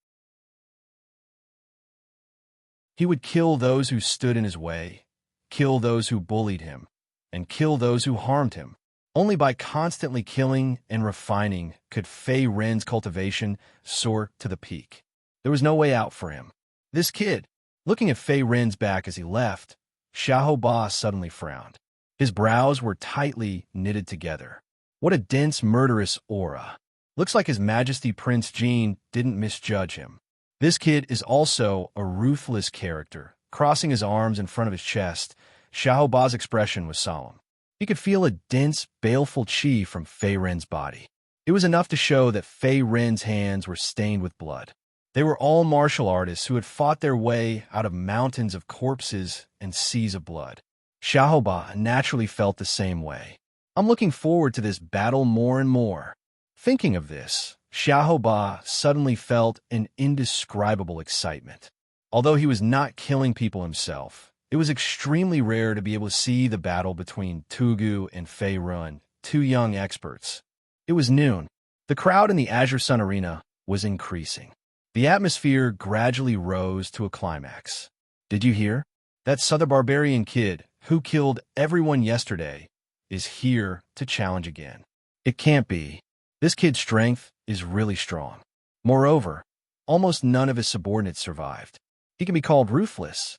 He would kill those who stood in his way, kill those who bullied him, and kill those who harmed him. Only by constantly killing and refining could Fei Ren's cultivation soar to the peak. There was no way out for him. This kid, looking at Fei Ren's back as he left, Xiaohoba suddenly frowned. His brows were tightly knitted together. What a dense, murderous aura. Looks like His Majesty Prince Jin didn't misjudge him. This kid is also a ruthless character. Crossing his arms in front of his chest, Xiaohoba's expression was solemn. He could feel a dense, baleful chi from Fei Ren's body. It was enough to show that Fei Ren's hands were stained with blood. They were all martial artists who had fought their way out of mountains of corpses and seas of blood. Xiaohoba naturally felt the same way. "I'm looking forward to this battle more and more." Thinking of this, Xiaohoba suddenly felt an indescribable excitement. Although he was not killing people himself, it was extremely rare to be able to see the battle between Tugu and Fei Ren, two young experts. It was noon. The crowd in the Azure Sun Arena was increasing. The atmosphere gradually rose to a climax. Did you hear? That southern barbarian kid who killed everyone yesterday is here to challenge again. It can't be. This kid's strength is really strong. Moreover, almost none of his subordinates survived. He can be called ruthless.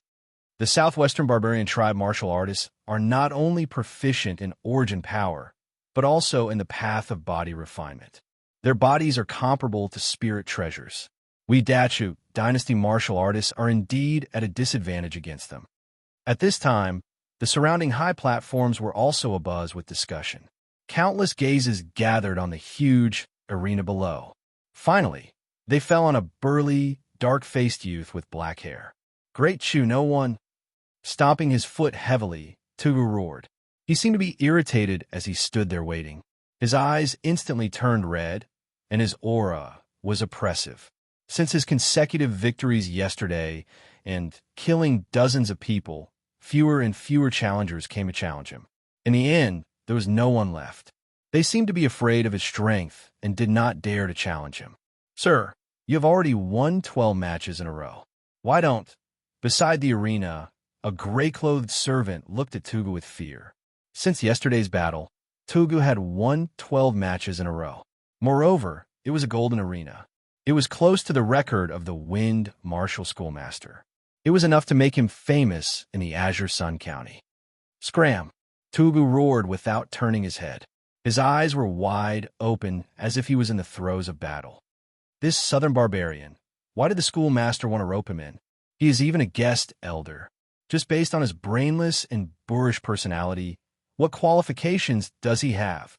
The southwestern barbarian tribe martial artists are not only proficient in origin power, but also in the path of body refinement. Their bodies are comparable to spirit treasures. We Dachu dynasty martial artists are indeed at a disadvantage against them. At this time, the surrounding high platforms were also abuzz with discussion. Countless gazes gathered on the huge arena below. Finally, they fell on a burly, dark-faced youth with black hair. "Great Chu, no one." Stomping his foot heavily, Tugu roared. He seemed to be irritated as he stood there waiting. His eyes instantly turned red, and his aura was oppressive. Since his consecutive victories yesterday and killing dozens of people, fewer and fewer challengers came to challenge him. In the end, there was no one left. They seemed to be afraid of his strength and did not dare to challenge him. "Sir, you have already won 12 matches in a row. Why don't—" Beside the arena, a gray-clothed servant looked at Tugu with fear. Since yesterday's battle, Tugu had won 12 matches in a row. Moreover, it was a golden arena. It was close to the record of the Wind Martial Schoolmaster. It was enough to make him famous in the Azure Sun County. "Scram!" Tugu roared without turning his head. His eyes were wide open as if he was in the throes of battle. This southern barbarian, why did the schoolmaster want to rope him in? He is even a guest elder. Just based on his brainless and boorish personality, what qualifications does he have?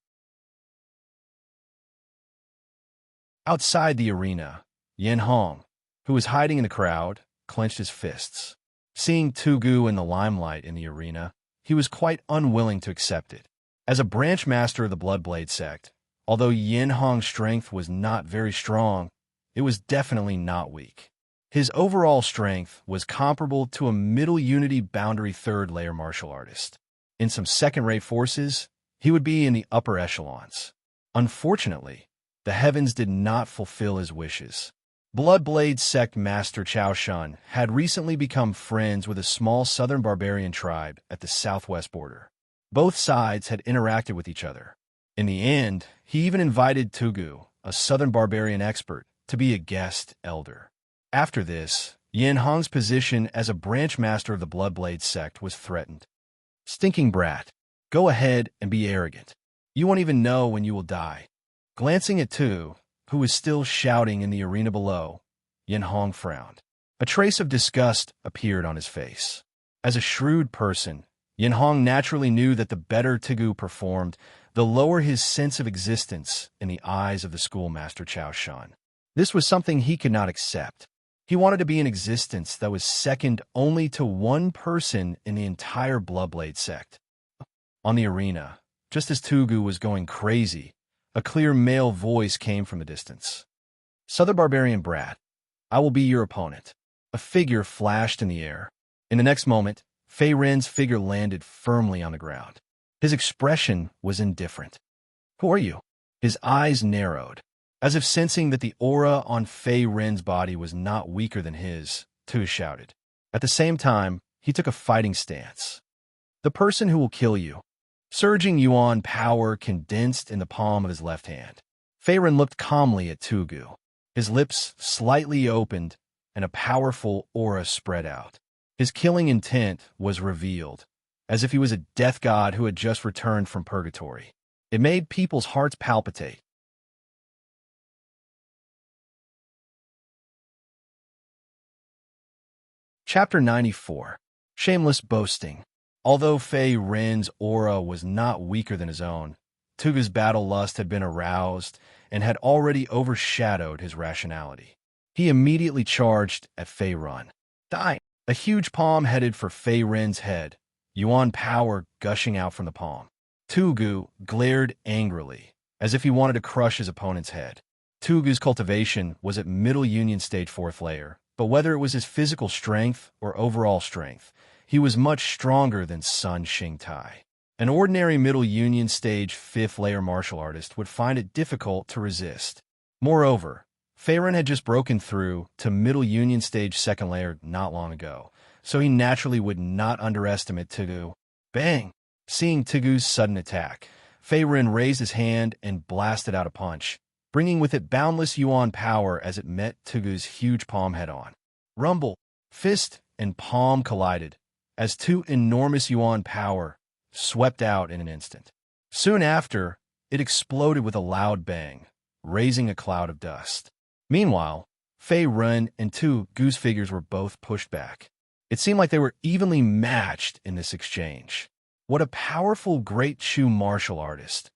Outside the arena, Yin Hong, who was hiding in the crowd, clenched his fists. Seeing Tugu in the limelight in the arena, he was quite unwilling to accept it. As a branch master of the Bloodblade sect, although Yin Hong's strength was not very strong, it was definitely not weak. His overall strength was comparable to a middle unity boundary third-layer martial artist. In some second-rate forces, he would be in the upper echelons. Unfortunately, the heavens did not fulfill his wishes. Bloodblade sect master Chao Shun had recently become friends with a small southern barbarian tribe at the southwest border. Both sides had interacted with each other. In the end, he even invited Tugu, a southern barbarian expert, to be a guest elder. After this, Yin Hong's position as a branch master of the Bloodblade sect was threatened. Stinking brat, go ahead and be arrogant. You won't even know when you will die. Glancing at Tu, who was still shouting in the arena below, Yin Hong frowned. A trace of disgust appeared on his face. As a shrewd person, Yin Hong naturally knew that the better Tugu performed, the lower his sense of existence in the eyes of the schoolmaster Chao Shun. This was something he could not accept. He wanted to be an existence that was second only to one person in the entire Bloodblade sect. On the arena, just as Tugu was going crazy, a clear male voice came from the distance. Southern barbarian brat, I will be your opponent. A figure flashed in the air. In the next moment, Fei Ren's figure landed firmly on the ground. His expression was indifferent. Who are you? His eyes narrowed. As if sensing that the aura on Fei Ren's body was not weaker than his, Tu shouted. At the same time, he took a fighting stance. The person who will kill you. Surging yuan power condensed in the palm of his left hand. Fei Ren looked calmly at Tugu. His lips slightly opened, and a powerful aura spread out. His killing intent was revealed, as if he was a death god who had just returned from purgatory. It made people's hearts palpitate. Chapter 94. Shameless Boasting. Although Fei Ren's aura was not weaker than his own, Tugu's battle lust had been aroused and had already overshadowed his rationality. He immediately charged at Fei Ren. Die! A huge palm headed for Fei Ren's head, yuan power gushing out from the palm. Tugu glared angrily, as if he wanted to crush his opponent's head. Tugu's cultivation was at Middle Union Stage 4th layer, but whether it was his physical strength or overall strength, he was much stronger than Sun Xingtai. An ordinary Middle Union Stage 5th layer martial artist would find it difficult to resist. Moreover, Fei Ren had just broken through to Middle Union Stage 2nd layer not long ago, so he naturally would not underestimate Tugu. Bang! Seeing Tugu's sudden attack, Fei Ren raised his hand and blasted out a punch, bringing with it boundless yuan power as it met Tugu's huge palm head-on. Rumble! Fist and palm collided, as two enormous yuan power swept out in an instant. Soon after, it exploded with a loud bang, raising a cloud of dust. Meanwhile, Fei Ren and Tugu's figures were both pushed back. It seemed like they were evenly matched in this exchange. What a powerful Great Chu martial artist.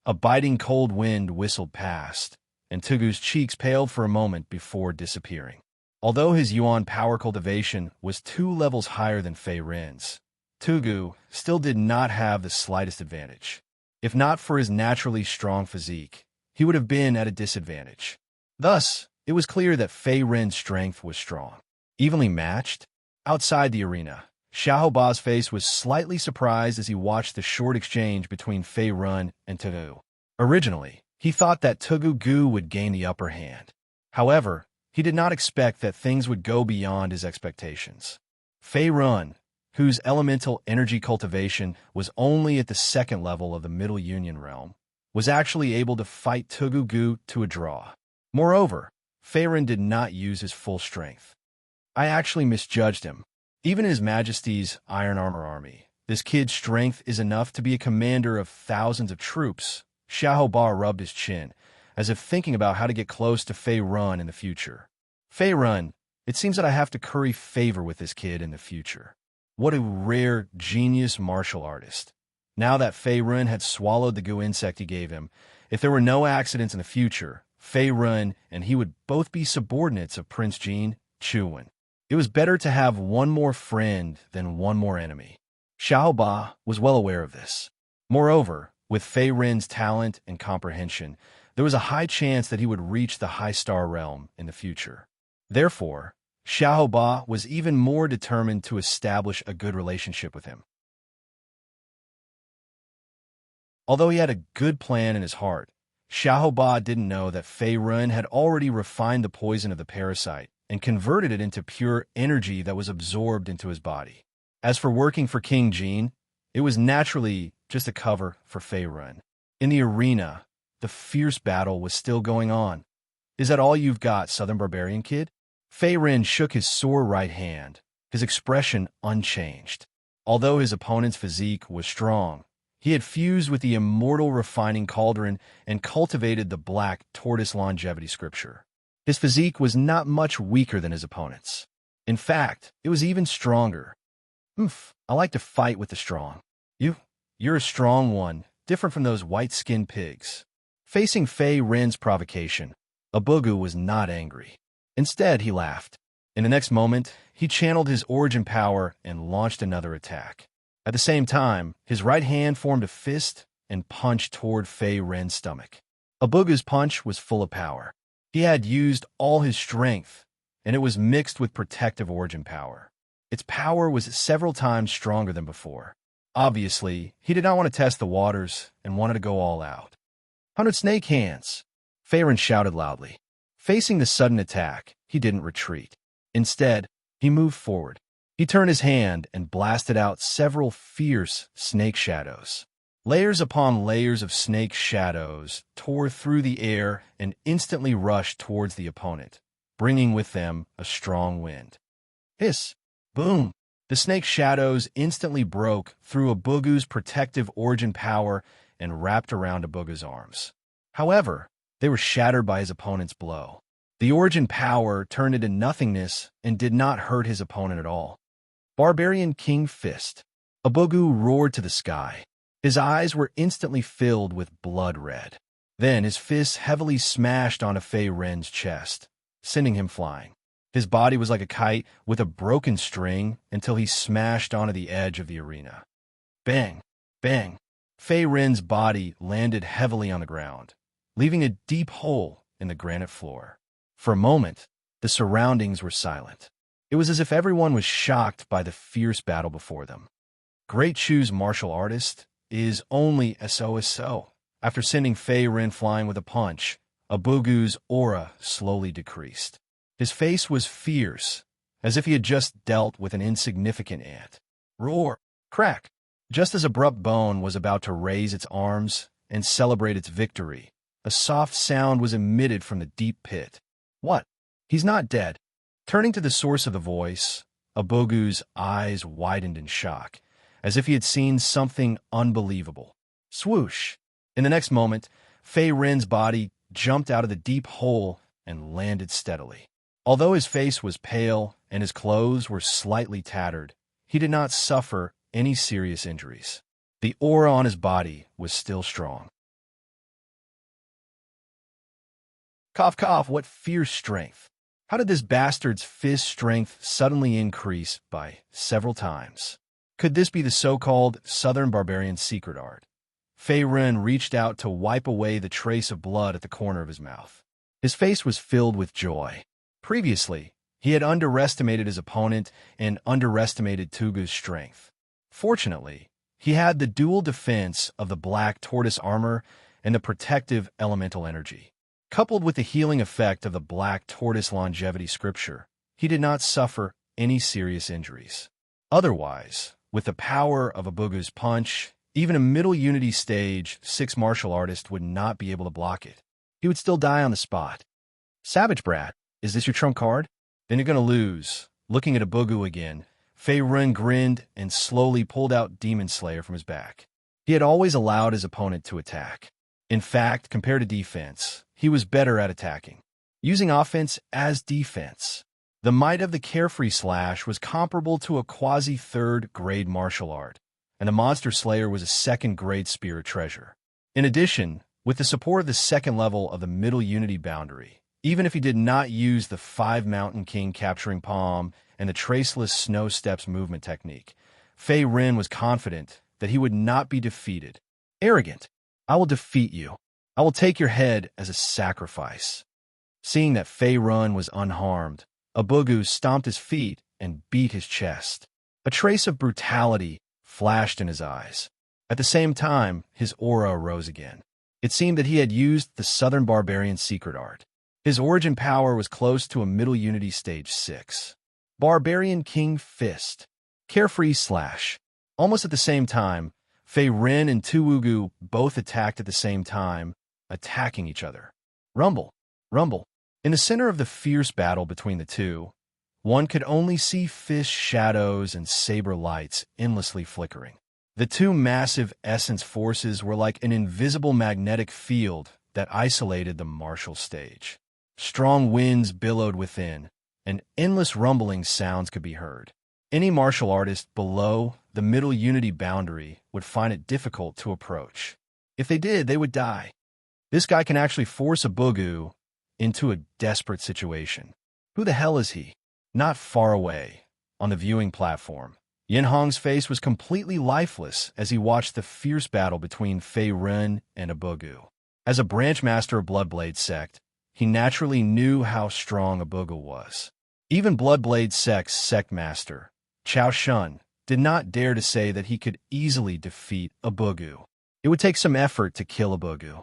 A biting cold wind whistled past, and Tugu's cheeks paled for a moment before disappearing. Although his yuan power cultivation was 2 levels higher than Fei Ren's, Tugu still did not have the slightest advantage. If not for his naturally strong physique, he would have been at a disadvantage. Thus, it was clear that Fei Ren's strength was strong. Evenly matched? Outside the arena, Xiaoba's face was slightly surprised as he watched the short exchange between Fei Ren and Tugu. Originally, he thought that Tugu would gain the upper hand. However, he did not expect that things would go beyond his expectations. Fei Ren, whose elemental energy cultivation was only at the 2nd level of the Middle Union realm, was actually able to fight Tugu to a draw. Moreover, Fei Ren did not use his full strength. I actually misjudged him. Even His Majesty's Iron Armor Army, this kid's strength is enough to be a commander of thousands of troops. Xiaoba rubbed his chin, as if thinking about how to get close to Fei Ren in the future. Fei Ren, It seems that I have to curry favor with this kid in the future. What a rare genius martial artist. Now that Fei Run had swallowed the goo insect he gave him, if there were no accidents in the future, Fei Run and he would both be subordinates of Prince Jean Chuan. It was better to have one more friend than one more enemy. Xiao Ba was well aware of this. Moreover, with Fei Rin's talent and comprehension, there was a high chance that he would reach the high star realm in the future. Therefore, Xiao Ba was even more determined to establish a good relationship with him. Although he had a good plan in his heart, Xiao Ba didn't know that Fei Run had already refined the poison of the parasite and converted it into pure energy that was absorbed into his body. As for working for King Jean, it was naturally just a cover for Fei Run. In the arena, the fierce battle was still going on. Is that all you've got, Southern Barbarian Kid? Fei Ren shook his sore right hand, his expression unchanged. Although his opponent's physique was strong, he had fused with the Immortal refining Cauldron and cultivated the black tortoise longevity scripture. His physique was not much weaker than his opponent's. In fact, it was even stronger. I like to fight with the strong. You're a strong one, different from those white-skinned pigs. Facing Fei Ren's provocation, Abugu was not angry. Instead, he laughed. In the next moment, he channeled his origin power and launched another attack. At the same time, his right hand formed a fist and punched toward Fei Ren's stomach. Abugu's punch was full of power. He had used all his strength, and it was mixed with protective origin power. Its power was several times stronger than before. Obviously, he did not want to test the waters and wanted to go all out. 100 snake hands! Fei Ren shouted loudly. Facing the sudden attack, he didn't retreat. Instead, he moved forward. He turned his hand and blasted out several fierce snake shadows. Layers upon layers of snake shadows tore through the air and instantly rushed towards the opponent, bringing with them a strong wind. Hiss! Boom! The snake shadows instantly broke through Abugu's protective origin power and wrapped around Abugu's arms. However, they were shattered by his opponent's blow. The origin power turned into nothingness and did not hurt his opponent at all. Barbarian King Fist. Abugu roared to the sky. His eyes were instantly filled with blood red. Then his fist heavily smashed onto Fei Ren's chest, sending him flying. His body was like a kite with a broken string until he smashed onto the edge of the arena. Bang! Bang! Fei Ren's body landed heavily on the ground, leaving a deep hole in the granite floor. For a moment, the surroundings were silent. It was as if everyone was shocked by the fierce battle before them. Great Chu's martial artist is only so. After sending Fei Ren flying with a punch, Abugu's aura slowly decreased. His face was fierce, as if he had just dealt with an insignificant ant. Roar! Crack! Just as Abrupt Bone was about to raise its arms and celebrate its victory, a soft sound was emitted from the deep pit. What? He's not dead. Turning to the source of the voice, Abugu's eyes widened in shock, as if he had seen something unbelievable. Swoosh! In the next moment, Fei Ren's body jumped out of the deep hole and landed steadily. Although his face was pale and his clothes were slightly tattered, he did not suffer any serious injuries. The aura on his body was still strong. Cough, cough, what fierce strength! How did this bastard's fist strength suddenly increase by several times? Could this be the so-called Southern Barbarian secret art? Fei Ren reached out to wipe away the trace of blood at the corner of his mouth. His face was filled with joy. Previously, he had underestimated his opponent and underestimated Tugu's strength. Fortunately, he had the dual defense of the black tortoise armor and the protective elemental energy. Coupled with the healing effect of the black tortoise longevity scripture, he did not suffer any serious injuries. Otherwise, with the power of Abugu's punch, even a middle unity stage 6 martial artist would not be able to block it. He would still die on the spot. Savage Brat, is this your trump card? Then you're going to lose. Looking at Abugu again, Fei Ren grinned and slowly pulled out Demon Slayer from his back. He had always allowed his opponent to attack. In fact, compared to defense, he was better at attacking, using offense as defense. The might of the carefree slash was comparable to a quasi-third-grade martial art, and the monster slayer was a second-grade spirit treasure. In addition, with the support of the second level of the middle unity boundary, even if he did not use the 5 Mountain King capturing palm and the traceless snow steps movement technique, Fei Ren was confident that he would not be defeated. Arrogant, I will defeat you. I will take your head as a sacrifice. Seeing that Fei Ren was unharmed, Abugu stomped his feet and beat his chest. A trace of brutality flashed in his eyes. At the same time, his aura arose again. It seemed that he had used the Southern Barbarian's secret art. His origin power was close to a Middle Unity Stage 6. Barbarian King Fist. Carefree Slash. Almost at the same time, Fei Ren and Tuugu both attacked at the same time, attacking each other. Rumble. Rumble. In the center of the fierce battle between the two, one could only see fish shadows and saber lights endlessly flickering. The two massive essence forces were like an invisible magnetic field that isolated the martial stage. Strong winds billowed within, and endless rumbling sounds could be heard. Any martial artist below the middle unity boundary would find it difficult to approach. If they did, they would die. This guy can actually force a Bugu into a desperate situation. Who the hell is he? Not far away, on the viewing platform, Yin Hong's face was completely lifeless as he watched the fierce battle between Fei Ren and Abugu. As a branch master of Bloodblade Sect, he naturally knew how strong Abugu was. Even Bloodblade Sect's sect master, Chao Shun, did not dare to say that he could easily defeat Abugu. It would take some effort to kill Abugu.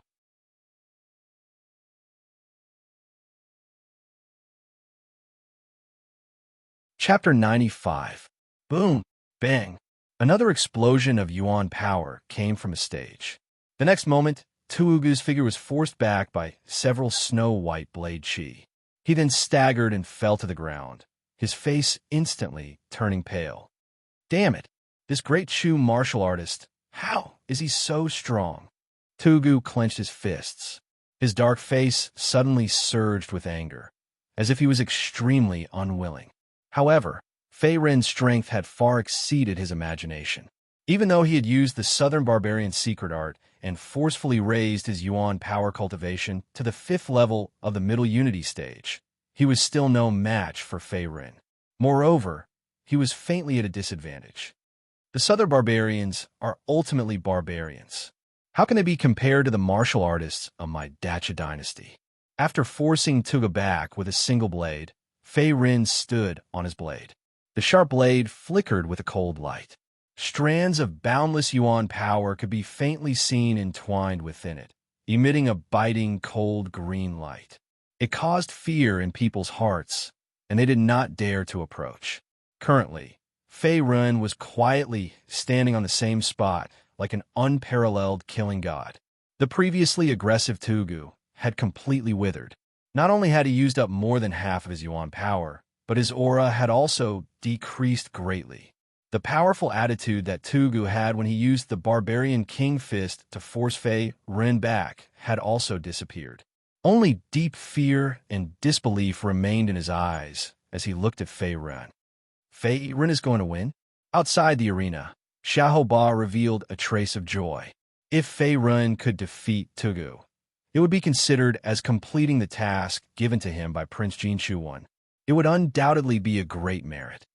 Chapter 95. Boom! Bang! Another explosion of Yuan power came from a stage. The next moment, Tuugu's figure was forced back by several snow-white blade chi. He then staggered and fell to the ground, his face instantly turning pale. Damn it! This great Chu martial artist, how is he so strong? Tuugu clenched his fists. His dark face suddenly surged with anger, as if he was extremely unwilling. However, Fei Ren's strength had far exceeded his imagination. Even though he had used the Southern Barbarian's secret art and forcefully raised his Yuan power cultivation to the 5th level of the Middle Unity stage, he was still no match for Fei Ren. Moreover, he was faintly at a disadvantage. The Southern Barbarians are ultimately barbarians. How can they be compared to the martial artists of my Dacha dynasty? After forcing Tuga back with a single blade, Fei Ren stood on his blade. The sharp blade flickered with a cold light. Strands of boundless Yuan power could be faintly seen entwined within it, emitting a biting, cold green light. It caused fear in people's hearts, and they did not dare to approach. Currently, Fei Ren was quietly standing on the same spot like an unparalleled killing god. The previously aggressive Tugu had completely withered. Not only had he used up more than half of his Yuan power, but his aura had also decreased greatly. The powerful attitude that Tugu had when he used the Barbarian King Fist to force Fei Ren back had also disappeared. Only deep fear and disbelief remained in his eyes as he looked at Fei Ren. Fei Ren is going to win? Outside the arena, Xiaoba revealed a trace of joy. If Fei Ren could defeat Tugu, it would be considered as completing the task given to him by Prince Jinshuwan. It would undoubtedly be a great merit.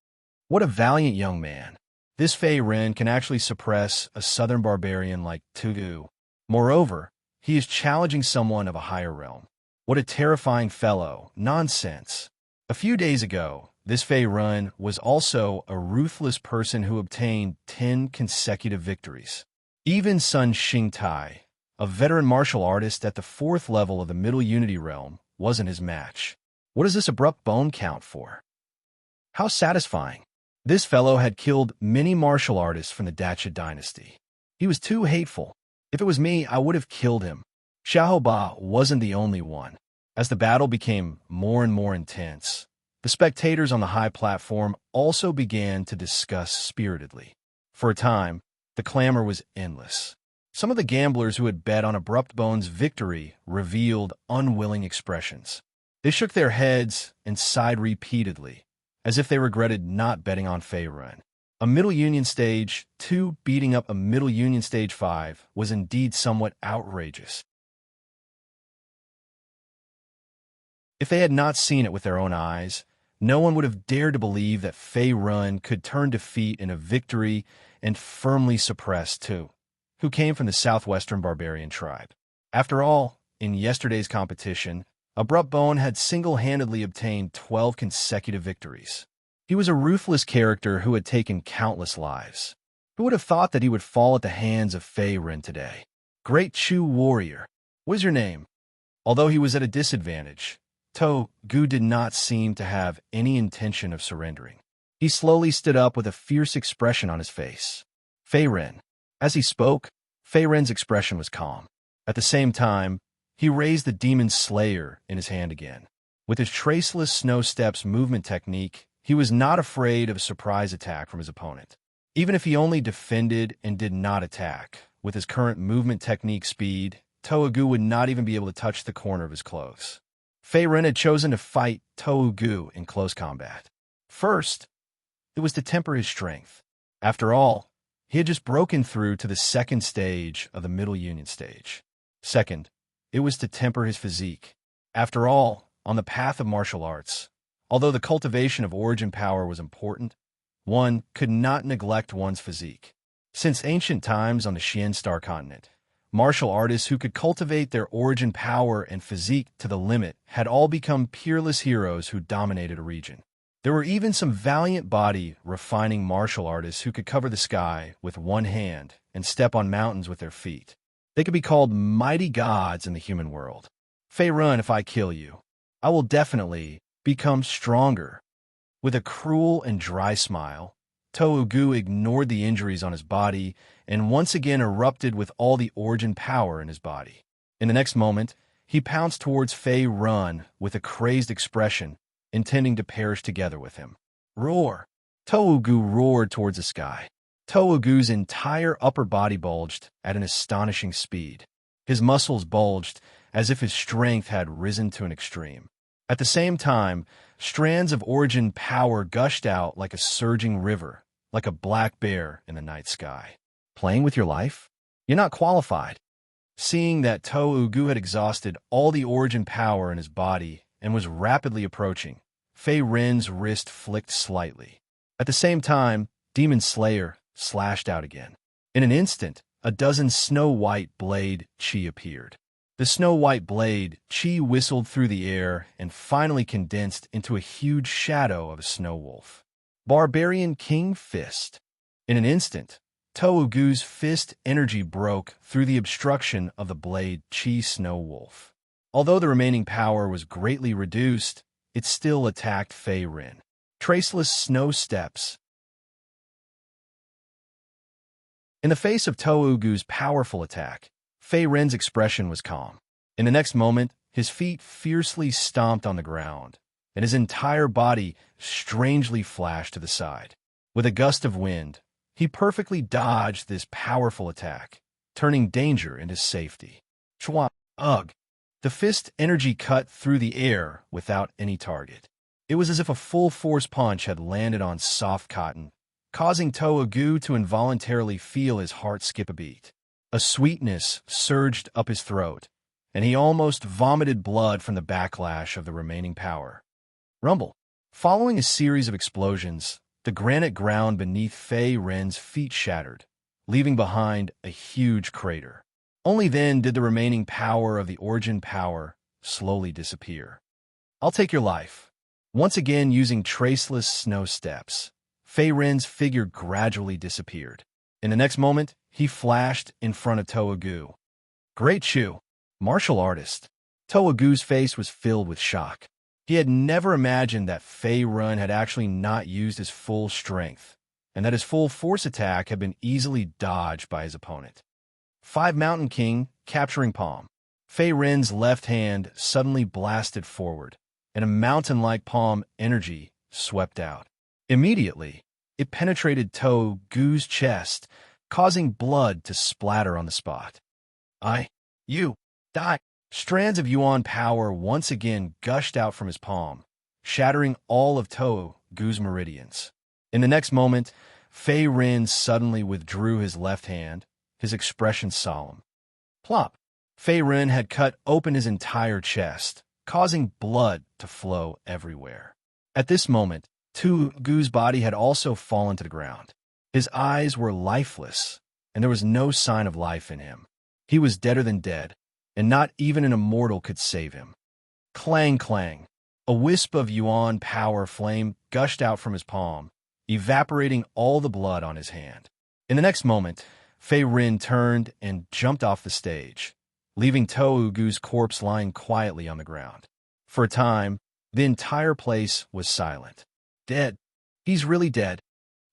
What a valiant young man. This Fei Ren can actually suppress a southern barbarian like Tugu. Moreover, he is challenging someone of a higher realm. What a terrifying fellow. Nonsense. A few days ago, this Fei Ren was also a ruthless person who obtained 10 consecutive victories. Even Sun Xingtai, a veteran martial artist at the 4th level of the Middle Unity realm, wasn't his match. What is this abrupt bone count for? How satisfying. This fellow had killed many martial artists from the Dacha dynasty. He was too hateful. If it was me, I would have killed him. Xiaoba wasn't the only one. As the battle became more and more intense, the spectators on the high platform also began to discuss spiritedly. For a time, the clamor was endless. Some of the gamblers who had bet on Abrupt Bone's victory revealed unwilling expressions. They shook their heads and sighed repeatedly, as if they regretted not betting on Fei Run. A Middle Union Stage 2 beating up a Middle Union Stage 5 was indeed somewhat outrageous. If they had not seen it with their own eyes, no one would have dared to believe that Fei Run could turn defeat into victory and firmly suppress Tu, who came from the southwestern barbarian tribe. After all, in yesterday's competition, Abrupt Bone had single-handedly obtained 12 consecutive victories. He was a ruthless character who had taken countless lives. Who would have thought that he would fall at the hands of Fei Ren today? Great Chu warrior, what is your name? Although he was at a disadvantage, To Gu did not seem to have any intention of surrendering. He slowly stood up with a fierce expression on his face. Fei Ren. As he spoke, Fei Ren's expression was calm. At the same time, he raised the Demon Slayer in his hand again. With his traceless snow steps movement technique, he was not afraid of a surprise attack from his opponent. Even if he only defended and did not attack, with his current movement technique speed, Toagu would not even be able to touch the corner of his clothes. Fei Ren had chosen to fight Toagu in close combat. First, it was to temper his strength. After all, he had just broken through to the second stage of the Middle Union Stage. Second, it was to temper his physique. After all, on the path of martial arts, although the cultivation of origin power was important, one could not neglect one's physique. Since ancient times on the Xian Star continent, martial artists who could cultivate their origin power and physique to the limit had all become peerless heroes who dominated a region. There were even some valiant body-refining martial artists who could cover the sky with one hand and step on mountains with their feet. They could be called mighty gods in the human world. Fei Run, if I kill you, I will definitely become stronger. With a cruel and dry smile, Toagu ignored the injuries on his body and once again erupted with all the origin power in his body. In the next moment, he pounced towards Fei Run with a crazed expression, intending to perish together with him. Roar! Toagu roared towards the sky. Toagu's entire upper body bulged at an astonishing speed. His muscles bulged as if his strength had risen to an extreme. At the same time, strands of origin power gushed out like a surging river, like a black bear in the night sky. Playing with your life? You're not qualified. Seeing that Toagu had exhausted all the origin power in his body and was rapidly approaching, Fei Ren's wrist flicked slightly. At the same time, Demon Slayer slashed out again. In an instant, a dozen snow-white blade chi appeared. The snow-white blade chi whistled through the air and finally condensed into a huge shadow of a snow wolf. Barbarian King Fist. In an instant, Toagu's fist energy broke through the obstruction of the blade chi snow wolf. Although the remaining power was greatly reduced, it still attacked Fei Ren. Traceless snow steps. In the face of Toagu's powerful attack, Fei Ren's expression was calm. In the next moment, his feet fiercely stomped on the ground, and his entire body strangely flashed to the side. With a gust of wind, he perfectly dodged this powerful attack, turning danger into safety. Chua! Ugh! The fist energy cut through the air without any target. It was as if a full-force punch had landed on soft cotton, causing Toagu to involuntarily feel his heart skip a beat. A sweetness surged up his throat, and he almost vomited blood from the backlash of the remaining power. Rumble. Following a series of explosions, the granite ground beneath Fei Ren's feet shattered, leaving behind a huge crater. Only then did the remaining power of the origin power slowly disappear. I'll take your life. Once again using traceless snow steps, Fei Ren's figure gradually disappeared. In the next moment, he flashed in front of Toagu. Great Chu! Martial artist. Toagu's face was filled with shock. He had never imagined that Fei Ren had actually not used his full strength, and that his full force attack had been easily dodged by his opponent. 5 Mountain King, capturing palm. Fei Ren's left hand suddenly blasted forward, and a mountain-like palm energy swept out. Immediately, it penetrated Toagu's chest, causing blood to splatter on the spot. You, die! Strands of yuan power once again gushed out from his palm, shattering all of Gu's meridians. In the next moment, Fei Rin suddenly withdrew his left hand, his expression solemn. Plop! Fei Rin had cut open his entire chest, causing blood to flow everywhere. At this moment, Gu's body had also fallen to the ground. His eyes were lifeless, and there was no sign of life in him. He was deader than dead, and not even an immortal could save him. Clang, clang. A wisp of yuan power flame gushed out from his palm, evaporating all the blood on his hand. In the next moment, Fei Rin turned and jumped off the stage, leaving Gu's corpse lying quietly on the ground. For a time, the entire place was silent. Dead. He's really dead.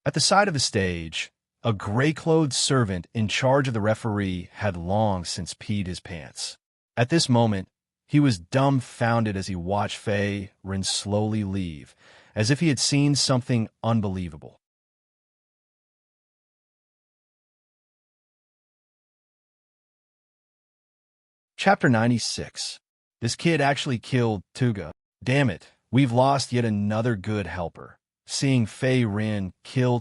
At the side of the stage, a gray-clothed servant in charge of the referee had long since peed his pants. At this moment, he was dumbfounded as he watched Fei Rin slowly leave, as if he had seen something unbelievable. Chapter 96. This kid actually killed Gu. Damn it, we've lost yet another good helper. Seeing Fei Rin kill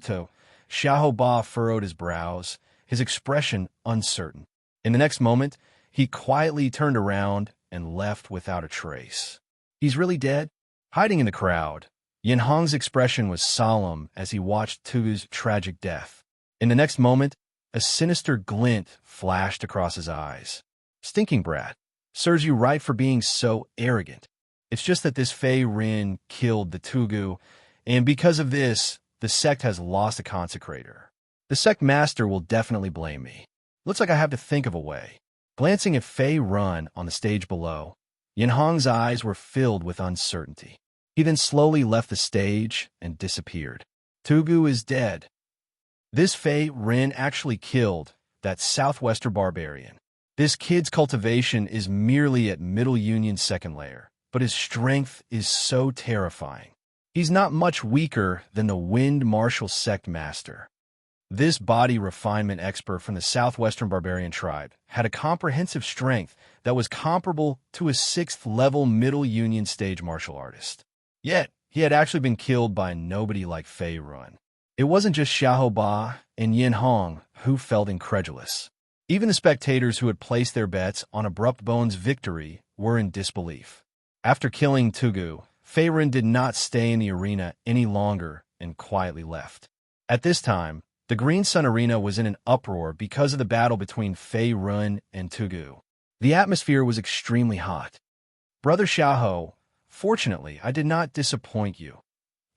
Xiahou Ba furrowed his brows, his expression uncertain. In the next moment, he quietly turned around and left without a trace. He's really dead? Hiding in the crowd, Yin Hong's expression was solemn as he watched Gu's tragic death. In the next moment, a sinister glint flashed across his eyes. Stinking brat. Serves you right for being so arrogant. It's just that this Fei Rin killed the Gu, and because of this, the sect has lost a consecrator. The sect master will definitely blame me. Looks like I have to think of a way. Glancing at Fei Rin on the stage below, Yin Hong's eyes were filled with uncertainty. He then slowly left the stage and disappeared. Gu is dead. This Fei Rin actually killed that southwestern barbarian. This kid's cultivation is merely at Middle Union second layer, but his strength is so terrifying. He's not much weaker than the Wind Martial Sect Master. This body refinement expert from the Southwestern Barbarian tribe had a comprehensive strength that was comparable to a 6th-level Middle Union stage martial artist. Yet, he had actually been killed by nobody like Fei Rin. It wasn't just Xiahou Ba and Yin Hong who felt incredulous. Even the spectators who had placed their bets on Abrupt Bone's victory were in disbelief. After killing Gu, Fei Rin did not stay in the arena any longer and quietly left. At this time, the Green Sun Arena was in an uproar because of the battle between Fei Rin and Gu. The atmosphere was extremely hot. Brother Xiahou, fortunately, I did not disappoint you.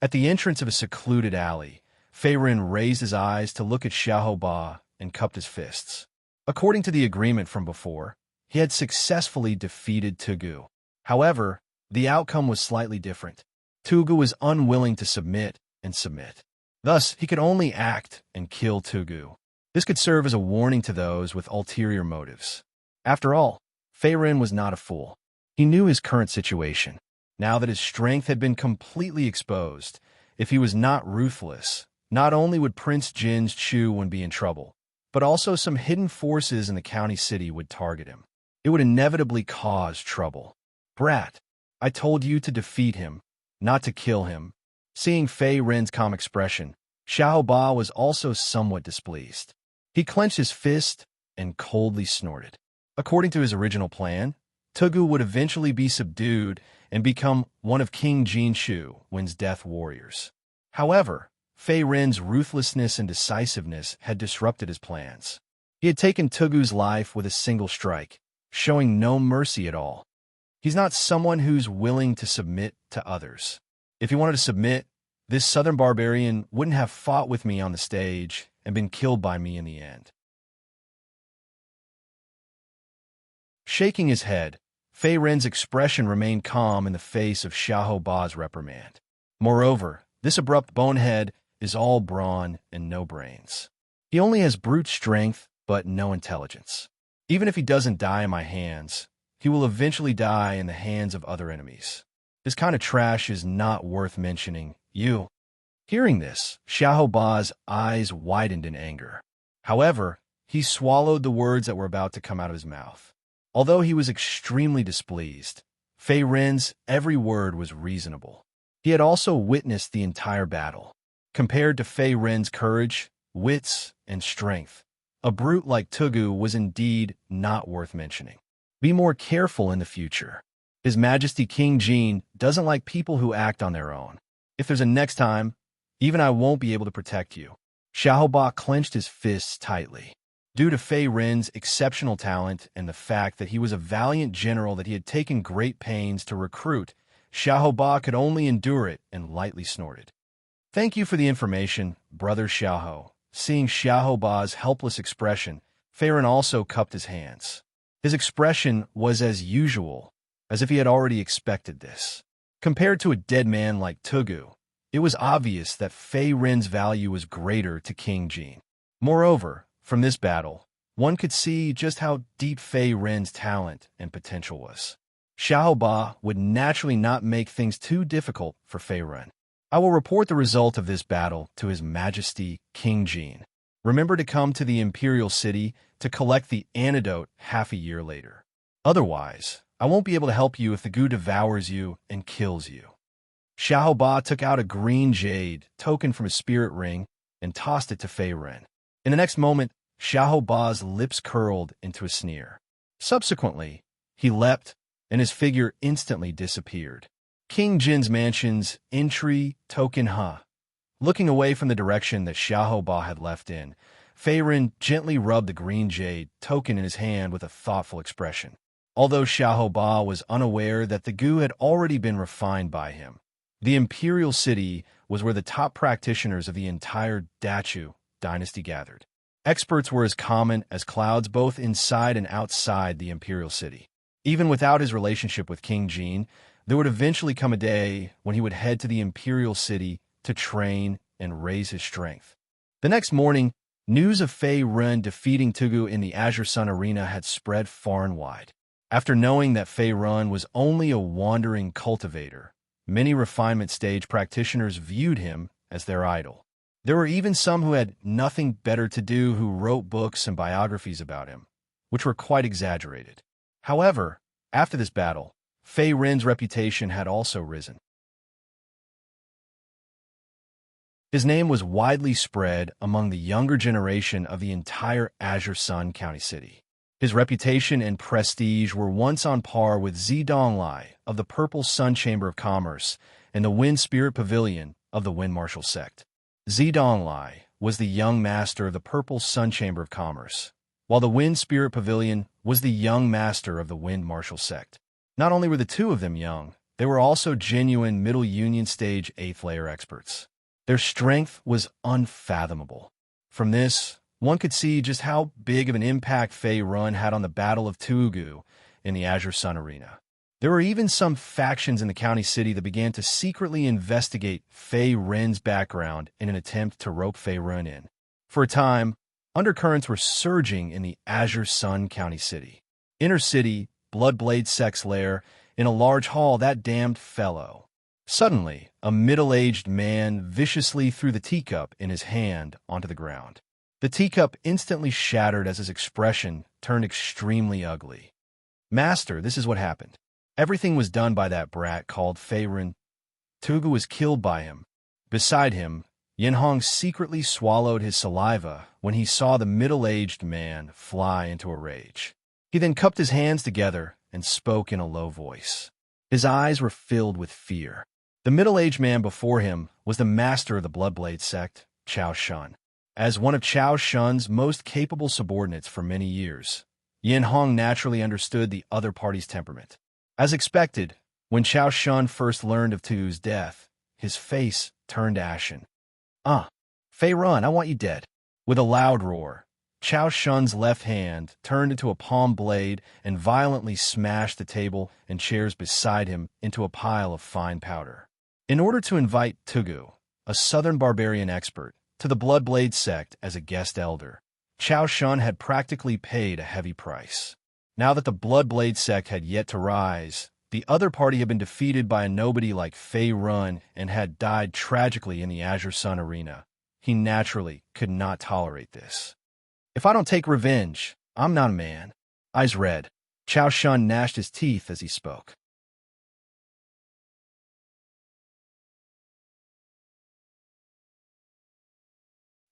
At the entrance of a secluded alley, Fei Rin raised his eyes to look at Xiahou Ba and cupped his fists. According to the agreement from before, he had successfully defeated Gu. However, the outcome was slightly different. Gu was unwilling to submit and submit. Thus, he could only act and kill Gu. This could serve as a warning to those with ulterior motives. After all, Fei Rin was not a fool. He knew his current situation. Now that his strength had been completely exposed, if he was not ruthless, not only would Prince Jin's Chu be in trouble, but also some hidden forces in the county city would target him. It would inevitably cause trouble. Brat, I told you to defeat him, not to kill him. Seeing Fei Rin's calm expression, Xiahou Ba was also somewhat displeased. He clenched his fist and coldly snorted. According to his original plan, Gu would eventually be subdued and become one of King Jin Chu's death warriors. However, Fei Rin's ruthlessness and decisiveness had disrupted his plans. He had taken Gu's life with a single strike, showing no mercy at all. He's not someone who's willing to submit to others. If he wanted to submit, this southern barbarian wouldn't have fought with me on the stage and been killed by me in the end. Shaking his head, Fei Rin's expression remained calm in the face of Xiahou Ba's reprimand. Moreover, this abrupt bonehead is all brawn and no brains. He only has brute strength, but no intelligence. Even if he doesn't die in my hands, he will eventually die in the hands of other enemies. This kind of trash is not worth mentioning. You. Hearing this, Xiahou Ba's eyes widened in anger. However, he swallowed the words that were about to come out of his mouth. Although he was extremely displeased, Fei Rin's every word was reasonable. He had also witnessed the entire battle. Compared to Fei Rin's courage, wits, and strength, a brute like Tugu was indeed not worth mentioning. Be more careful in the future. His Majesty King Jin doesn't like people who act on their own. If there's a next time, even I won't be able to protect you. Xiaoba clenched his fists tightly. Due to Fei Rin's exceptional talent and the fact that he was a valiant general that he had taken great pains to recruit, Xiaoba could only endure it and lightly snorted. Thank you for the information, Brother Xiaoho. Seeing Xiaoba's helpless expression, Fei Rin also cupped his hands. His expression was as usual, as if he had already expected this. Compared to a dead man like Tugu, it was obvious that Fei Rin's value was greater to King Jin. Moreover, from this battle, one could see just how deep Fei Rin's talent and potential was. Xiaoba would naturally not make things too difficult for Fei Rin. I will report the result of this battle to His Majesty King Jin. Remember to come to the Imperial City to collect the antidote half a year later. Otherwise, I won't be able to help you if the goo devours you and kills you. Xiaoba took out a green jade token from his spirit ring and tossed it to Fei Rin. In the next moment, Xiaoba's lips curled into a sneer. Subsequently, he leapt, and his figure instantly disappeared. King Jin's mansion's entry token Looking away from the direction that Xiaoba had left in, Fei Rin gently rubbed the green jade token in his hand with a thoughtful expression. Although Xiaoba was unaware that the goo had already been refined by him, the Imperial City was where the top practitioners of the entire Dachu dynasty gathered. Experts were as common as clouds both inside and outside the Imperial City. Even without his relationship with King Jin, there would eventually come a day when he would head to the Imperial City to train and raise his strength. The next morning, news of Fei Rin defeating Tugu in the Azure Sun Arena had spread far and wide. After knowing that Fei Rin was only a wandering cultivator, many refinement stage practitioners viewed him as their idol. There were even some who had nothing better to do who wrote books and biographies about him, which were quite exaggerated. However, after this battle, Fei Rin's reputation had also risen. His name was widely spread among the younger generation of the entire Azure Sun County City. His reputation and prestige were once on par with Zidonglai of the Purple Sun Chamber of Commerce and the Wind Spirit Pavilion of the Wind Martial Sect. Zidonglai was the young master of the Purple Sun Chamber of Commerce, while the Wind Spirit Pavilion was the young master of the Wind Martial Sect. Not only were the two of them young, they were also genuine Middle Union Stage 8th layer experts. Their strength was unfathomable. From this, one could see just how big of an impact Fei Rin had on the Battle of Tugu in the Azure Sun Arena. There were even some factions in the county city that began to secretly investigate Fei Rin's background in an attempt to rope Fei Rin in. For a time, undercurrents were surging in the Azure Sun County City. Inner city, Bloodblade Sect's lair, in a large hall that damned fellow. Suddenly, a middle-aged man viciously threw the teacup in his hand onto the ground. The teacup instantly shattered as his expression turned extremely ugly. Master, this is what happened. Everything was done by that brat called Fei Rin. Tugu was killed by him. Beside him, Yanhong secretly swallowed his saliva when he saw the middle-aged man fly into a rage. He then cupped his hands together and spoke in a low voice. His eyes were filled with fear. The middle-aged man before him was the master of the Bloodblade sect, Chao Shun. As one of Chao Shun's most capable subordinates for many years, Yin Hong naturally understood the other party's temperament. As expected, when Chao Shun first learned of Tu's death, his face turned ashen. Fei Rin, I want you dead. With a loud roar, Chao Shun's left hand turned into a palm blade and violently smashed the table and chairs beside him into a pile of fine powder. In order to invite Tugu, a southern barbarian expert, to the Bloodblade sect as a guest elder, Chao Shun had practically paid a heavy price. Now that the Bloodblade sect had yet to rise, the other party had been defeated by a nobody like Fei Rin and had died tragically in the Azure Sun Arena. He naturally could not tolerate this. If I don't take revenge, I'm not a man. Eyes red, Chao Shun gnashed his teeth as he spoke.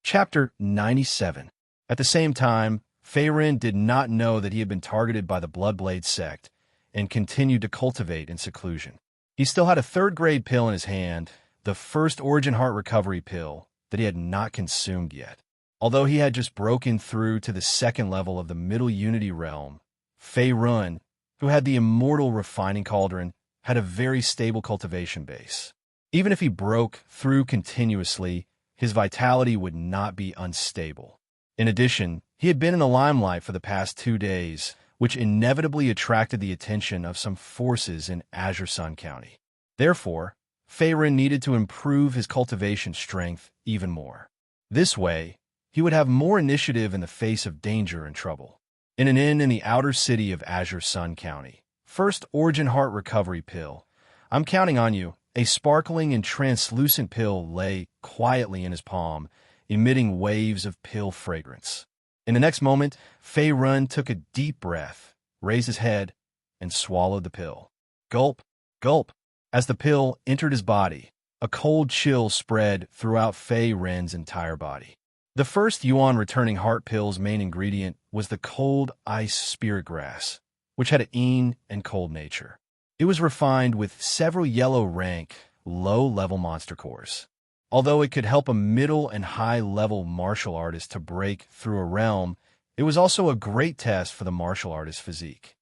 Chapter 97. At the same time, Fei Ren did not know that he had been targeted by the Bloodblade sect and continued to cultivate in seclusion. He still had a third-grade pill in his hand, the first Origin Heart Recovery pill that he had not consumed yet. Although he had just broken through to the second level of the Middle Unity realm, Fei Ren, who had the Immortal Refining Cauldron, had a very stable cultivation base. Even if he broke through continuously, his vitality would not be unstable. In addition, he had been in the limelight for the past 2 days, which inevitably attracted the attention of some forces in Azure Sun County. Therefore, Fei Ren needed to improve his cultivation strength even more. This way, he would have more initiative in the face of danger and trouble. In an inn in the outer city of Azure Sun County, first Origin Heart Recovery pill. I'm counting on you. A sparkling and translucent pill lay quietly in his palm, emitting waves of pill fragrance. In the next moment, Fei Ren took a deep breath, raised his head, and swallowed the pill. Gulp, gulp. As the pill entered his body, a cold chill spread throughout Fei Ren's entire body. The first Yuan returning heart pill's main ingredient was the cold ice spirit grass, which had an yin and cold nature. It was refined with several yellow rank, low-level monster cores. Although it could help a middle and high-level martial artist to break through a realm, it was also a great test for the martial artist's physique.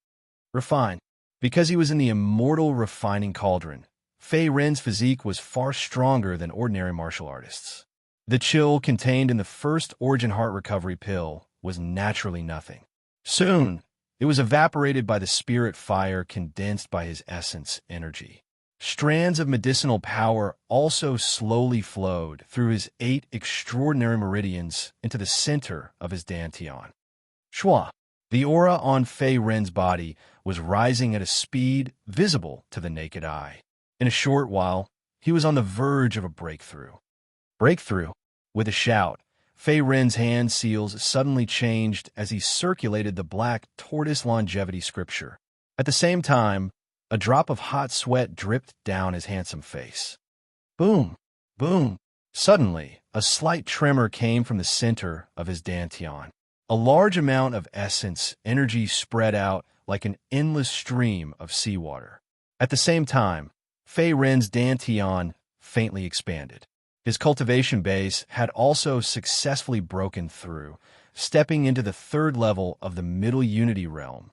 Refined. Because he was in the Immortal Refining Cauldron, Fei Ren's physique was far stronger than ordinary martial artists. The chill contained in the first Origin Heart Recovery pill was naturally nothing. Soon, it was evaporated by the spirit fire condensed by his essence energy. Strands of medicinal power also slowly flowed through his 8 extraordinary meridians into the center of his dantian. Shua. The aura on Fei Ren's body was rising at a speed visible to the naked eye. In a short while, he was on the verge of a breakthrough. Breakthrough. With a shout, Fei Ren's hand seals suddenly changed as he circulated the black tortoise longevity scripture. At the same time, a drop of hot sweat dripped down his handsome face. Boom! Boom! Suddenly, a slight tremor came from the center of his dantian. A large amount of essence energy spread out like an endless stream of seawater. At the same time, Fei Ren's dantian faintly expanded. His cultivation base had also successfully broken through, stepping into the third level of the Middle Unity realm.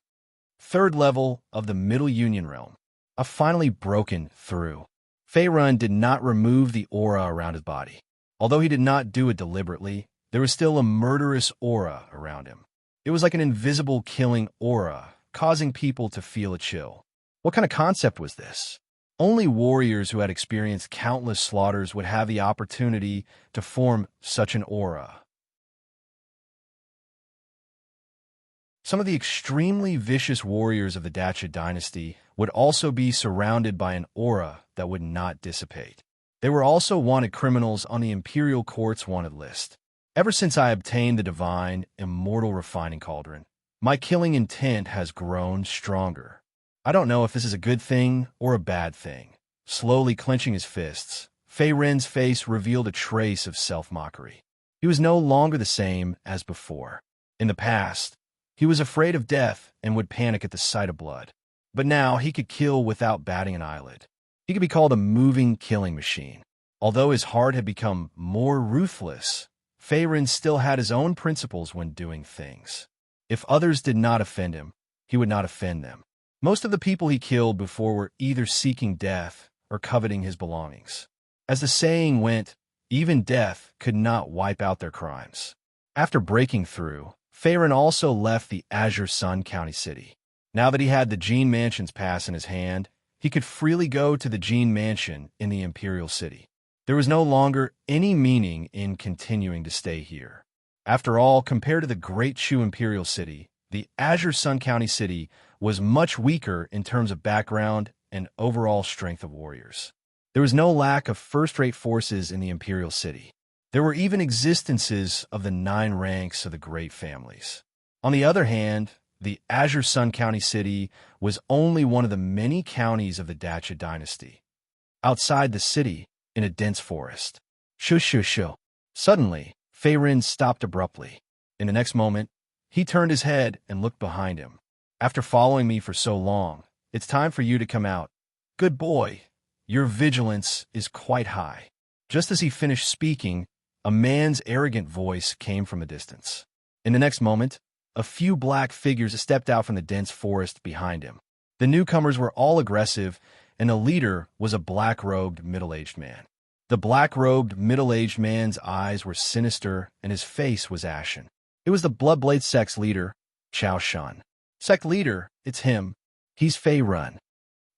Third level of the Middle Union realm. I've finally broken through. Fei Ren did not remove the aura around his body. Although he did not do it deliberately, there was still a murderous aura around him. It was like an invisible killing aura, causing people to feel a chill. What kind of concept was this? Only warriors who had experienced countless slaughters would have the opportunity to form such an aura. Some of the extremely vicious warriors of the Dacha dynasty would also be surrounded by an aura that would not dissipate. They were also wanted criminals on the Imperial Court's wanted list. Ever since I obtained the divine, immortal refining cauldron, my killing intent has grown stronger. I don't know if this is a good thing or a bad thing. Slowly clenching his fists, Fei Ren's face revealed a trace of self-mockery. He was no longer the same as before. In the past, he was afraid of death and would panic at the sight of blood. But now he could kill without batting an eyelid. He could be called a moving killing machine. Although his heart had become more ruthless, Fei Ren still had his own principles when doing things. If others did not offend him, he would not offend them. Most of the people he killed before were either seeking death or coveting his belongings. As the saying went, even death could not wipe out their crimes. After breaking through, Fei Ren also left the Azure Sun County city. Now that he had the Gene Mansion's pass in his hand, he could freely go to the Gene Mansion in the Imperial City. There was no longer any meaning in continuing to stay here. After all, compared to the Great Shu Imperial City, the Azure Sun County city was much weaker in terms of background and overall strength of warriors. There was no lack of first-rate forces in the Imperial City. There were even existences of the 9 ranks of the great families. On the other hand, the Azure Sun County city was only one of the many counties of the Dacha dynasty. Outside the city, in a dense forest. Shoo shoo shoo. Suddenly, Fei Ren stopped abruptly. In the next moment, he turned his head and looked behind him. After following me for so long, it's time for you to come out. Good boy, your vigilance is quite high. Just as he finished speaking, a man's arrogant voice came from a distance. In the next moment, a few black figures stepped out from the dense forest behind him. The newcomers were all aggressive, and the leader was a black-robed, middle-aged man. The black-robed, middle-aged man's eyes were sinister, and his face was ashen. It was the Bloodblade sect's leader, Chao Shun. Sect leader, it's him. He's Fei Ren.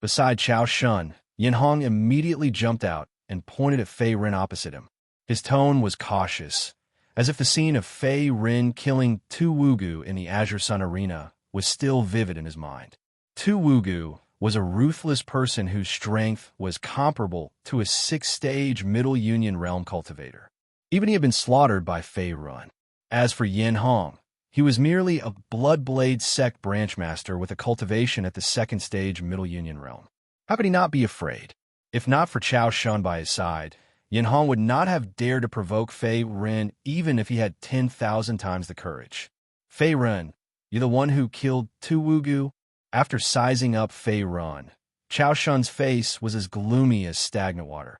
Beside Chao Shun, Yin Hong immediately jumped out and pointed at Fei Ren opposite him. His tone was cautious, as if the scene of Fei Ren killing Tu Wugu in the Azure Sun Arena was still vivid in his mind. Tu Wugu was a ruthless person whose strength was comparable to a 6th-stage Middle Union realm cultivator. Even he had been slaughtered by Fei Ren. As for Yin Hong, he was merely a Bloodblade sect branchmaster with a cultivation at the 2nd-stage Middle Union realm. How could he not be afraid? If not for Chao Shun by his side, Yin Hong would not have dared to provoke Fei Ren even if he had 10,000 times the courage. Fei Ren, you're the one who killed Tu Wugu? After sizing up Fei Ren, Chao Shun's face was as gloomy as stagnant water.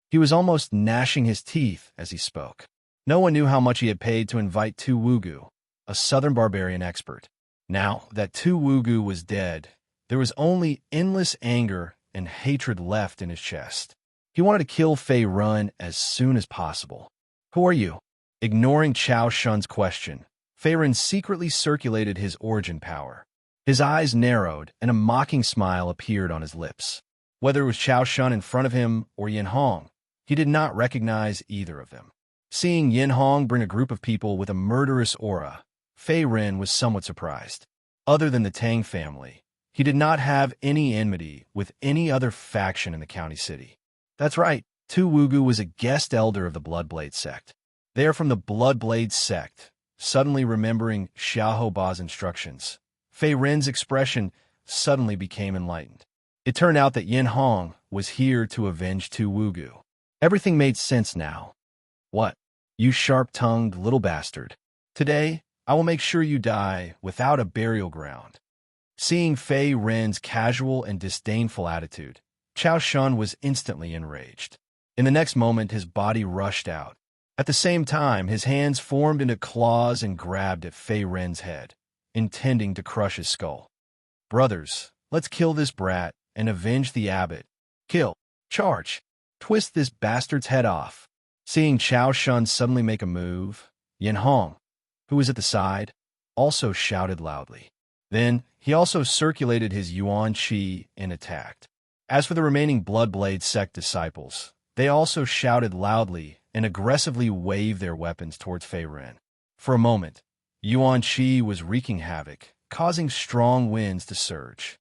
He was almost gnashing his teeth as he spoke. No one knew how much he had paid to invite Tu Wugu, a southern barbarian expert. Now that Tu Wugu was dead, there was only endless anger and hatred left in his chest. He wanted to kill Fei Ren as soon as possible. Who are you? Ignoring Chao Shun's question, Fei Ren secretly circulated his origin power. His eyes narrowed, and a mocking smile appeared on his lips. Whether it was Chao Shun in front of him or Yin Hong, he did not recognize either of them. Seeing Yin Hong bring a group of people with a murderous aura, Fei Ren was somewhat surprised. Other than the Tang family, he did not have any enmity with any other faction in the county city. That's right, Tu Wugu was a guest elder of the Bloodblade sect. They are from the Bloodblade sect. Suddenly remembering Xiahou Ba's instructions, Fei Ren's expression suddenly became enlightened. It turned out that Yin Hong was here to avenge Tu Wugu. Everything made sense now. What? You sharp-tongued little bastard. Today, I will make sure you die without a burial ground. Seeing Fei Ren's casual and disdainful attitude, Chao Shun was instantly enraged. In the next moment, his body rushed out. At the same time, his hands formed into claws and grabbed at Fei Ren's head, intending to crush his skull. Brothers, let's kill this brat and avenge the abbot. Kill. Charge. Twist this bastard's head off. Seeing Chao Shun suddenly make a move, Yin Hong, who was at the side, also shouted loudly. Then, he also circulated his Yuan Qi and attacked. As for the remaining Bloodblade sect disciples, they also shouted loudly and aggressively waved their weapons towards Fei Ren. For a moment, Yuan Qi was wreaking havoc, causing strong winds to surge.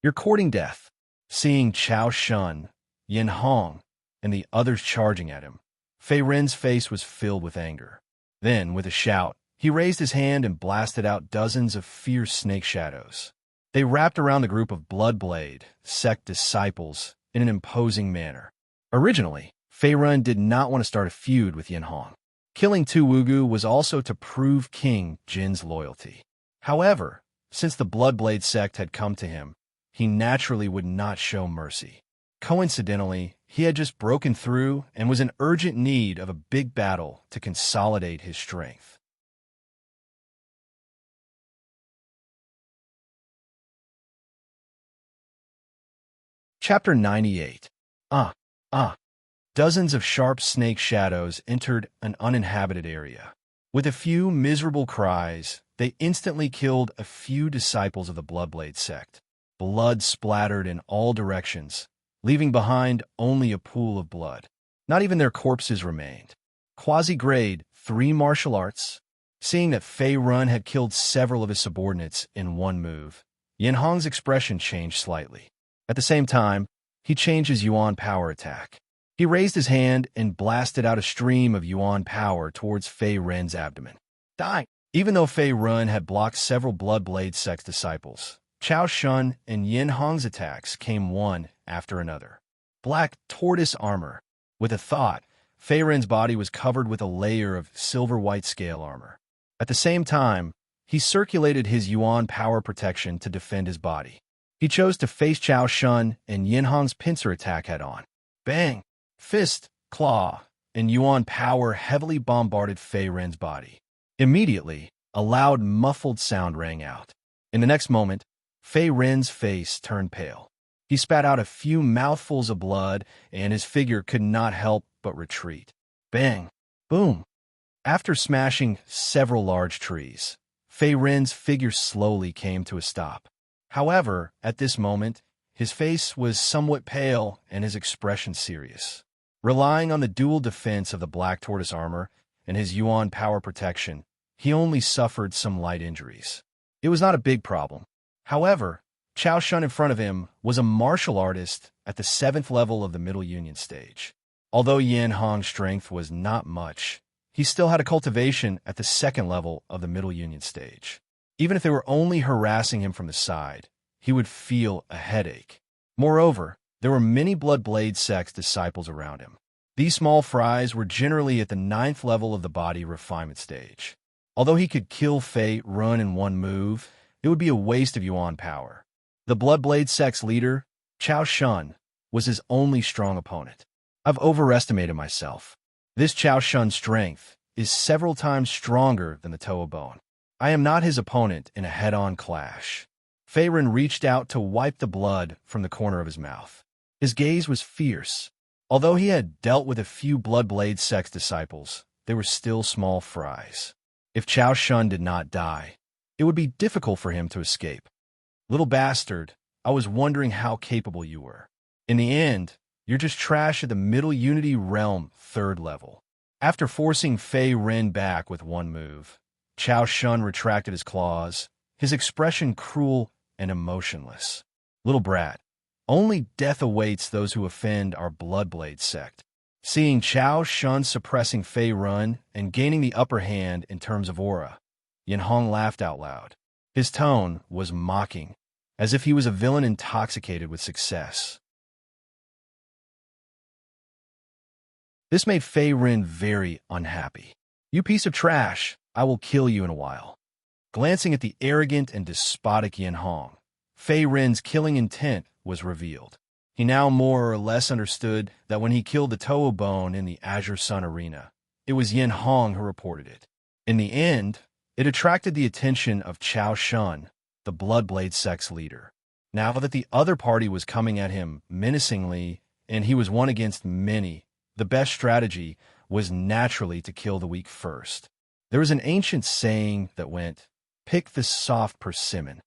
You're courting death. Seeing Chao Shun, Yin Hong, and the others charging at him, Fei Ren's face was filled with anger. Then, with a shout, he raised his hand and blasted out dozens of fierce snake shadows. They wrapped around the group of Bloodblade sect disciples in an imposing manner. Originally, Fei Ren did not want to start a feud with Yin Hong. Killing Tu Wugu was also to prove King Jin's loyalty. However, since the Bloodblade sect had come to him, he naturally would not show mercy. Coincidentally, he had just broken through and was in urgent need of a big battle to consolidate his strength. Chapter 98. Dozens of sharp snake shadows entered an uninhabited area. With a few miserable cries, they instantly killed a few disciples of the Bloodblade sect. Blood splattered in all directions, leaving behind only a pool of blood. Not even their corpses remained. Quasi-grade 3 martial arts. Seeing that Fei Ren had killed several of his subordinates in one move, Yin Hong's expression changed slightly. At the same time, he changed his Yuan power attack. He raised his hand and blasted out a stream of Yuan power towards Fei Ren's abdomen. Die! Even though Fei Run had blocked several Bloodblade Sect's disciples, Chao Shun and Yin Hong's attacks came one after another. Black tortoise armor. With a thought, Fei Ren's body was covered with a layer of silver-white scale armor. At the same time, he circulated his Yuan power protection to defend his body. He chose to face Chao Shun and Yin Hong's pincer attack head-on. Bang! Fist, claw, and Yuan power heavily bombarded Fei Ren's body. Immediately, a loud, muffled sound rang out. In the next moment, Fei Ren's face turned pale. He spat out a few mouthfuls of blood, and his figure could not help but retreat. Bang! Boom! After smashing several large trees, Fei Ren's figure slowly came to a stop. However, at this moment, his face was somewhat pale and his expression serious. Relying on the dual defense of the black tortoise armor and his Yuan power protection, he only suffered some light injuries. It was not a big problem. However, Chao Shun in front of him was a martial artist at the 7th level of the Middle Union stage. Although Yin Hong's strength was not much, he still had a cultivation at the 2nd level of the Middle Union stage. Even if they were only harassing him from the side, he would feel a headache. Moreover, there were many Bloodblade Sect's disciples around him. These small fries were generally at the 9th level of the body refinement stage. Although he could kill Fei Run in one move, it would be a waste of Yuan power. The Bloodblade Sect's leader, Chao Shun, was his only strong opponent. I've overestimated myself. This Chao Shun's strength is several times stronger than the Toa Bone. I am not his opponent in a head-on clash. Fei Ren reached out to wipe the blood from the corner of his mouth. His gaze was fierce. Although he had dealt with a few Bloodblade Sect's disciples, they were still small fries. If Chao Shun did not die, it would be difficult for him to escape. Little bastard, I was wondering how capable you were. In the end, you're just trash at the Middle Unity Realm 3rd level. After forcing Fei Ren back with one move, Chao Shun retracted his claws, his expression cruel and emotionless. Little brat, only death awaits those who offend our Bloodblade Sect. Seeing Chao Shun suppressing Fei Run and gaining the upper hand in terms of aura, Yin Hong laughed out loud. His tone was mocking, as if he was a villain intoxicated with success. This made Fei Ren very unhappy. You piece of trash, I will kill you in a while. Glancing at the arrogant and despotic Yin Hong, Fei Ren's killing intent was revealed. He now more or less understood that when he killed the Toa Bone in the Azure Sun Arena, it was Yin Hong who reported it. In the end, it attracted the attention of Chao Shun, the Bloodblade Sect's leader. Now that the other party was coming at him menacingly and he was one against many, the best strategy was naturally to kill the weak first. There was an ancient saying that went, "Pick the soft persimmon."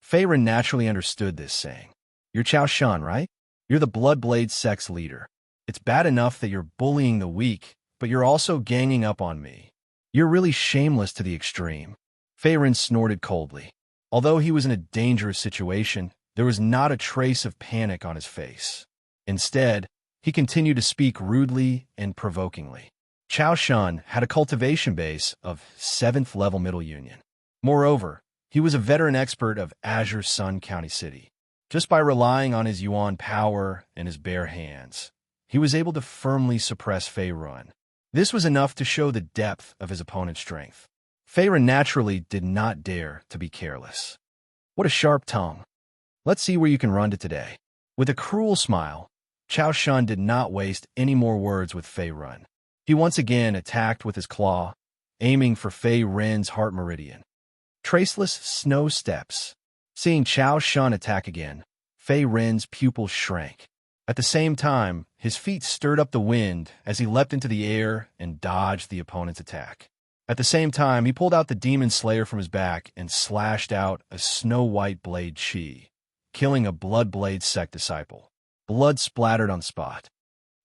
Fei Ren naturally understood this saying. You're Chao Shun, right? You're the Bloodblade Sect's leader. It's bad enough that you're bullying the weak, but you're also ganging up on me. You're really shameless to the extreme. Fei Ren snorted coldly. Although he was in a dangerous situation, there was not a trace of panic on his face. Instead, he continued to speak rudely and provokingly. Chao Shun had a cultivation base of 7th level Middle Union. Moreover, he was a veteran expert of Azure Sun County City. Just by relying on his Yuan power and his bare hands, he was able to firmly suppress Fei Run. This was enough to show the depth of his opponent's strength. Fei Ren naturally did not dare to be careless. What a sharp tongue. Let's see where you can run to today. With a cruel smile, Chao Shun did not waste any more words with Fei Run. He once again attacked with his claw, aiming for Fei Ren's heart meridian. Traceless snow steps. Seeing Chao Shun attack again, Fei Ren's pupils shrank. At the same time, his feet stirred up the wind as he leapt into the air and dodged the opponent's attack. At the same time, he pulled out the Demon Slayer from his back and slashed out a snow-white blade chi, killing a Bloodblade Sect disciple. Blood splattered on the spot.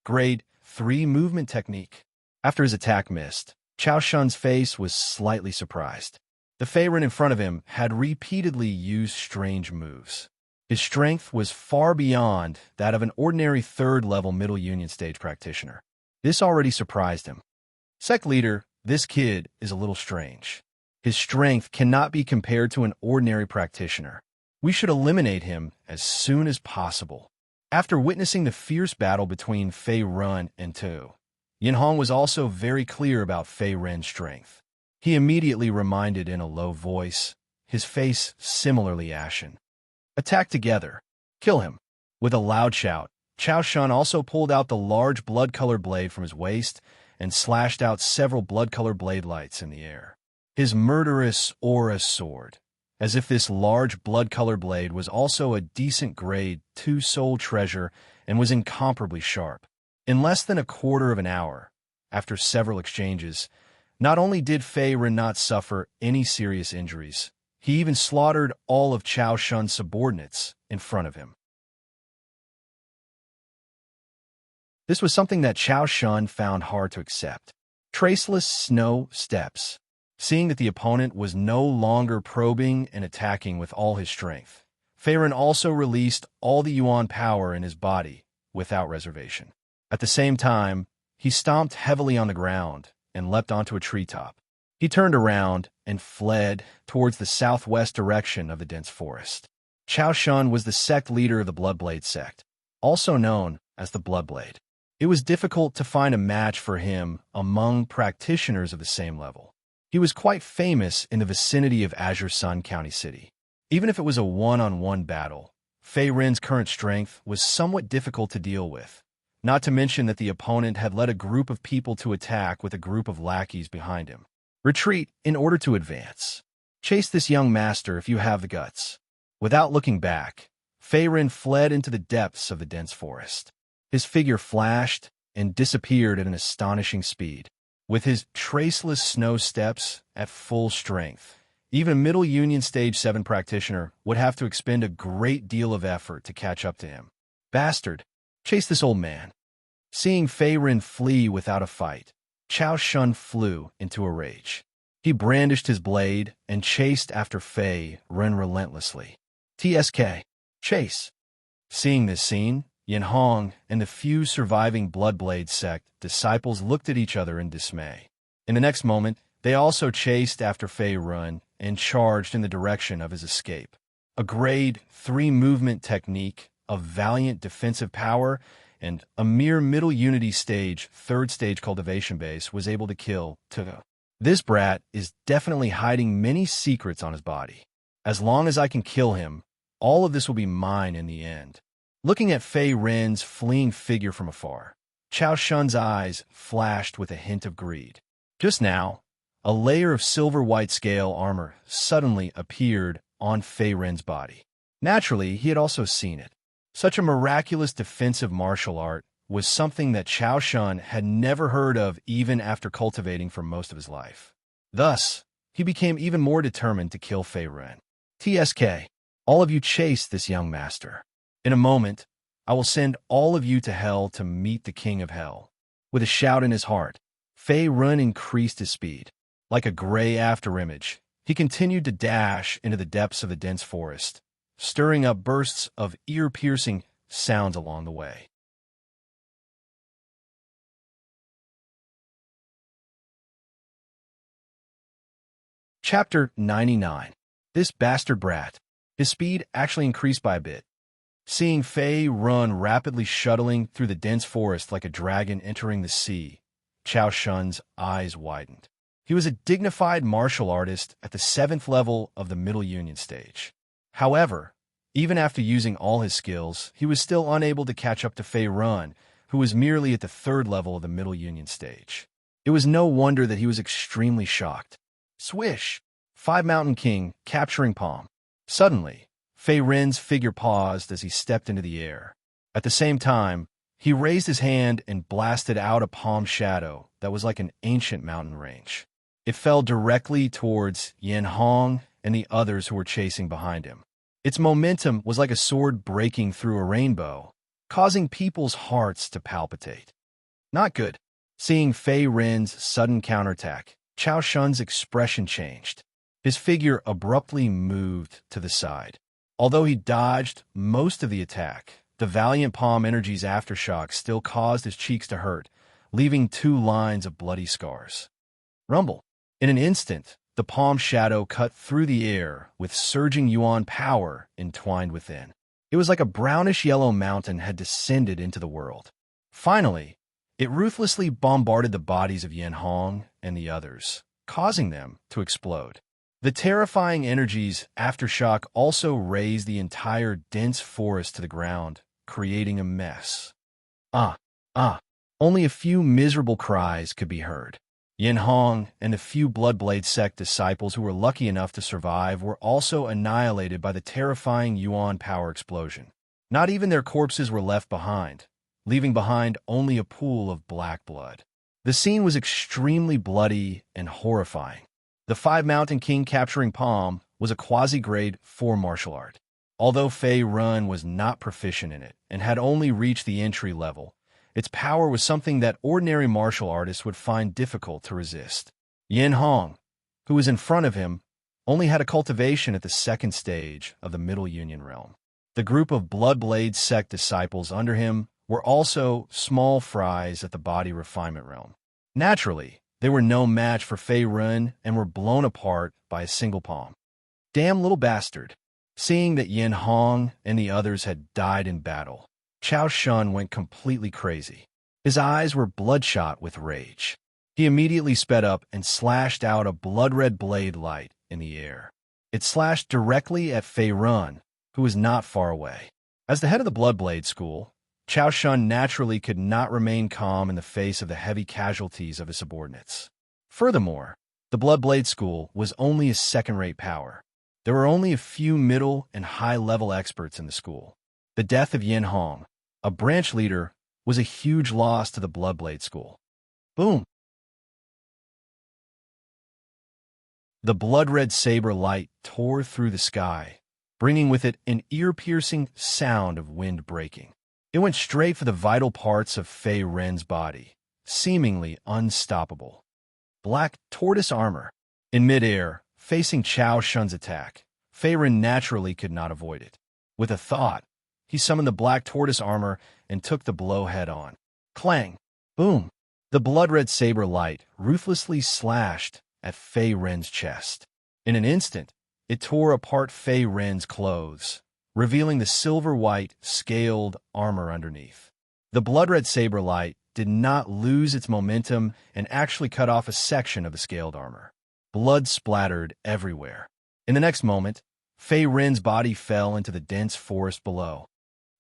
Grade 3 movement technique. After his attack missed, Chao Shun's face was slightly surprised. The Fei Ren in front of him had repeatedly used strange moves. His strength was far beyond that of an ordinary 3rd level Middle Union stage practitioner. This already surprised him. Sect leader, this kid is a little strange. His strength cannot be compared to an ordinary practitioner. We should eliminate him as soon as possible. After witnessing the fierce battle between Fei Run and Tu, Yin Hong was also very clear about Fei Ren's strength. He immediately reminded in a low voice, his face similarly ashen. Attack together. Kill him. With a loud shout, Chao Shun also pulled out the large blood-colored blade from his waist and slashed out several blood-colored blade lights in the air. His murderous aura soared, as if this large blood-colored blade was also a decent grade 2 soul treasure and was incomparably sharp. In less than a quarter of an hour, after several exchanges, not only did Fei Ren not suffer any serious injuries, he even slaughtered all of Chao Shun's subordinates in front of him. This was something that Chao Shun found hard to accept. Traceless snow steps. Seeing that the opponent was no longer probing and attacking with all his strength, Fei Ren also released all the Yuan power in his body without reservation. At the same time, he stomped heavily on the ground and leapt onto a treetop. He turned around and fled towards the southwest direction of the dense forest. Chao Shun was the sect leader of the Bloodblade sect, also known as the Bloodblade. It was difficult to find a match for him among practitioners of the same level. He was quite famous in the vicinity of Azure Sun County City. Even if it was a one-on-one battle, Fei Ren's current strength was somewhat difficult to deal with, not to mention that the opponent had led a group of people to attack with a group of lackeys behind him. Retreat in order to advance. Chase this young master if you have the guts. Without looking back, Fei Ren fled into the depths of the dense forest. His figure flashed and disappeared at an astonishing speed. With his traceless snow steps at full strength, even a middle Union Stage 7 practitioner would have to expend a great deal of effort to catch up to him. Bastard! Chase this old man. Seeing Fei Ren flee without a fight, Chao Shun flew into a rage. He brandished his blade and chased after Fei Ren relentlessly. TSK. Chase. Seeing this scene, Yin Hong and the few surviving Bloodblade sect disciples looked at each other in dismay. In the next moment, they also chased after Fei Ren and charged in the direction of his escape. A grade 3 movement technique of valiant defensive power and a mere middle unity stage, 3rd stage cultivation base was able to kill Tu. This brat is definitely hiding many secrets on his body. As long as I can kill him, all of this will be mine in the end. Looking at Fei Ren's fleeing figure from afar, Chao Shun's eyes flashed with a hint of greed. Just now, a layer of silver-white scale armor suddenly appeared on Fei Ren's body. Naturally, he had also seen it. Such a miraculous defensive martial art was something that Chao Shun had never heard of even after cultivating for most of his life. Thus, he became even more determined to kill Fei Ren. TSK, all of you chase this young master. In a moment, I will send all of you to hell to meet the King of Hell. With a shout in his heart, Fei Ren increased his speed. Like a gray afterimage, he continued to dash into the depths of the dense forest, stirring up bursts of ear-piercing sounds along the way. Chapter 99. This bastard brat. His speed actually increased by a bit. Seeing Fei Ren rapidly shuttling through the dense forest like a dragon entering the sea, Chao Shun's eyes widened. He was a dignified martial artist at the 7th level of the Middle Union stage. However, even after using all his skills, he was still unable to catch up to Fei Ren, who was merely at the 3rd level of the Middle Union stage. It was no wonder that he was extremely shocked. Swish! 5 Mountain King, capturing palm. Suddenly, Fei Ren's figure paused as he stepped into the air. At the same time, he raised his hand and blasted out a palm shadow that was like an ancient mountain range. It fell directly towards Yin Hong and the others who were chasing behind him. Its momentum was like a sword breaking through a rainbow, causing people's hearts to palpitate. Not good. Seeing Fei Ren's sudden counterattack, Chao Shun's expression changed. His figure abruptly moved to the side. Although he dodged most of the attack, the Valiant Palm Energy's aftershock still caused his cheeks to hurt, leaving 2 lines of bloody scars. Rumble. In an instant, the The palm shadow cut through the air with surging yuan power entwined within. It was like a brownish-yellow mountain had descended into the world. Finally, it ruthlessly bombarded the bodies of Yin Hong and the others, causing them to explode. The terrifying energy's aftershock also razed the entire dense forest to the ground, creating a mess. Ah, ah. Only a few miserable cries could be heard. Yin Hong and the few Bloodblade sect disciples who were lucky enough to survive were also annihilated by the terrifying Yuan power explosion. Not even their corpses were left behind, leaving behind only a pool of black blood. The scene was extremely bloody and horrifying. The Five Mountain King capturing Palm was a quasi-grade 4 martial art. Although Fei Run was not proficient in it and had only reached the entry level, its power was something that ordinary martial artists would find difficult to resist. Yin Hong, who was in front of him, only had a cultivation at the second stage of the Middle Union realm. The group of Bloodblade sect disciples under him were also small fries at the body refinement realm. Naturally, they were no match for Fei Run and were blown apart by a single palm. Damn little bastard. Seeing that Yin Hong and the others had died in battle, Chao Shun went completely crazy. His eyes were bloodshot with rage. He immediately sped up and slashed out a blood-red blade light in the air. It slashed directly at Fei Run, who was not far away. As the head of the Bloodblade School, Chao Shun naturally could not remain calm in the face of the heavy casualties of his subordinates. Furthermore, the Bloodblade School was only a second-rate power. There were only a few middle and high-level experts in the school. The death of Yin Hong, a branch leader, was a huge loss to the Bloodblade School. Boom! The blood-red saber light tore through the sky, bringing with it an ear-piercing sound of wind breaking. It went straight for the vital parts of Fei Ren's body, seemingly unstoppable. Black tortoise armor. In midair, facing Chao Shun's attack, Fei Ren naturally could not avoid it. With a thought, he summoned the black tortoise armor and took the blow head-on. Clang! Boom! The blood-red saber light ruthlessly slashed at Fei Ren's chest. In an instant, it tore apart Fei Ren's clothes, revealing the silver-white, scaled armor underneath. The blood-red saber light did not lose its momentum and actually cut off a section of the scaled armor. Blood splattered everywhere. In the next moment, Fei Ren's body fell into the dense forest below.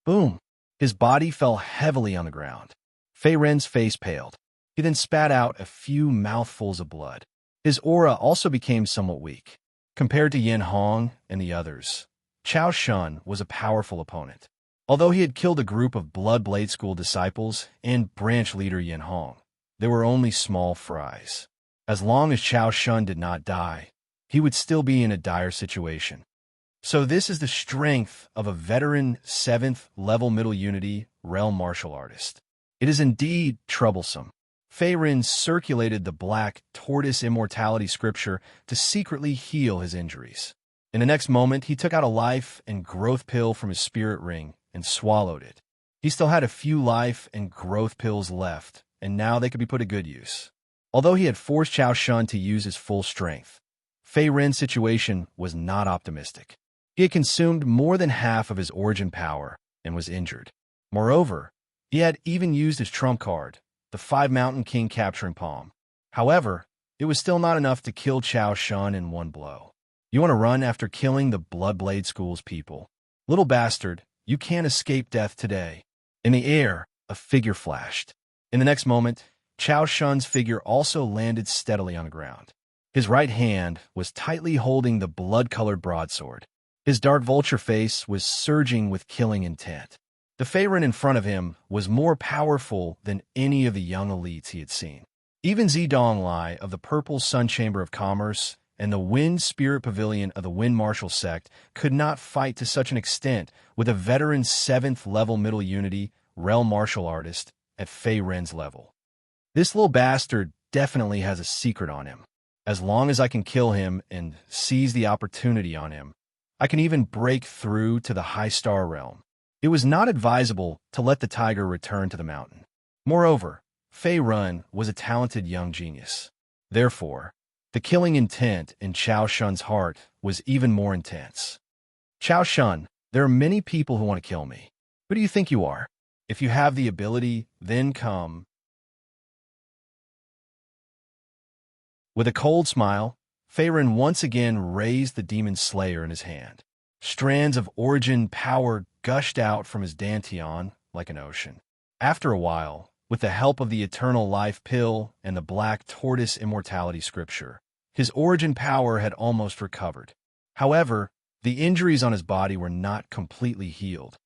Boom! His body fell heavily on the ground. Fei Ren's face paled. He then spat out a few mouthfuls of blood. His aura also became somewhat weak. Compared to Yin Hong and the others, Chao Shun was a powerful opponent. Although he had killed a group of Bloodblade School disciples and branch leader Yin Hong, they were only small fries. As long as Chao Shun did not die, he would still be in a dire situation. So this is the strength of a veteran 7th level Middle Unity realm martial artist. It is indeed troublesome. Fei Ren circulated the black tortoise immortality scripture to secretly heal his injuries. In the next moment, he took out a life and growth pill from his spirit ring and swallowed it. He still had a few life and growth pills left, and now they could be put to good use. Although he had forced Chao Shun to use his full strength, Fei Ren's situation was not optimistic. He had consumed more than half of his origin power and was injured. Moreover, he had even used his trump card, the Five Mountain King capturing Palm. However, it was still not enough to kill Chao Shun in one blow. You want to run after killing the Bloodblade School's people? Little bastard, you can't escape death today. In the air, a figure flashed. In the next moment, Chao Shun's figure also landed steadily on the ground. His right hand was tightly holding the blood-colored broadsword. His dark vulture face was surging with killing intent. The Fei Ren in front of him was more powerful than any of the young elites he had seen. Even Zedong Lai of the Purple Sun Chamber of Commerce and the Wind Spirit Pavilion of the Wind Martial Sect could not fight to such an extent with a veteran 7th level Middle Unity realm martial artist at Fei Ren's level. This little bastard definitely has a secret on him. As long as I can kill him and seize the opportunity on him, I can even break through to the High Star realm. It was not advisable to let the tiger return to the mountain. Moreover, Fei Run was a talented young genius. Therefore, The killing intent in Chao Shun's heart was even more intense. Chao Shun, there are many people who want to kill me. Who do you think you are? If you have the ability, then come. With a cold smile, Feiren once again raised the demon slayer in his hand. Strands of origin power gushed out from his dantian like an ocean. After a while, with the help of the eternal life pill and the black tortoise immortality scripture, his origin power had almost recovered. However, the injuries on his body were not completely healed.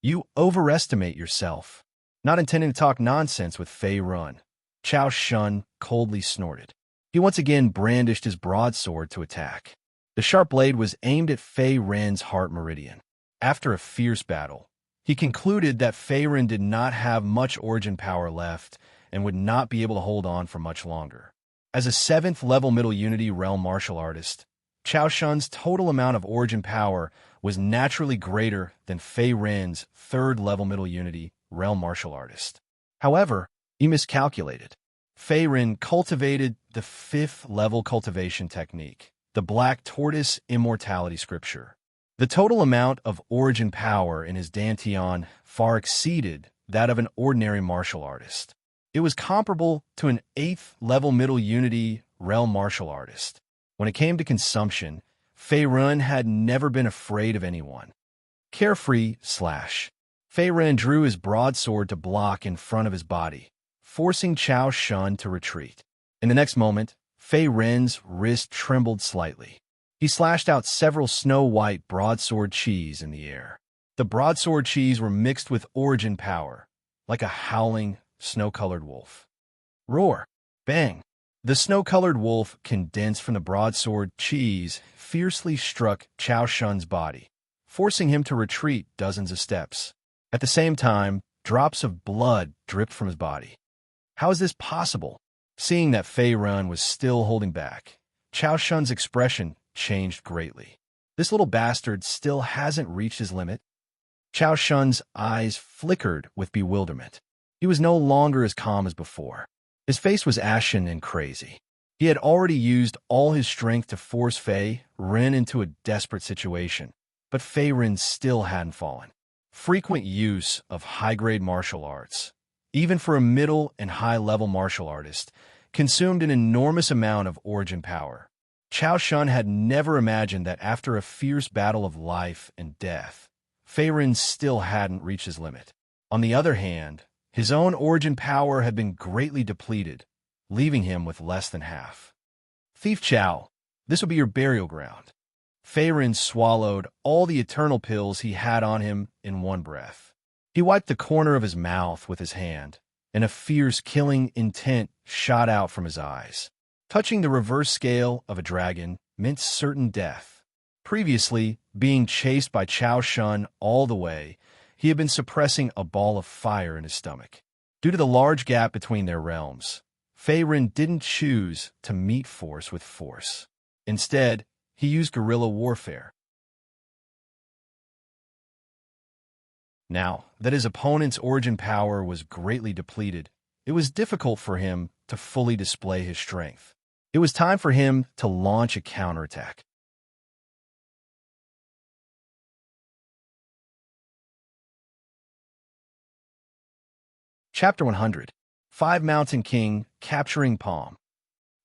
You overestimate yourself. Not intending to talk nonsense with Fei Run, Chao Shun coldly snorted. He once again brandished his broadsword to attack. The sharp blade was aimed at Fei Ren's heart meridian. After a fierce battle, he concluded that Fei Ren did not have much origin power left and would not be able to hold on for much longer. As a 7th level Middle Unity realm martial artist, Chao Shun's total amount of origin power was naturally greater than Fei Ren's 3rd level Middle Unity realm martial artist. However, he miscalculated. Fei Ren cultivated the 5th level cultivation technique, the Black Tortoise Immortality Scripture. The total amount of origin power in his dantian far exceeded that of an ordinary martial artist. It was comparable to an 8th level Middle Unity realm martial artist. When it came to consumption, Fei Ren had never been afraid of anyone. Carefree / Fei Ren drew his broadsword to block in front of his body, forcing Chao Shun to retreat. In the next moment, Fei Ren's wrist trembled slightly. He slashed out several snow-white broadsword cheese in the air. The broadsword cheese were mixed with origin power, like a howling, snow-colored wolf. Roar! Bang! The snow-colored wolf, condensed from the broadsword cheese, fiercely struck Chao Shun's body, forcing him to retreat dozens of steps. At the same time, drops of blood dripped from his body. How is this possible? Seeing that Fei Ren was still holding back, Chao Shun's expression changed greatly. This little bastard still hasn't reached his limit. Chao Shun's eyes flickered with bewilderment. He was no longer as calm as before. His face was ashen and crazy. He had already used all his strength to force Fei Ren into a desperate situation, but Fei Ren still hadn't fallen. Frequent use of high-grade martial arts, even for a middle and high-level martial artist, consumed an enormous amount of origin power. Chao Shun had never imagined that after a fierce battle of life and death, Fei Ren still hadn't reached his limit. On the other hand, his own origin power had been greatly depleted, leaving him with less than half. Thief Chao, this will be your burial ground. Fei Ren swallowed all the eternal pills he had on him in one breath. He wiped the corner of his mouth with his hand, and a fierce killing intent shot out from his eyes. Touching the reverse scale of a dragon meant certain death. Previously, being chased by Chao Shun all the way, he had been suppressing a ball of fire in his stomach. Due to the large gap between their realms, Fei Ren didn't choose to meet force with force. Instead, he used guerrilla warfare. Now that his opponent's origin power was greatly depleted, it was difficult for him to fully display his strength. It was time for him to launch a counterattack. Chapter 100. 5 Mountain King Capturing Palm.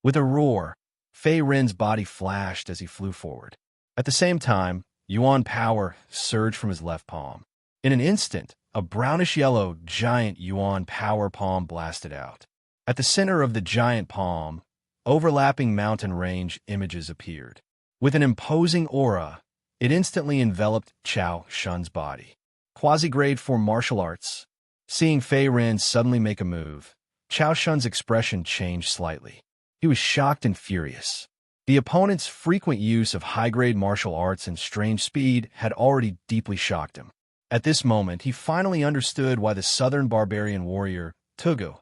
With a roar, Fei Ren's body flashed as he flew forward. At the same time, Yuan power surged from his left palm. In an instant, a brownish-yellow giant Yuan power palm blasted out. At the center of the giant palm, overlapping mountain range images appeared. With an imposing aura, it instantly enveloped Chao Shun's body. Quasi-grade for martial arts. Seeing Fei Ren suddenly make a move, Chao Shun's expression changed slightly. He was shocked and furious. The opponent's frequent use of high-grade martial arts and strange speed had already deeply shocked him. At this moment, he finally understood why the southern barbarian warrior, Tugu,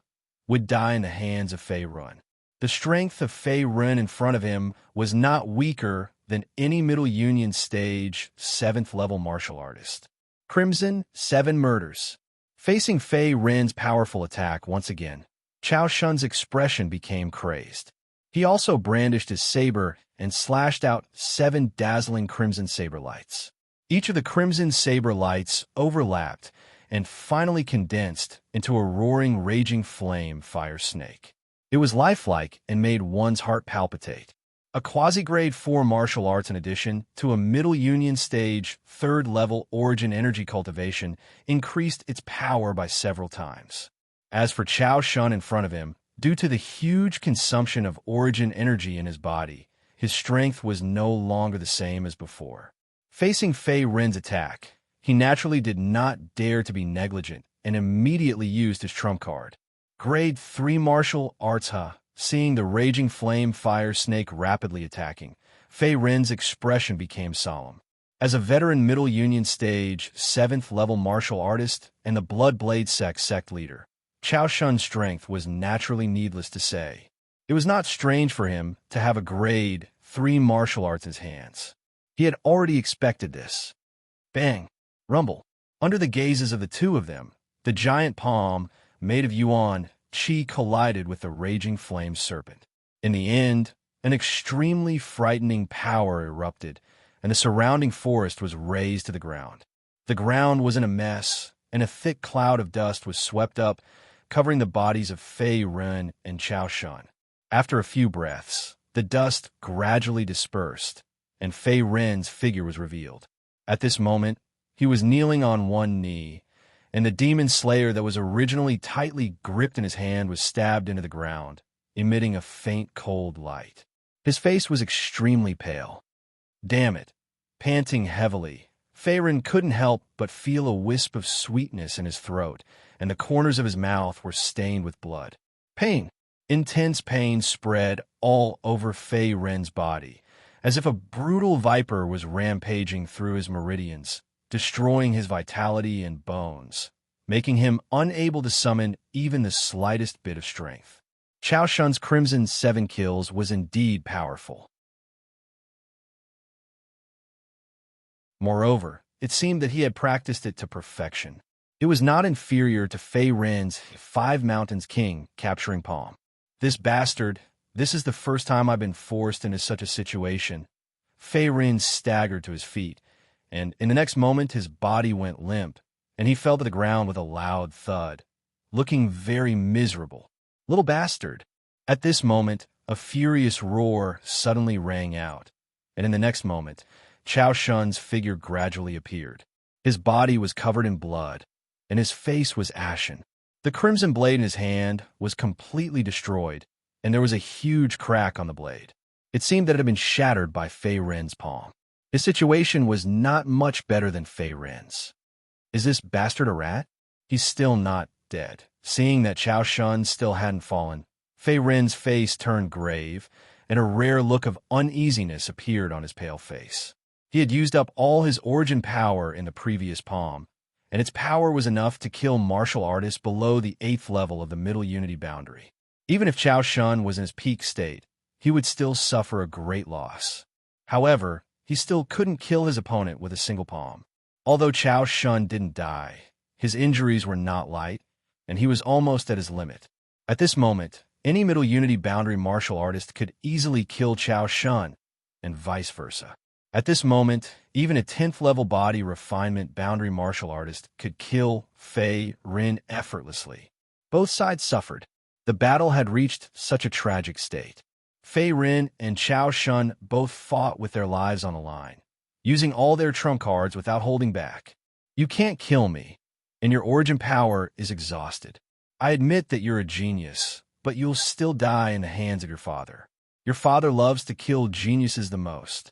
would die in the hands of Fei Ren. The strength of Fei Ren in front of him was not weaker than any Middle Union stage 7th level martial artist. Crimson 7 Murders. Facing Fei Ren's powerful attack once again, Chao Shun's expression became crazed. He also brandished his saber and slashed out 7 dazzling crimson saber lights. Each of the crimson saber lights overlapped and finally condensed into a roaring, raging flame fire snake. It was lifelike and made one's heart palpitate. A quasi-grade 4 martial arts in addition to a middle union stage 3rd level origin energy cultivation increased its power by several times. As for Chao Shun in front of him, due to the huge consumption of origin energy in his body, his strength was no longer the same as before. Facing Fei Rin's attack, he naturally did not dare to be negligent and immediately used his trump card. Grade 3 martial arts. Seeing the raging flame fire snake rapidly attacking, Fei Rin's expression became solemn. As a veteran middle union stage 7th level martial artist and the Blood Blade sect leader, Chao Shun's strength was naturally needless to say. It was not strange for him to have a grade 3 martial arts in his hands. He had already expected this. Bang! Rumble! Under the gazes of the two of them, the giant palm, made of yuan Qi, collided with the raging flame serpent. In the end, an extremely frightening power erupted, and the surrounding forest was razed to the ground. The ground was in a mess, and a thick cloud of dust was swept up, covering the bodies of Fei Rin and Chao Shun. After a few breaths, the dust gradually dispersed, and Fei Rin's figure was revealed. At this moment, he was kneeling on one knee, and the demon slayer that was originally tightly gripped in his hand was stabbed into the ground, emitting a faint cold light. His face was extremely pale. Damn it! Panting heavily, Fei Rin couldn't help but feel a wisp of sweetness in his throat, and the corners of his mouth were stained with blood. Pain! Intense pain spread all over Fei Rin's body, as if a brutal viper was rampaging through his meridians, destroying his vitality and bones, making him unable to summon even the slightest bit of strength. Chao Shun's Crimson 7 kills was indeed powerful. Moreover, it seemed that he had practiced it to perfection. It was not inferior to Fei Rin's 5 Mountains King capturing Palm. This bastard, this is the first time I've been forced into such a situation. Fei Rin staggered to his feet, and in the next moment his body went limp, and he fell to the ground with a loud thud, looking very miserable. Little bastard! At this moment, a furious roar suddenly rang out, and in the next moment, Chao Shun's figure gradually appeared. His body was covered in blood, and his face was ashen. The crimson blade in his hand was completely destroyed, and there was a huge crack on the blade. It seemed that it had been shattered by Fei Rin's palm. His situation was not much better than Fei Rin's. Is this bastard a rat? He's still not dead. Seeing that Chao Shun still hadn't fallen, Fei Rin's face turned grave, and a rare look of uneasiness appeared on his pale face. He had used up all his origin power in the previous palm, and its power was enough to kill martial artists below the 8th level of the middle unity boundary. Even if Chao Shun was in his peak state, he would still suffer a great loss. However, he still couldn't kill his opponent with a single palm. Although Chao Shun didn't die, his injuries were not light, and he was almost at his limit. At this moment, any middle unity boundary martial artist could easily kill Chao Shun, and vice versa. At this moment, even a 10th level body refinement boundary martial artist could kill Fei Rin effortlessly. Both sides suffered. The battle had reached such a tragic state. Fei Rin and Chao Shun both fought with their lives on the line, using all their trump cards without holding back. You can't kill me, and your origin power is exhausted. I admit that you're a genius, but you'll still die in the hands of your father. Your father loves to kill geniuses the most.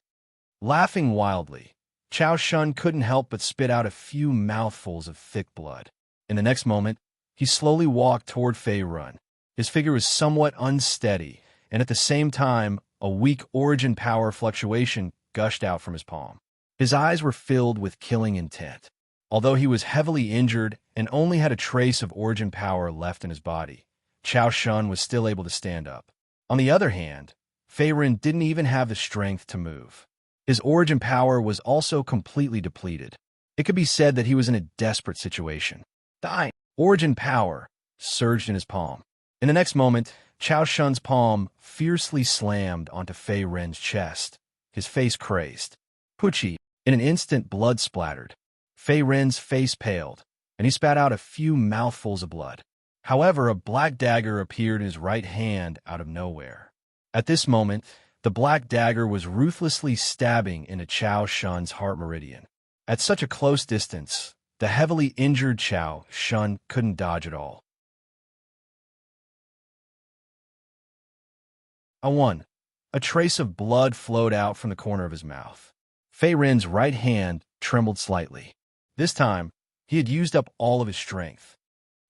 Laughing wildly, Chao Shun couldn't help but spit out a few mouthfuls of thick blood. In the next moment, he slowly walked toward Fei Rin. His figure was somewhat unsteady, and at the same time, a weak origin power fluctuation gushed out from his palm. His eyes were filled with killing intent. Although he was heavily injured and only had a trace of origin power left in his body, Chao Shun was still able to stand up. On the other hand, Fei Rin didn't even have the strength to move. His origin power was also completely depleted. It could be said that he was in a desperate situation. The origin power surged in his palm. In the next moment, Chao Shun's palm fiercely slammed onto Fei Ren's chest, his face crazed. Pucci, in an instant blood splattered. Fei Ren's face paled, and he spat out a few mouthfuls of blood. However, a black dagger appeared in his right hand out of nowhere. At this moment, the black dagger was ruthlessly stabbing into Chao Shun's heart meridian. At such a close distance, the heavily injured Chao Shun couldn't dodge at all. A trace of blood flowed out from the corner of his mouth. Fei Ren's right hand trembled slightly. This time, he had used up all of his strength.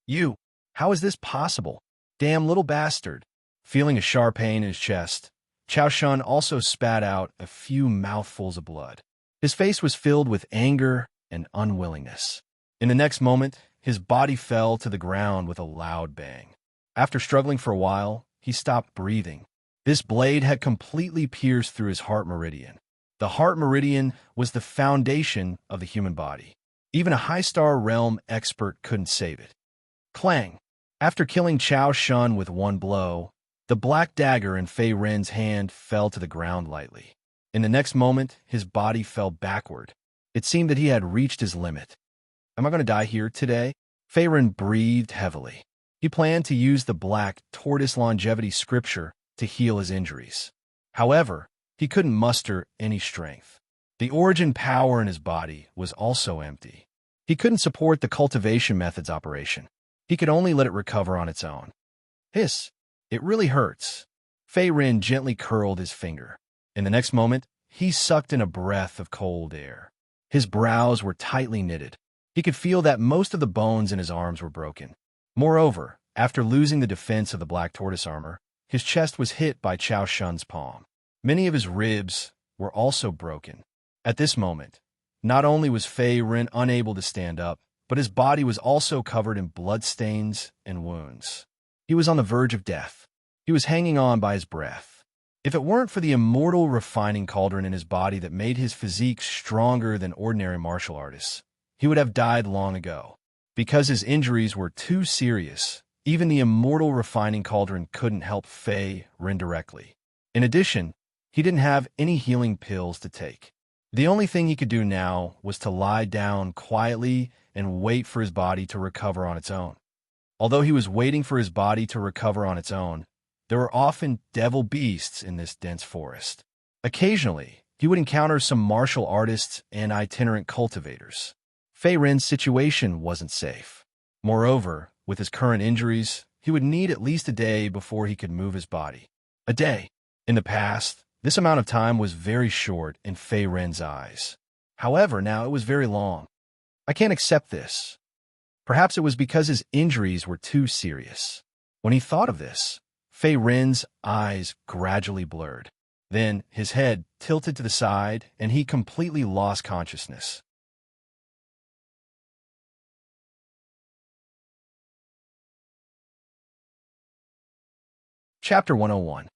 You! How is this possible? Damn little bastard! Feeling a sharp pain in his chest, Chao Shun also spat out a few mouthfuls of blood. His face was filled with anger and unwillingness. In the next moment, his body fell to the ground with a loud bang. After struggling for a while, he stopped breathing. This blade had completely pierced through his heart meridian. The heart meridian was the foundation of the human body. Even a high-star realm expert couldn't save it. Clang! After killing Chao Shun with one blow, the black dagger in Fei Ren's hand fell to the ground lightly. In the next moment, his body fell backward. It seemed that he had reached his limit. Am I going to die here today? Fei Ren breathed heavily. He planned to use the black tortoise longevity scripture to heal his injuries. However, he couldn't muster any strength. The origin power in his body was also empty. He couldn't support the cultivation method's operation. He could only let it recover on its own. Hiss! It really hurts. Fei Ren gently curled his finger. In the next moment, he sucked in a breath of cold air. His brows were tightly knitted. He could feel that most of the bones in his arms were broken. Moreover, after losing the defense of the black tortoise armor, his chest was hit by Chao Shun's palm. Many of his ribs were also broken. At this moment, not only was Fei Ren unable to stand up, but his body was also covered in bloodstains and wounds. He was on the verge of death. He was hanging on by his breath. If it weren't for the immortal refining cauldron in his body that made his physique stronger than ordinary martial artists, he would have died long ago. Because his injuries were too serious, even the immortal refining cauldron couldn't help Fei Ren directly. In addition, he didn't have any healing pills to take. The only thing he could do now was to lie down quietly and wait for his body to recover on its own. Although he was waiting for his body to recover on its own, there were often devil beasts in this dense forest. Occasionally, he would encounter some martial artists and itinerant cultivators. Fei Ren's situation wasn't safe. Moreover, with his current injuries, he would need at least a day before he could move his body. A day. In the past, this amount of time was very short in Fei Ren's eyes. However, now it was very long. I can't accept this. Perhaps it was because his injuries were too serious. When he thought of this, Fei Ren's eyes gradually blurred. Then his head tilted to the side and he completely lost consciousness. Chapter 101.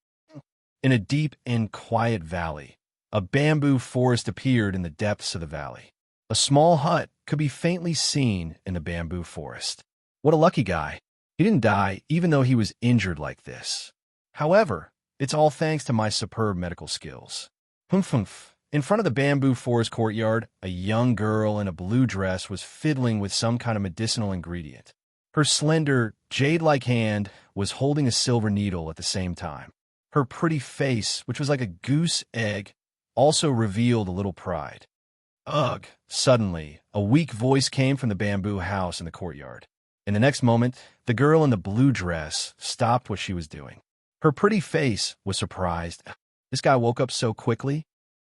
In a deep and quiet valley, a bamboo forest appeared in the depths of the valley. A small hut could be faintly seen in the bamboo forest. What a lucky guy. He didn't die even though he was injured like this. However, it's all thanks to my superb medical skills. Humph. In front of the bamboo forest courtyard, a young girl in a blue dress was fiddling with some kind of medicinal ingredient. Her slender, jade-like hand was holding a silver needle at the same time. Her pretty face, which was like a goose egg, also revealed a little pride. Ugh! Suddenly, a weak voice came from the bamboo house in the courtyard. In the next moment, the girl in the blue dress stopped what she was doing. Her pretty face was surprised. This guy woke up so quickly?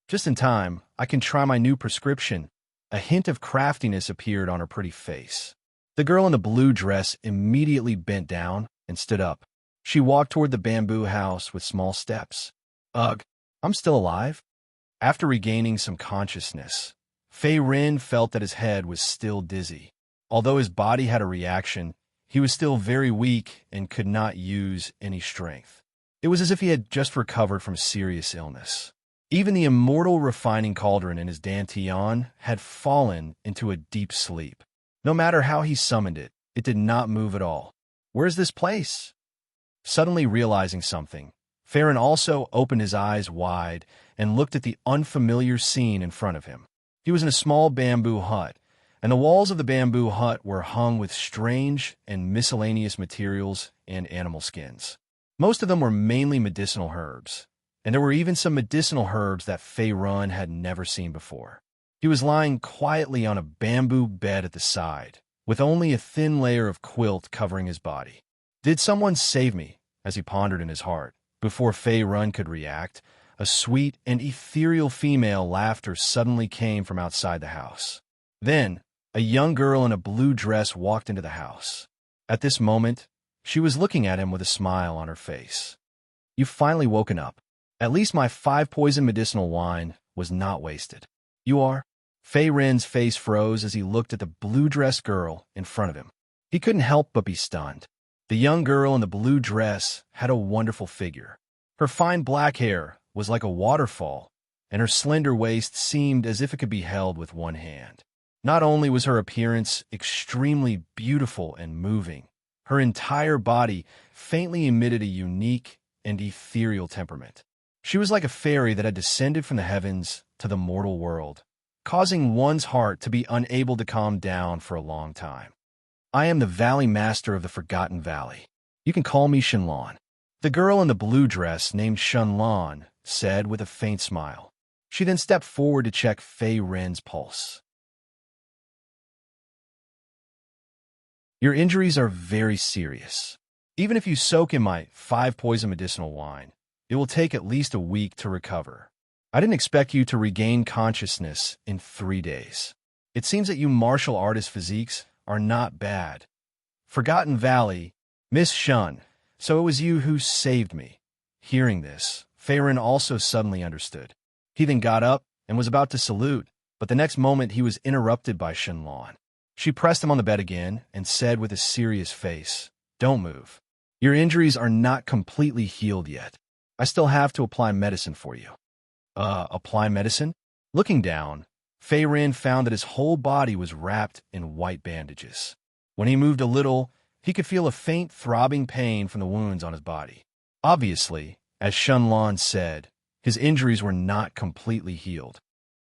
Just in time, I can try my new prescription. A hint of craftiness appeared on her pretty face. The girl in the blue dress immediately bent down and stood up. She walked toward the bamboo house with small steps. Ugh, I'm still alive? After regaining some consciousness, Fei Ren felt that his head was still dizzy. Although his body had a reaction, he was still very weak and could not use any strength. It was as if he had just recovered from serious illness. Even the immortal refining cauldron in his dantian had fallen into a deep sleep. No matter how he summoned it, it did not move at all. Where's this place? Suddenly realizing something, Farron also opened his eyes wide and looked at the unfamiliar scene in front of him. He was in a small bamboo hut, and the walls of the bamboo hut were hung with strange and miscellaneous materials and animal skins. Most of them were mainly medicinal herbs, and there were even some medicinal herbs that Farron had never seen before. He was lying quietly on a bamboo bed at the side, with only a thin layer of quilt covering his body. Did someone save me? As he pondered in his heart. Before Farron could react, a sweet and ethereal female laughter suddenly came from outside the house. Then, a young girl in a blue dress walked into the house. At this moment, she was looking at him with a smile on her face. "You've finally woken up. At least my 5-poison medicinal wine was not wasted." "You are?" Farron's face froze as he looked at the blue-dressed girl in front of him. He couldn't help but be stunned. The young girl in the blue dress had a wonderful figure. Her fine black hair was like a waterfall, and her slender waist seemed as if it could be held with one hand. Not only was her appearance extremely beautiful and moving, her entire body faintly emitted a unique and ethereal temperament. She was like a fairy that had descended from the heavens to the mortal world, causing one's heart to be unable to calm down for a long time. "I am the Valley Master of the Forgotten Valley. You can call me Shenlong." The girl in the blue dress, named Shenlong, said with a faint smile. She then stepped forward to check Farron's pulse. "Your injuries are very serious. Even if you soak in my 5-poison medicinal wine, it will take at least a week to recover. I didn't expect you to regain consciousness in 3 days. It seems that you martial artist physiques are not bad. Forgotten Valley, Miss Shun, so it was you who saved me." Hearing this, Farron also suddenly understood. He then got up and was about to salute, but the next moment he was interrupted by Shenlong. She pressed him on the bed again and said with a serious face, "Don't move. Your injuries are not completely healed yet. I still have to apply medicine for you." Apply medicine? Looking down, Farron found that his whole body was wrapped in white bandages. When he moved a little, he could feel a faint throbbing pain from the wounds on his body. Obviously, as Shenlong said, his injuries were not completely healed.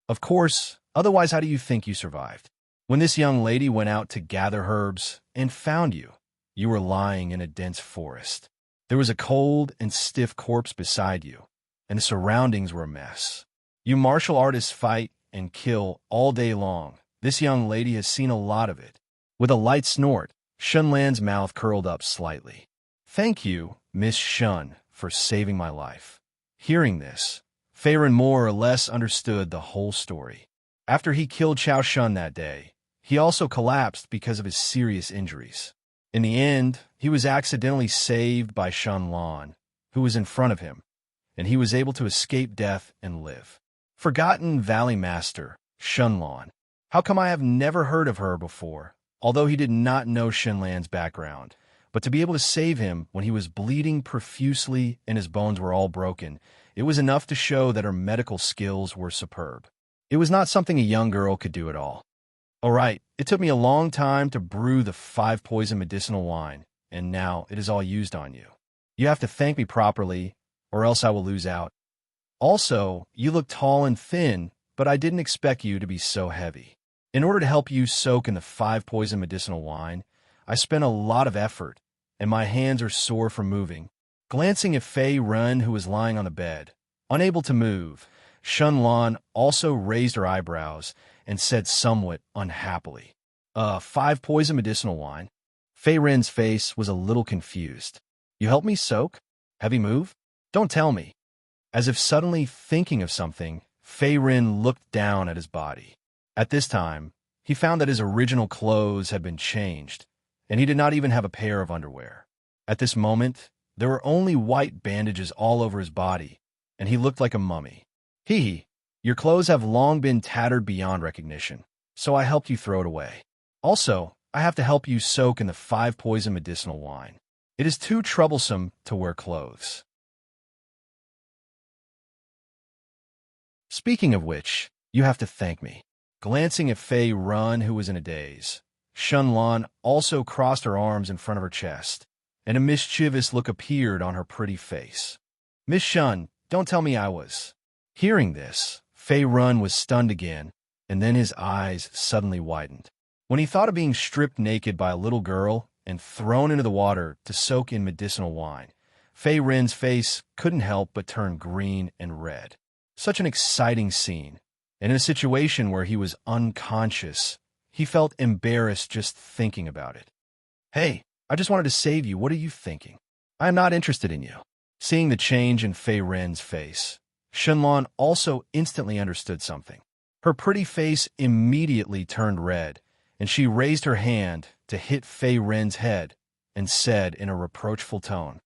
Of course, otherwise how do you think you survived? When this young lady went out to gather herbs and found you, you were lying in a dense forest. There was a cold and stiff corpse beside you, and the surroundings were a mess. You martial artists fight and kill all day long. This young lady has seen a lot of it. With a light snort, Shenlong's mouth curled up slightly. "Thank you, Miss Shun, for saving my life." Hearing this, Farron more or less understood the whole story. After he killed Chao Shun that day, he also collapsed because of his serious injuries. In the end, he was accidentally saved by Shenlong, who was in front of him, and he was able to escape death and live. Forgotten Valley Master, Shenlong. How come I have never heard of her before? Although he did not know Shenlong's background, but to be able to save him when he was bleeding profusely and his bones were all broken, it was enough to show that her medical skills were superb. It was not something a young girl could do at all. "All right, it took me a long time to brew the 5-poison medicinal wine, and now it is all used on you. You have to thank me properly, or else I will lose out. Also, you look tall and thin, but I didn't expect you to be so heavy. In order to help you soak in the 5-poison medicinal wine, I spent a lot of effort, and my hands are sore from moving." Glancing at Farron, who was lying on the bed, unable to move, Shenlong also raised her eyebrows and said somewhat unhappily, 5-poison medicinal wine?" Farron's face was a little confused. "You help me soak? Heavy move? Don't tell me." As if suddenly thinking of something, Farron looked down at his body. At this time, he found that his original clothes had been changed, and he did not even have a pair of underwear. At this moment, there were only white bandages all over his body, and he looked like a mummy. Your clothes have long been tattered beyond recognition, so I helped you throw it away. Also, I have to help you soak in the 5-poison medicinal wine. It is too troublesome to wear clothes." "Speaking of which, you have to thank me." Glancing at Farron, who was in a daze, Shenlong also crossed her arms in front of her chest and a mischievous look appeared on her pretty face. "Miss Shun, don't tell me I was." Hearing this, Fei Run was stunned again, and then his eyes suddenly widened. When he thought of being stripped naked by a little girl and thrown into the water to soak in medicinal wine, Fei Rin's face couldn't help but turn green and red. Such an exciting scene, and in a situation where he was unconscious, he felt embarrassed just thinking about it. "Hey, I just wanted to save you. What are you thinking? I am not interested in you." Seeing the change in Fei Rin's face, Shenlong also instantly understood something. Her pretty face immediately turned red, and she raised her hand to hit Fei Rin's head and said in a reproachful tone,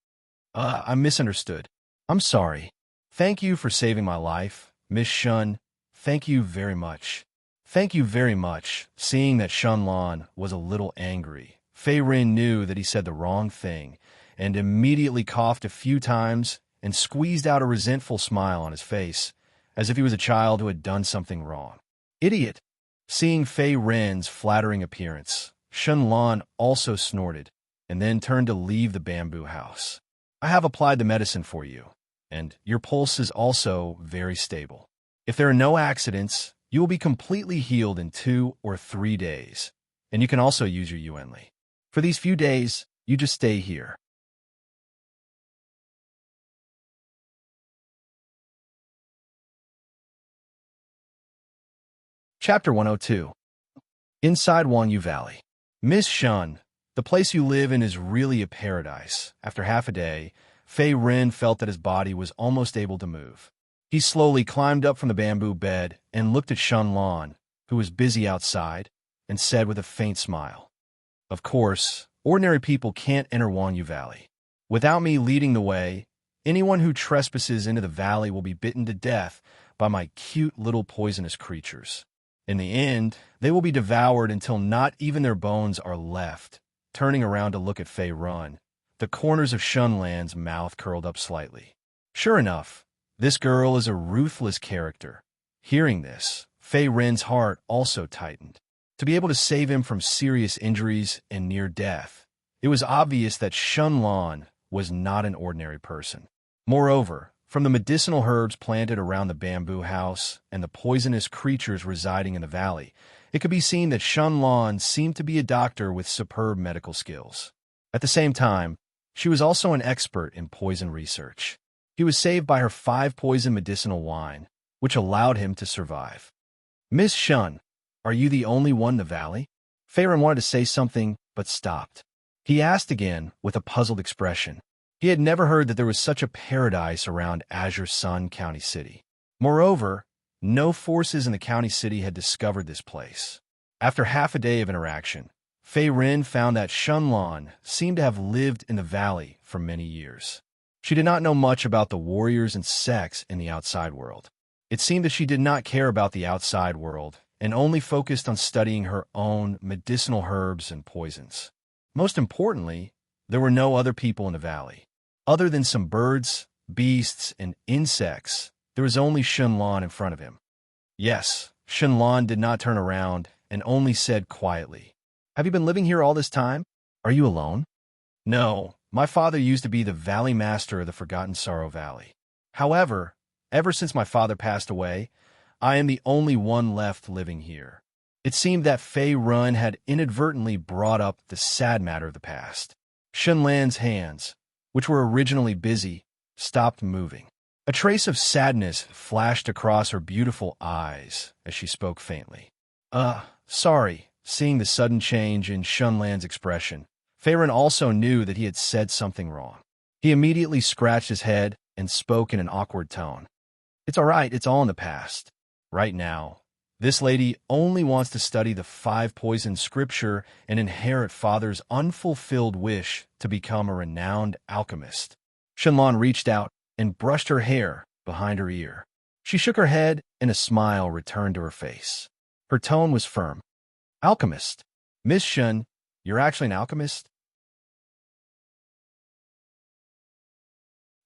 I misunderstood. I'm sorry. Thank you for saving my life, Miss Shun. Thank you very much." "Thank you very much." Seeing that Shenlong was a little angry, Fei Rin knew that he said the wrong thing and immediately coughed a few times and squeezed out a resentful smile on his face, as if he was a child who had done something wrong. "Idiot!" Seeing Fei Rin's flattering appearance, Shenlong also snorted and then turned to leave the bamboo house. "I have applied the medicine for you, and your pulse is also very stable. If there are no accidents, you will be completely healed in 2 or 3 days, and you can also use your Yuanli. For these few days, you just stay here." Chapter 102. Inside Wanyu Valley. "Miss Shun, the place you live in is really a paradise." After half a day, Fei Rin felt that his body was almost able to move. He slowly climbed up from the bamboo bed and looked at Shenlong, who was busy outside, and said with a faint smile, "Of course, ordinary people can't enter Wanyu Valley. Without me leading the way, anyone who trespasses into the valley will be bitten to death by my cute little poisonous creatures. In the end, they will be devoured until not even their bones are left." Turning around to look at Fei Run, the corners of Shunlan's mouth curled up slightly. Sure enough, this girl is a ruthless character. Hearing this, Fei Rin's heart also tightened. To be able to save him from serious injuries and near death, it was obvious that Shenlong was not an ordinary person. Moreover, from the medicinal herbs planted around the bamboo house and the poisonous creatures residing in the valley, it could be seen that Shenlong seemed to be a doctor with superb medical skills. At the same time, she was also an expert in poison research. He was saved by her 5-poison medicinal wine, which allowed him to survive. "Miss Shun, are you the only one in the valley?" Fei Rin wanted to say something, but stopped. He asked again with a puzzled expression. He had never heard that there was such a paradise around Azure Sun County City. Moreover, no forces in the county city had discovered this place. After half a day of interaction, Fei Rin found that Shenlong seemed to have lived in the valley for many years. She did not know much about the warriors and sects in the outside world. It seemed that she did not care about the outside world and only focused on studying her own medicinal herbs and poisons. Most importantly, there were no other people in the valley. Other than some birds, beasts, and insects, there was only Shenlong in front of him. Yes, Shenlong did not turn around and only said quietly, "Have you been living here all this time? Are you alone?" "No, my father used to be the valley master of the Forgotten Sorrow Valley. However, ever since my father passed away, I am the only one left living here." It seemed that Fei Run had inadvertently brought up the sad matter of the past. Shenlan's hands, which were originally busy, stopped moving. A trace of sadness flashed across her beautiful eyes as she spoke faintly. Sorry." Seeing the sudden change in Shenlan's expression, Fei Rin also knew that he had said something wrong. He immediately scratched his head and spoke in an awkward tone. "It's all right, it's all in the past. Right now, this lady only wants to study the 5-poison scripture and inherit father's unfulfilled wish to become a renowned alchemist." Shenlong reached out and brushed her hair behind her ear. She shook her head and a smile returned to her face. Her tone was firm. "Alchemist? Miss Shun, you're actually an alchemist?"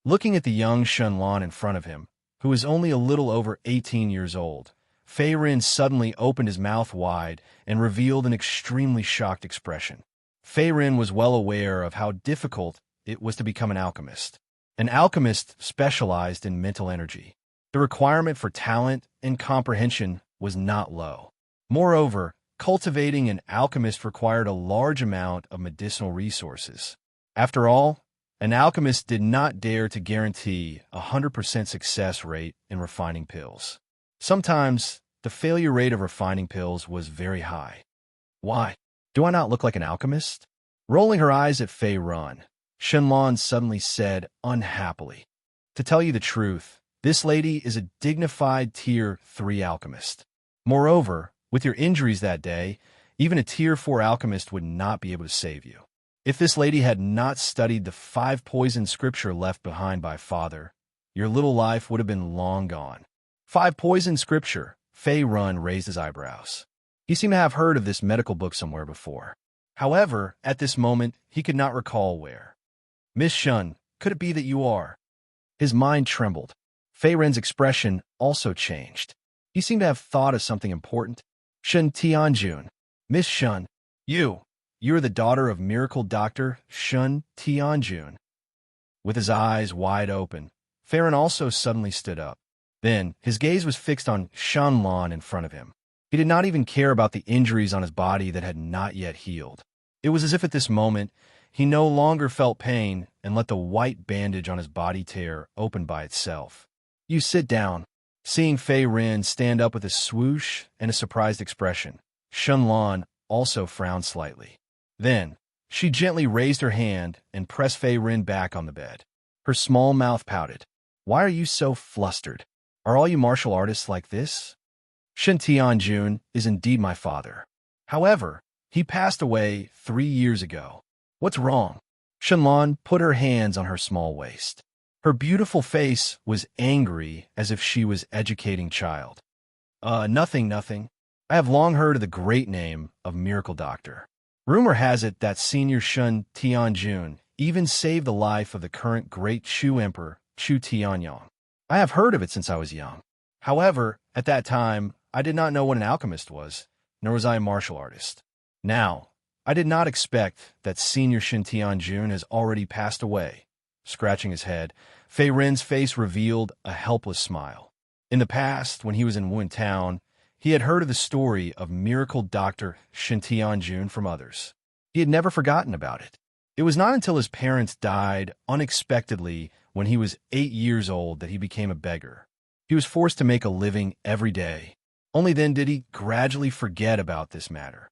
Looking at the young Shenlong in front of him, who was only a little over 18 years old, Fei Rin suddenly opened his mouth wide and revealed an extremely shocked expression. Fei Rin was well aware of how difficult it was to become an alchemist. An alchemist specialized in mental energy. The requirement for talent and comprehension was not low. Moreover, cultivating an alchemist required a large amount of medicinal resources. After all, an alchemist did not dare to guarantee a 100% success rate in refining pills. Sometimes, the failure rate of refining pills was very high. Why? Do I not look like an alchemist? Rolling her eyes at Fei Run, Shenlong suddenly said unhappily, "To tell you the truth, this lady is a dignified Tier 3 alchemist. Moreover, with your injuries that day, even a Tier 4 alchemist would not be able to save you. If this lady had not studied the 5 poison scripture left behind by Father, your little life would have been long gone." 5 poison scripture, Fei Run raised his eyebrows. He seemed to have heard of this medical book somewhere before. However, at this moment, he could not recall where. "Miss Shun, could it be that you are?" His mind trembled. Fei Ren's expression also changed. He seemed to have thought of something important. "Shun Tianjun. Miss Shun, you're the daughter of miracle doctor Shun Tianjun." With his eyes wide open, Fei Ren also suddenly stood up. Then, his gaze was fixed on Shenlong in front of him. He did not even care about the injuries on his body that had not yet healed. It was as if at this moment, he no longer felt pain and let the white bandage on his body tear open by itself. "You sit down." Seeing Fei Ren stand up with a swoosh and a surprised expression, Shenlong also frowned slightly. Then, she gently raised her hand and pressed Fei Ren back on the bed. Her small mouth pouted. "Why are you so flustered? Are all you martial artists like this? Shen Tianjun is indeed my father. However, he passed away 3 years ago. What's wrong?" Shenlong put her hands on her small waist. Her beautiful face was angry as if she was educating child. Nothing. I have long heard of the great name of Miracle Doctor. Rumor has it that Senior Shun Tianjun even saved the life of the current great Chu Emperor, Chu Tianyong. I have heard of it since I was young. However, at that time, I did not know what an alchemist was, nor was I a martial artist. Now, I did not expect that Senior Shin Tianjun has already passed away. Scratching his head, Fei Ren's face revealed a helpless smile. In the past, when he was in Wen Town, he had heard of the story of miracle doctor Shin Tianjun from others. He had never forgotten about it. It was not until his parents died unexpectedly when he was 8 years old that he became a beggar. He was forced to make a living every day. Only then did he gradually forget about this matter.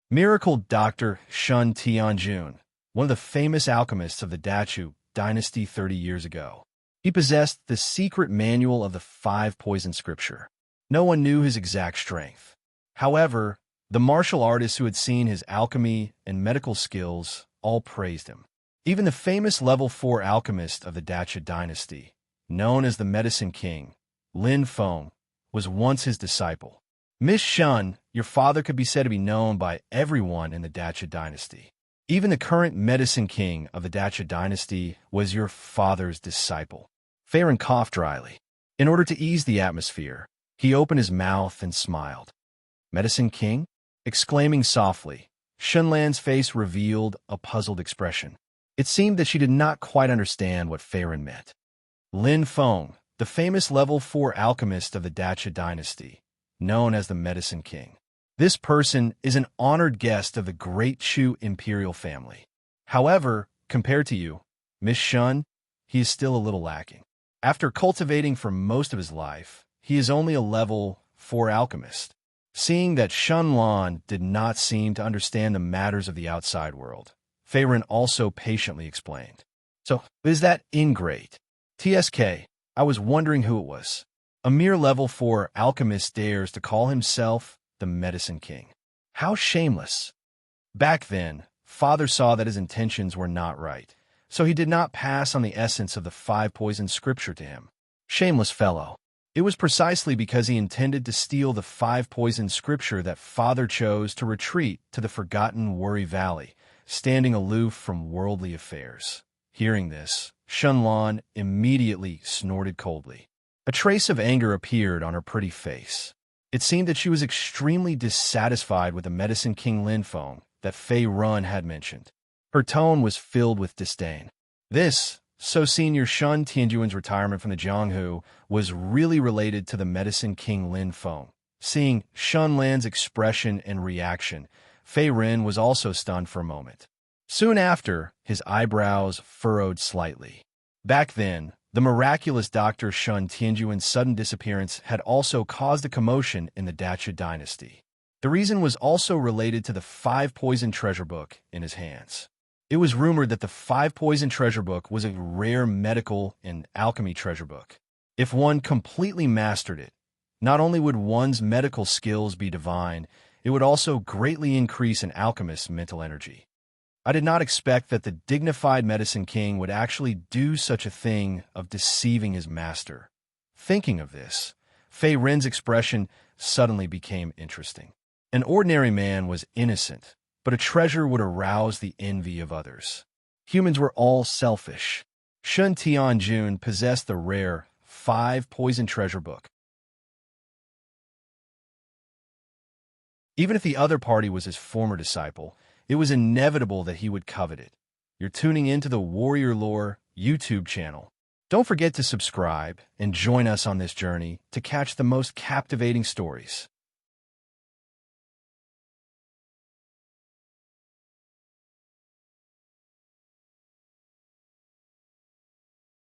Miracle Doctor Shun Tianjun, one of the famous alchemists of the Dachu dynasty 30 years ago. He possessed the secret manual of the 5 poison scripture. No one knew his exact strength. However, the martial artists who had seen his alchemy and medical skills all praised him. Even the famous level 4 alchemist of the Dachu dynasty, known as the Medicine King, Lin Feng, was once his disciple. "Miss Shun, your father could be said to be known by everyone in the Dachu dynasty. Even the current Medicine King of the Dachu dynasty was your father's disciple." Fei Ren coughed dryly. In order to ease the atmosphere, he opened his mouth and smiled. "Medicine King?" Exclaiming softly, Shenlan's face revealed a puzzled expression. It seemed that she did not quite understand what Fei Ren meant. Lin Feng, the famous level 4 alchemist of the Dachu dynasty, known as the Medicine King. This person is an honored guest of the great Chu imperial family. However, compared to you, Miss Shun, he is still a little lacking. After cultivating for most of his life, he is only a level 4 alchemist. Seeing that Shenlong did not seem to understand the matters of the outside world, Fei Ren also patiently explained. "So, is that ingrate? TSK, I was wondering who it was. A mere level 4 alchemist dares to call himself the Medicine King. How shameless." Back then, Father saw that his intentions were not right, so he did not pass on the essence of the 5 poison scripture to him. Shameless fellow. It was precisely because he intended to steal the 5 poison scripture that Father chose to retreat to the forgotten Worry Valley, standing aloof from worldly affairs. Hearing this, Shenlong immediately snorted coldly. A trace of anger appeared on her pretty face. It seemed that she was extremely dissatisfied with the Medicine King Lin Feng that Fei Run had mentioned. Her tone was filled with disdain. This, so Senior Shun Tianjuan's retirement from the Jianghu, was really related to the Medicine King Lin Feng. Seeing Shun Lin's expression and reaction, Fei Ren was also stunned for a moment. Soon after, his eyebrows furrowed slightly. Back then, the miraculous Dr. Shun Tianjuan's sudden disappearance had also caused a commotion in the Dacha dynasty. The reason was also related to the 5-poison treasure book in his hands. It was rumored that the 5-poison treasure book was a rare medical and alchemy treasure book. If one completely mastered it, not only would one's medical skills be divine, it would also greatly increase an alchemist's mental energy. I did not expect that the dignified Medicine King would actually do such a thing of deceiving his master. Thinking of this, Fei Ren's expression suddenly became interesting. An ordinary man was innocent, but a treasure would arouse the envy of others. Humans were all selfish. Shun Tianjun possessed the rare 5-poison treasure book. Even if the other party was his former disciple, it was inevitable that he would covet it. You're tuning into the Warrior Lore YouTube channel. Don't forget to subscribe and join us on this journey to catch the most captivating stories.